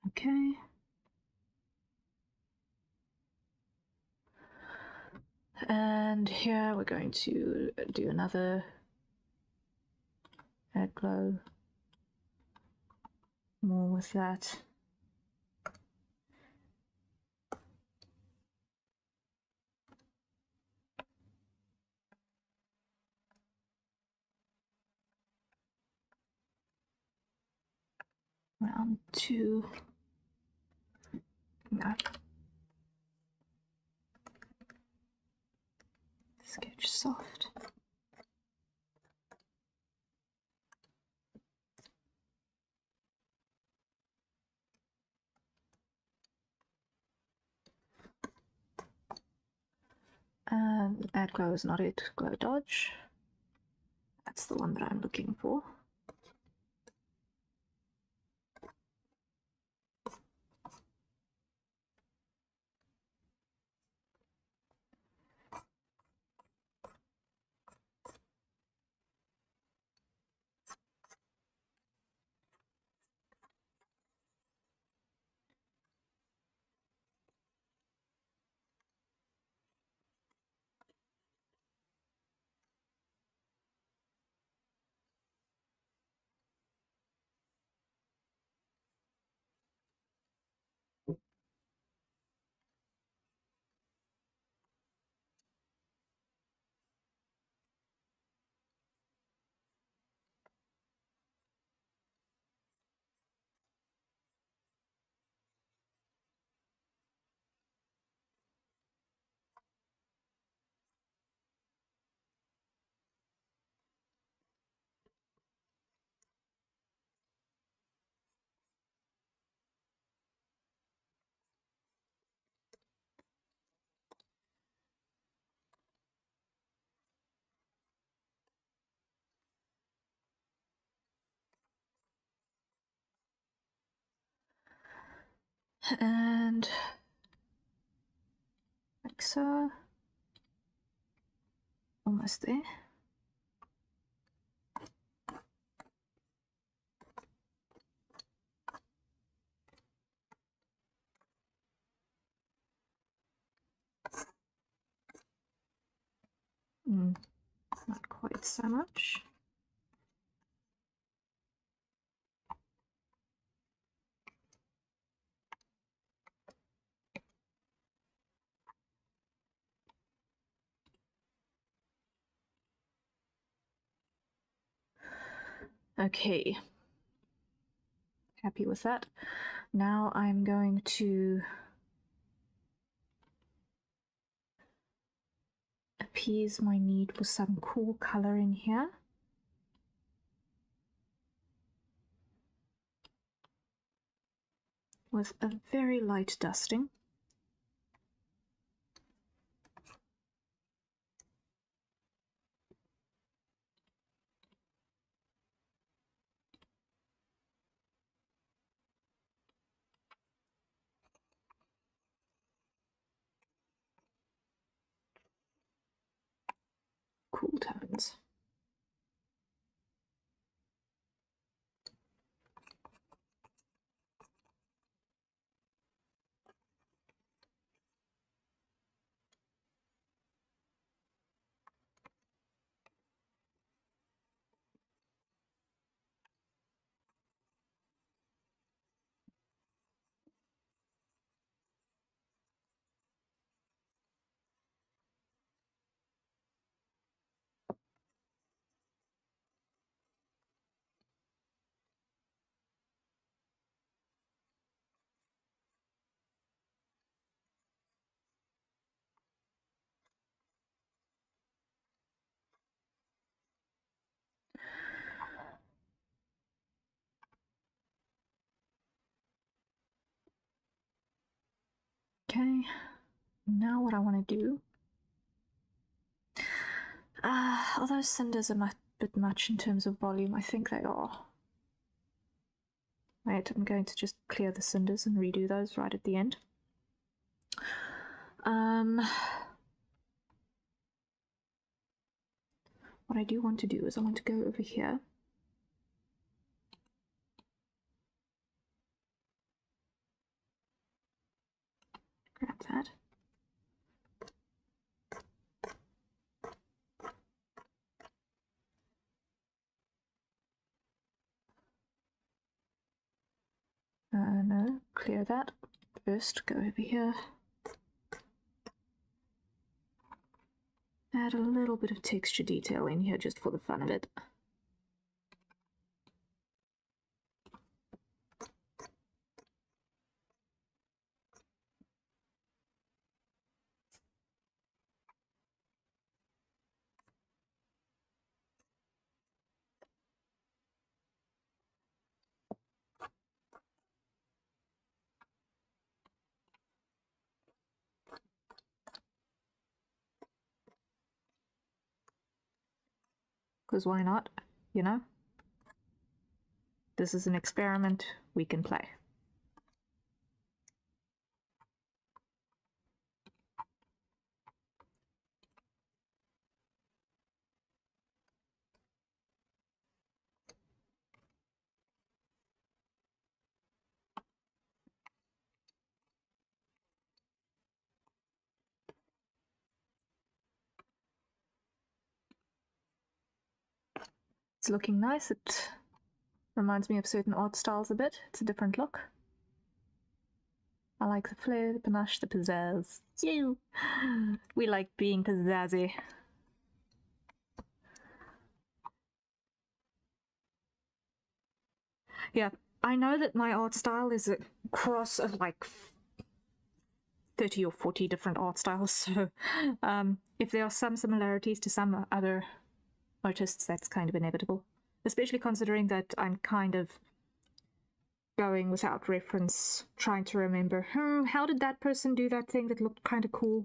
Okay. And here we're going to do another add glow. More with that. Round 2. No. Sketch soft. Add glow is not it. Glow dodge. That's the one that I'm looking for. And like so. Almost there. Not quite so much. Okay. Happy with that. Now I'm going to appease my need for some cool color in here. With a very light dusting. Cool tones. Okay, now what I want to do. Are those cinders a bit much in terms of volume? I think they are. Right, I'm going to just clear the cinders and redo those right at the end. What I do want to do is I want to go over here. Grab that. No, clear that. First, go over here. Add a little bit of texture detail in here just for the fun of it. Because why not, you know? This is an experiment we can play. It's looking nice. It reminds me of certain art styles a bit. It's a different look. I like the flair, the panache, the pizzazz. You! We like being pizzazzy. Yeah, I know that my art style is a cross of like 30 or 40 different art styles, so if there are some similarities to some other artists, that's kind of inevitable. Especially considering that I'm kind of going without reference, trying to remember, how did that person do that thing that looked kind of cool?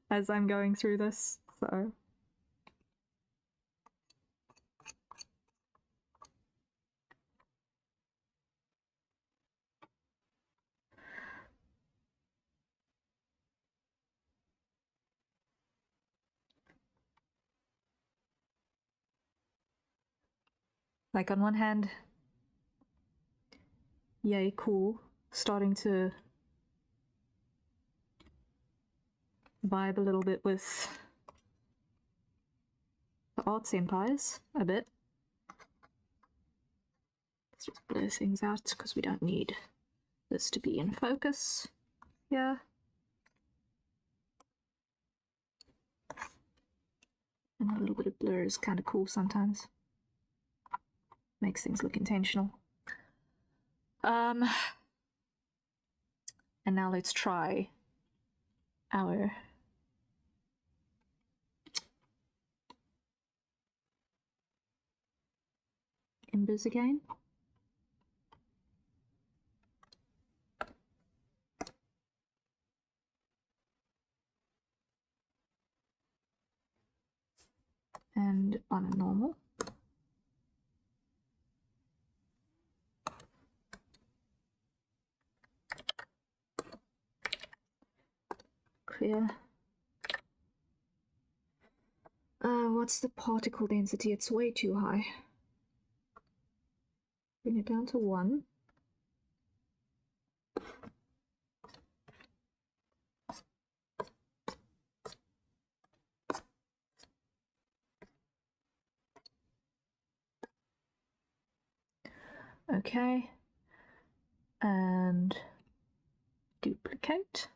As I'm going through this, so... Like, on one hand, yay, cool, starting to vibe a little bit with the arts empires a bit. Let's just blur things out because we don't need this to be in focus. Yeah. And a little bit of blur is kind of cool sometimes. Makes things look intentional. And now let's try our embers again. And on a normal. Clear. What's the particle density? It's way too high. Bring it down to 1. Okay. And duplicate.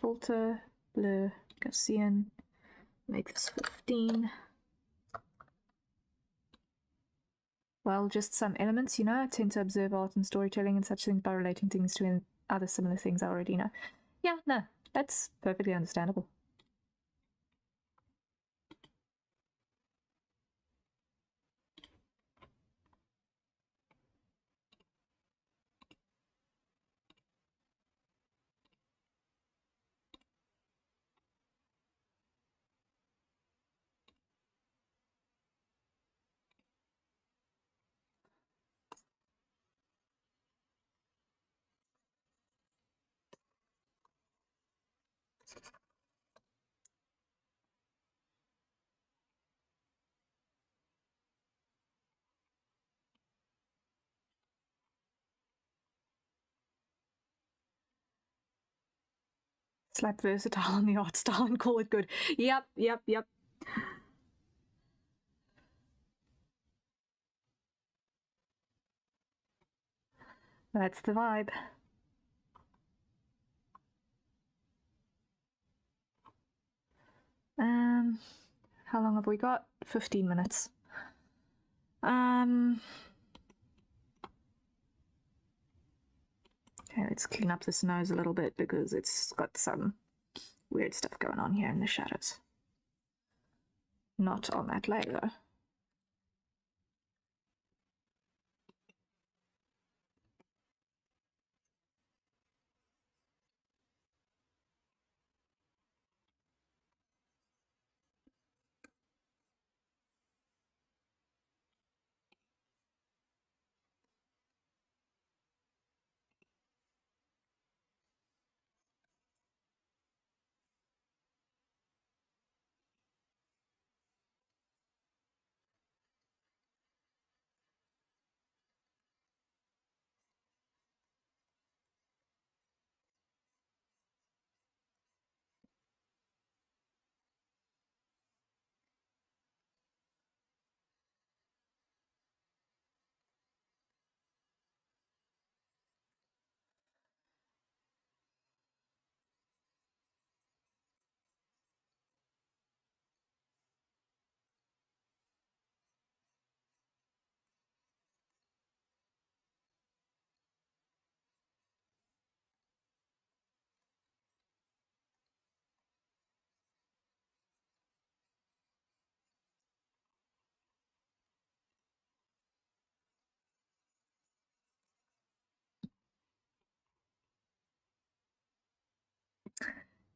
Filter, blur, Gaussian. Make this 15. Well, just some elements, you know. I tend to observe art and storytelling and such things by relating things to other similar things I already know. Yeah, no, that's perfectly understandable. Slap versatile on the art style and call it good. Yep. That's the vibe. How long have we got? 15 minutes. Okay, let's clean up this nose a little bit because it's got some weird stuff going on here in the shadows. Not on that layer.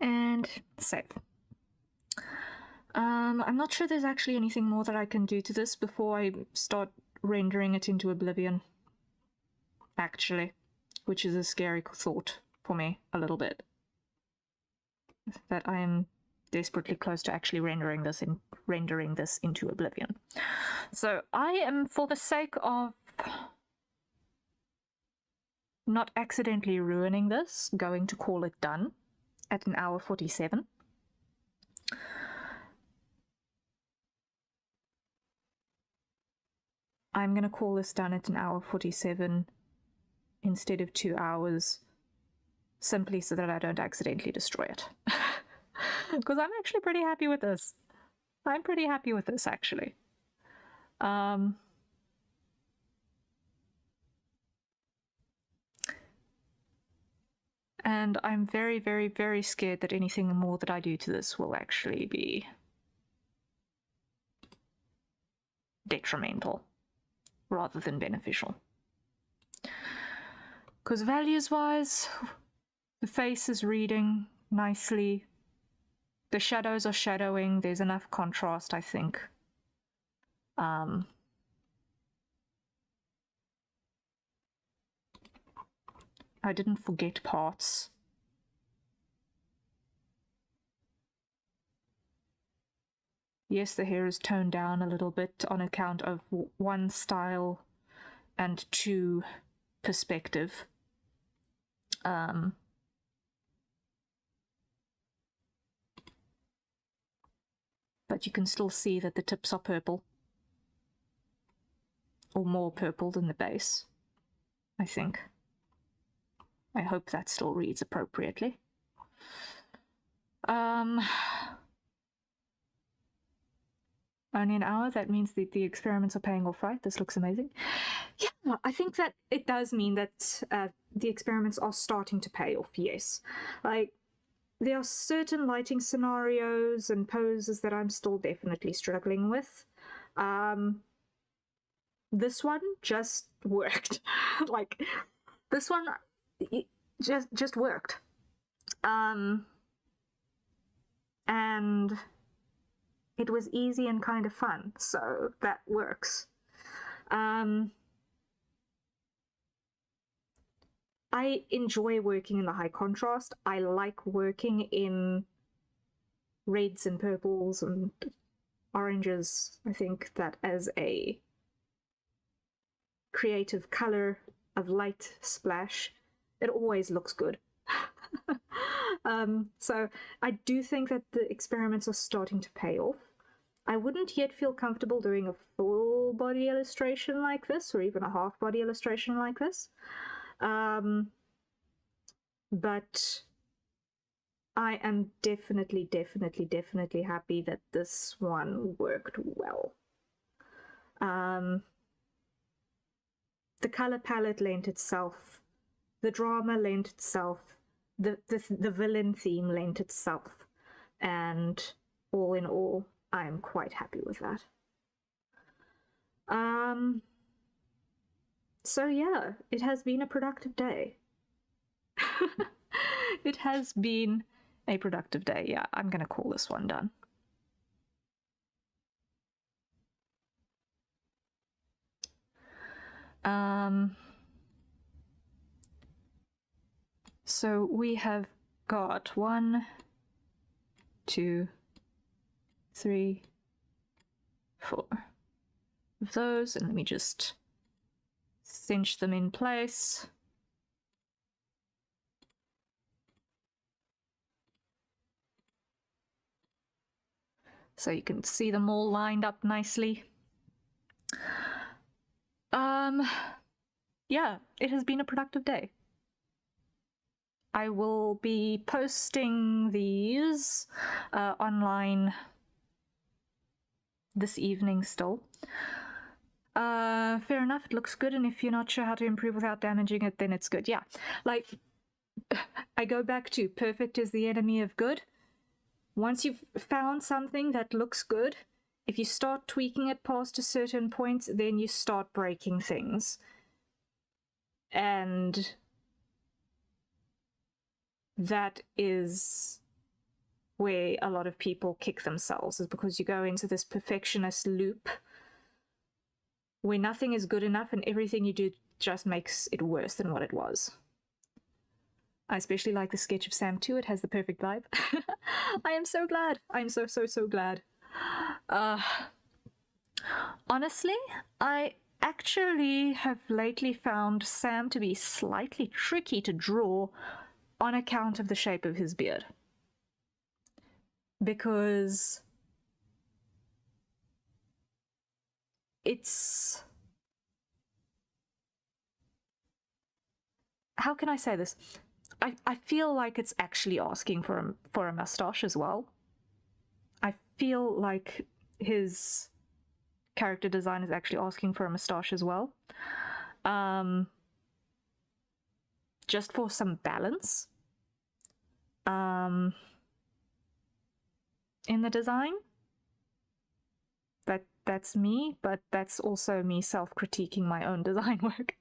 And save. I'm not sure there's actually anything more that I can do to this before I start rendering it into oblivion. Actually, which is a scary thought for me a little bit. That I am desperately close to actually rendering this into oblivion. So I am, for the sake of not accidentally ruining this, going to call it done at an hour 47. I'm going to call this done at an hour 47 instead of 2 hours, simply so that I don't accidentally destroy it. Because I'm actually pretty happy with this. I'm pretty happy with this, actually. And I'm very, very, very scared that anything more that I do to this will actually be detrimental rather than beneficial. Because values-wise, the face is reading nicely. The shadows are shadowing. There's enough contrast, I think. I didn't forget parts. Yes, the hair is toned down a little bit on account of 1, style, and 2, perspective. But you can still see that the tips are purple. Or more purple than the base, I think. I hope that still reads appropriately. Only an hour, that means that the experiments are paying off, right? This looks amazing. Yeah, I think that it does mean that the experiments are starting to pay off, yes. Like, there are certain lighting scenarios and poses that I'm still definitely struggling with. This one just worked. Like, this one just worked. And it was easy and kind of fun, so that works. I enjoy working in the high contrast. I like working in reds and purples and oranges. I think that as a creative color of light splash, it always looks good. So I do think that the experiments are starting to pay off. I wouldn't yet feel comfortable doing a full body illustration like this, or even a half body illustration like this. But I am definitely happy that this one worked well. The color palette lent itself, the drama lent itself, the villain theme lent itself, and all in all, I am quite happy with that. So yeah, it has been a productive day. It has been a productive day. Yeah, I'm gonna call this one done. So we have got 1, 2, 3, 4 of those, and let me just cinch them in place. So you can see them all lined up nicely. Yeah, it has been a productive day. I will be posting these online this evening still. Fair enough, it looks good, and if you're not sure how to improve without damaging it, then it's good. Yeah, like, I go back to perfect is the enemy of good. Once you've found something that looks good, if you start tweaking it past a certain point, then you start breaking things. And that is where a lot of people kick themselves, is because you go into this perfectionist loop where nothing is good enough and everything you do just makes it worse than what it was. I especially like the sketch of Sam too. It has the perfect vibe. I am so glad. I'm so glad. Honestly, I actually have lately found Sam to be slightly tricky to draw on account of the shape of his beard. Because it's... How can I say this? I feel like it's actually asking for a mustache as well. I feel like his character design is actually asking for a mustache as well. Just for some balance. In the design. That's me, but that's also me self-critiquing my own design work.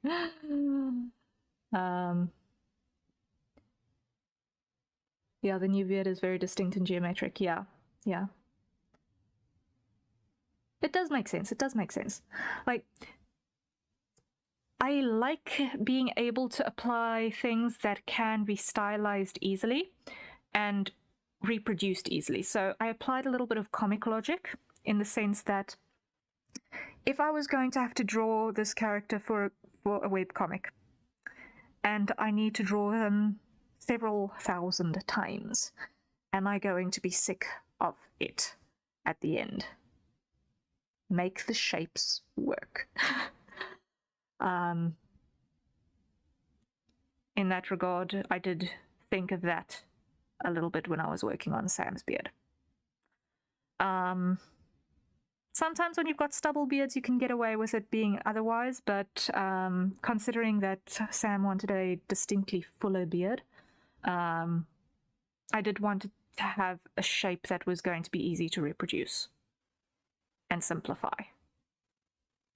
Yeah, the new beard is very distinct and geometric. Yeah. It does make sense. It does make sense. Like, I like being able to apply things that can be stylized easily and reproduced easily. So I applied a little bit of comic logic in the sense that if I was going to have to draw this character for a webcomic and I need to draw them several thousand times, am I going to be sick of it at the end? Make the shapes work. In that regard, I did think of that a little bit when I was working on Sam's beard. Sometimes when you've got stubble beards, you can get away with it being otherwise, but considering that Sam wanted a distinctly fuller beard, I did want to have a shape that was going to be easy to reproduce and simplify.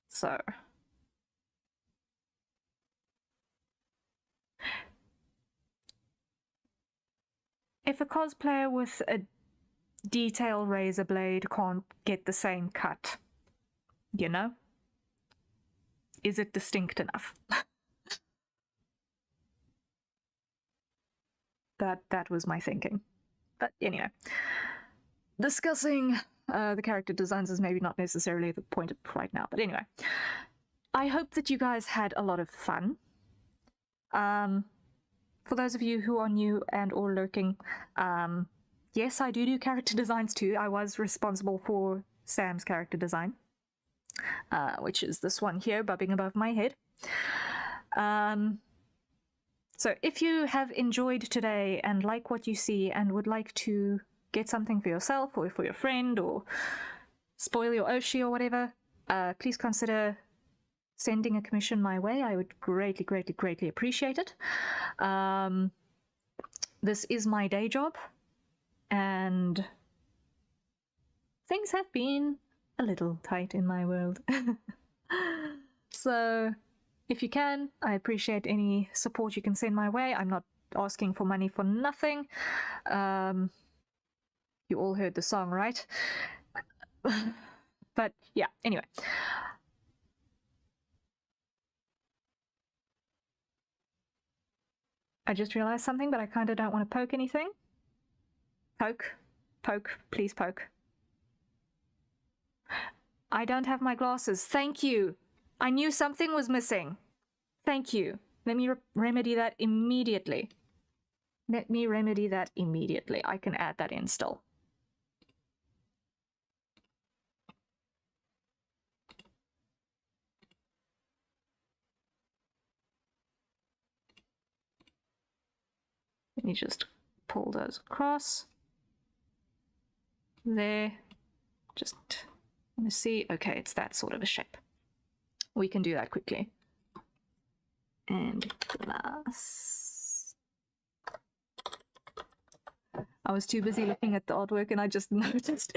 So if a cosplayer with a detail razor blade can't get the same cut, you know, is it distinct enough? that was my thinking. But anyway, discussing the character designs is maybe not necessarily the point of right now. But anyway, I hope that you guys had a lot of fun. For those of you who are new and or lurking, yes, I do character designs too. I was responsible for Sam's character design, which is this one here, bobbing above my head. So if you have enjoyed today and like what you see and would like to get something for yourself or for your friend or spoil your Oshi or whatever, please consider sending a commission my way. I would greatly appreciate it. This is my day job, and things have been a little tight in my world. So if you can, I appreciate any support you can send my way. I'm not asking for money for nothing. You all heard the song, right? But yeah, anyway. I just realized something, but I kind of don't want to poke anything. Poke. Poke. Please poke. I don't have my glasses. Thank you. I knew something was missing. Thank you. Let me remedy that immediately. Let me remedy that immediately. I can add that in still. Let me just pull those across. There. Just want to see. Okay, it's that sort of a shape. We can do that quickly. And glass. I was too busy looking at the artwork and I just noticed.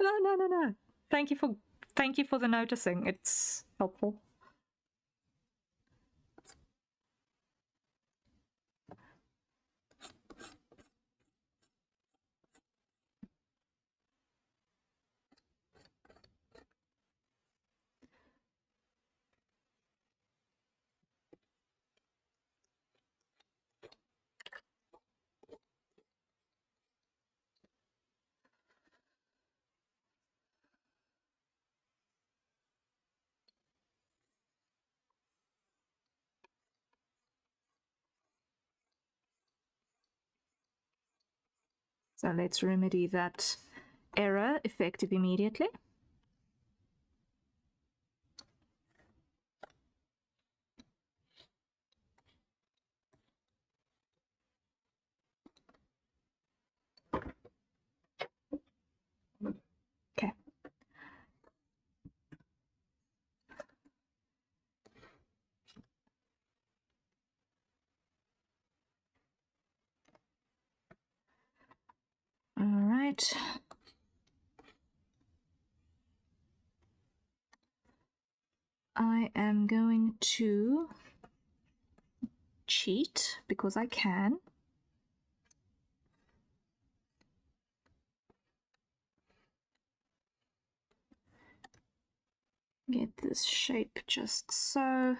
No. Thank you for the noticing. It's helpful. So let's remedy that error effective immediately. Okay. All right. I am going to cheat because I can. Get this shape just so.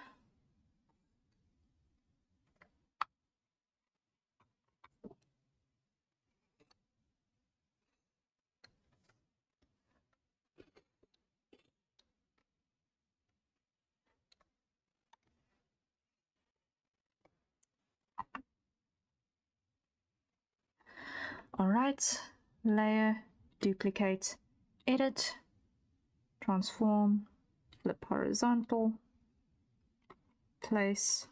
All right, layer, duplicate, edit, transform, flip horizontal, place.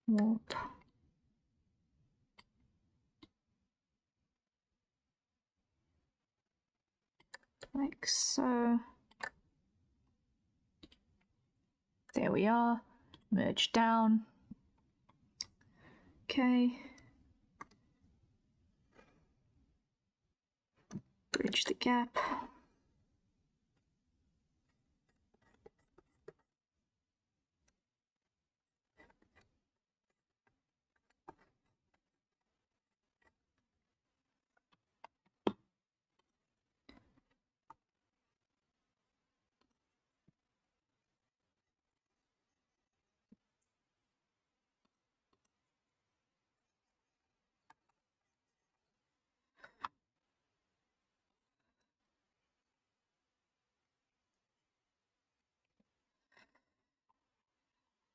Warp. Like so. There we are. Merge down. Okay. Bridge the gap.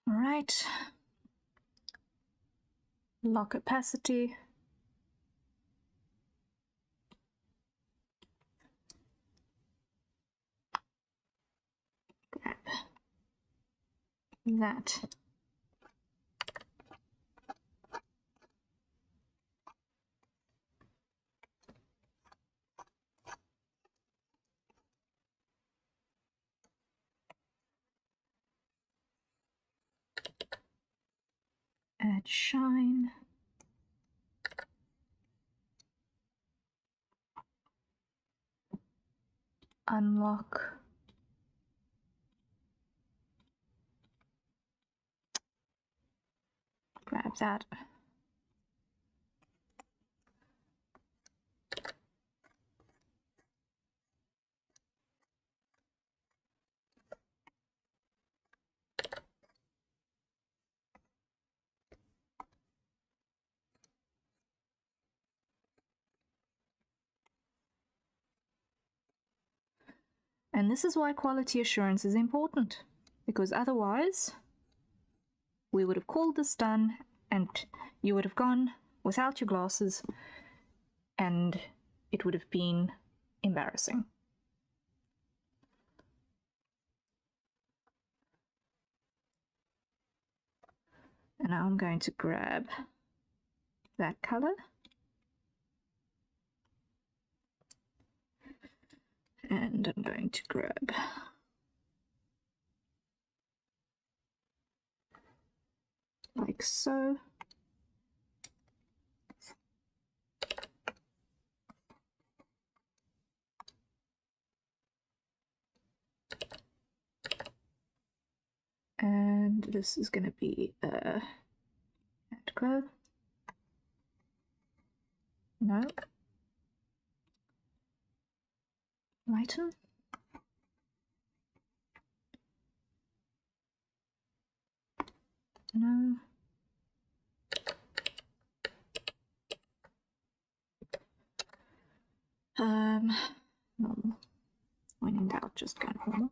All right. Lock opacity. Grab that. Add shine. Unlock. Grab that. And this is why quality assurance is important, because otherwise we would have called this done and you would have gone without your glasses and it would have been embarrassing. And now I'm going to grab that color and I'm going to grab like so. And this is going to be add glow. No. Lighten. No. Normal. When in doubt. just go normal.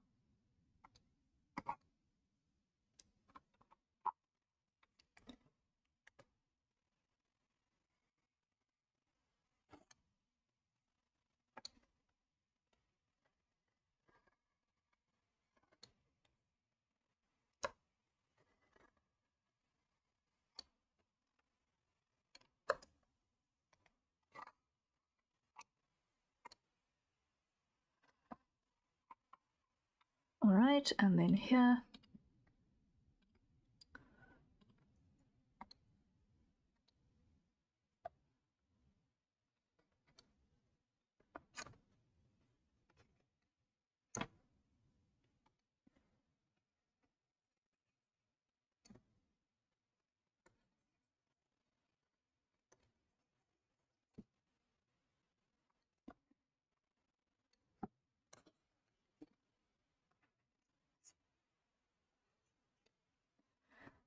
All right, and then here.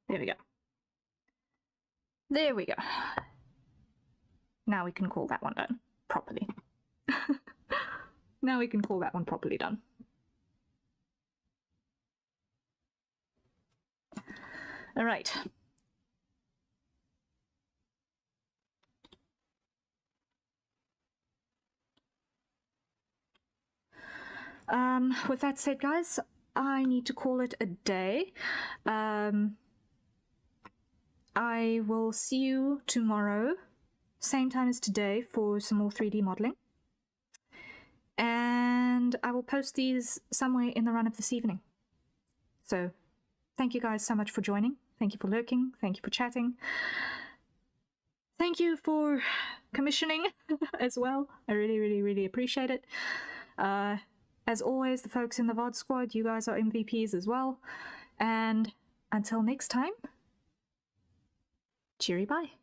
There we go. There we go. Now we can call that one done properly. Now we can call that one properly done. All right. With that said, guys, I need to call it a day. I will see you tomorrow, same time as today, for some more 3D modeling. And I will post these somewhere in the run of this evening. So thank you guys so much for joining. Thank you for lurking. Thank you for chatting. Thank you for commissioning as well. I really, really, really appreciate it. As always, the folks in the VOD squad, you guys are MVPs as well. And until next time, cheery bye.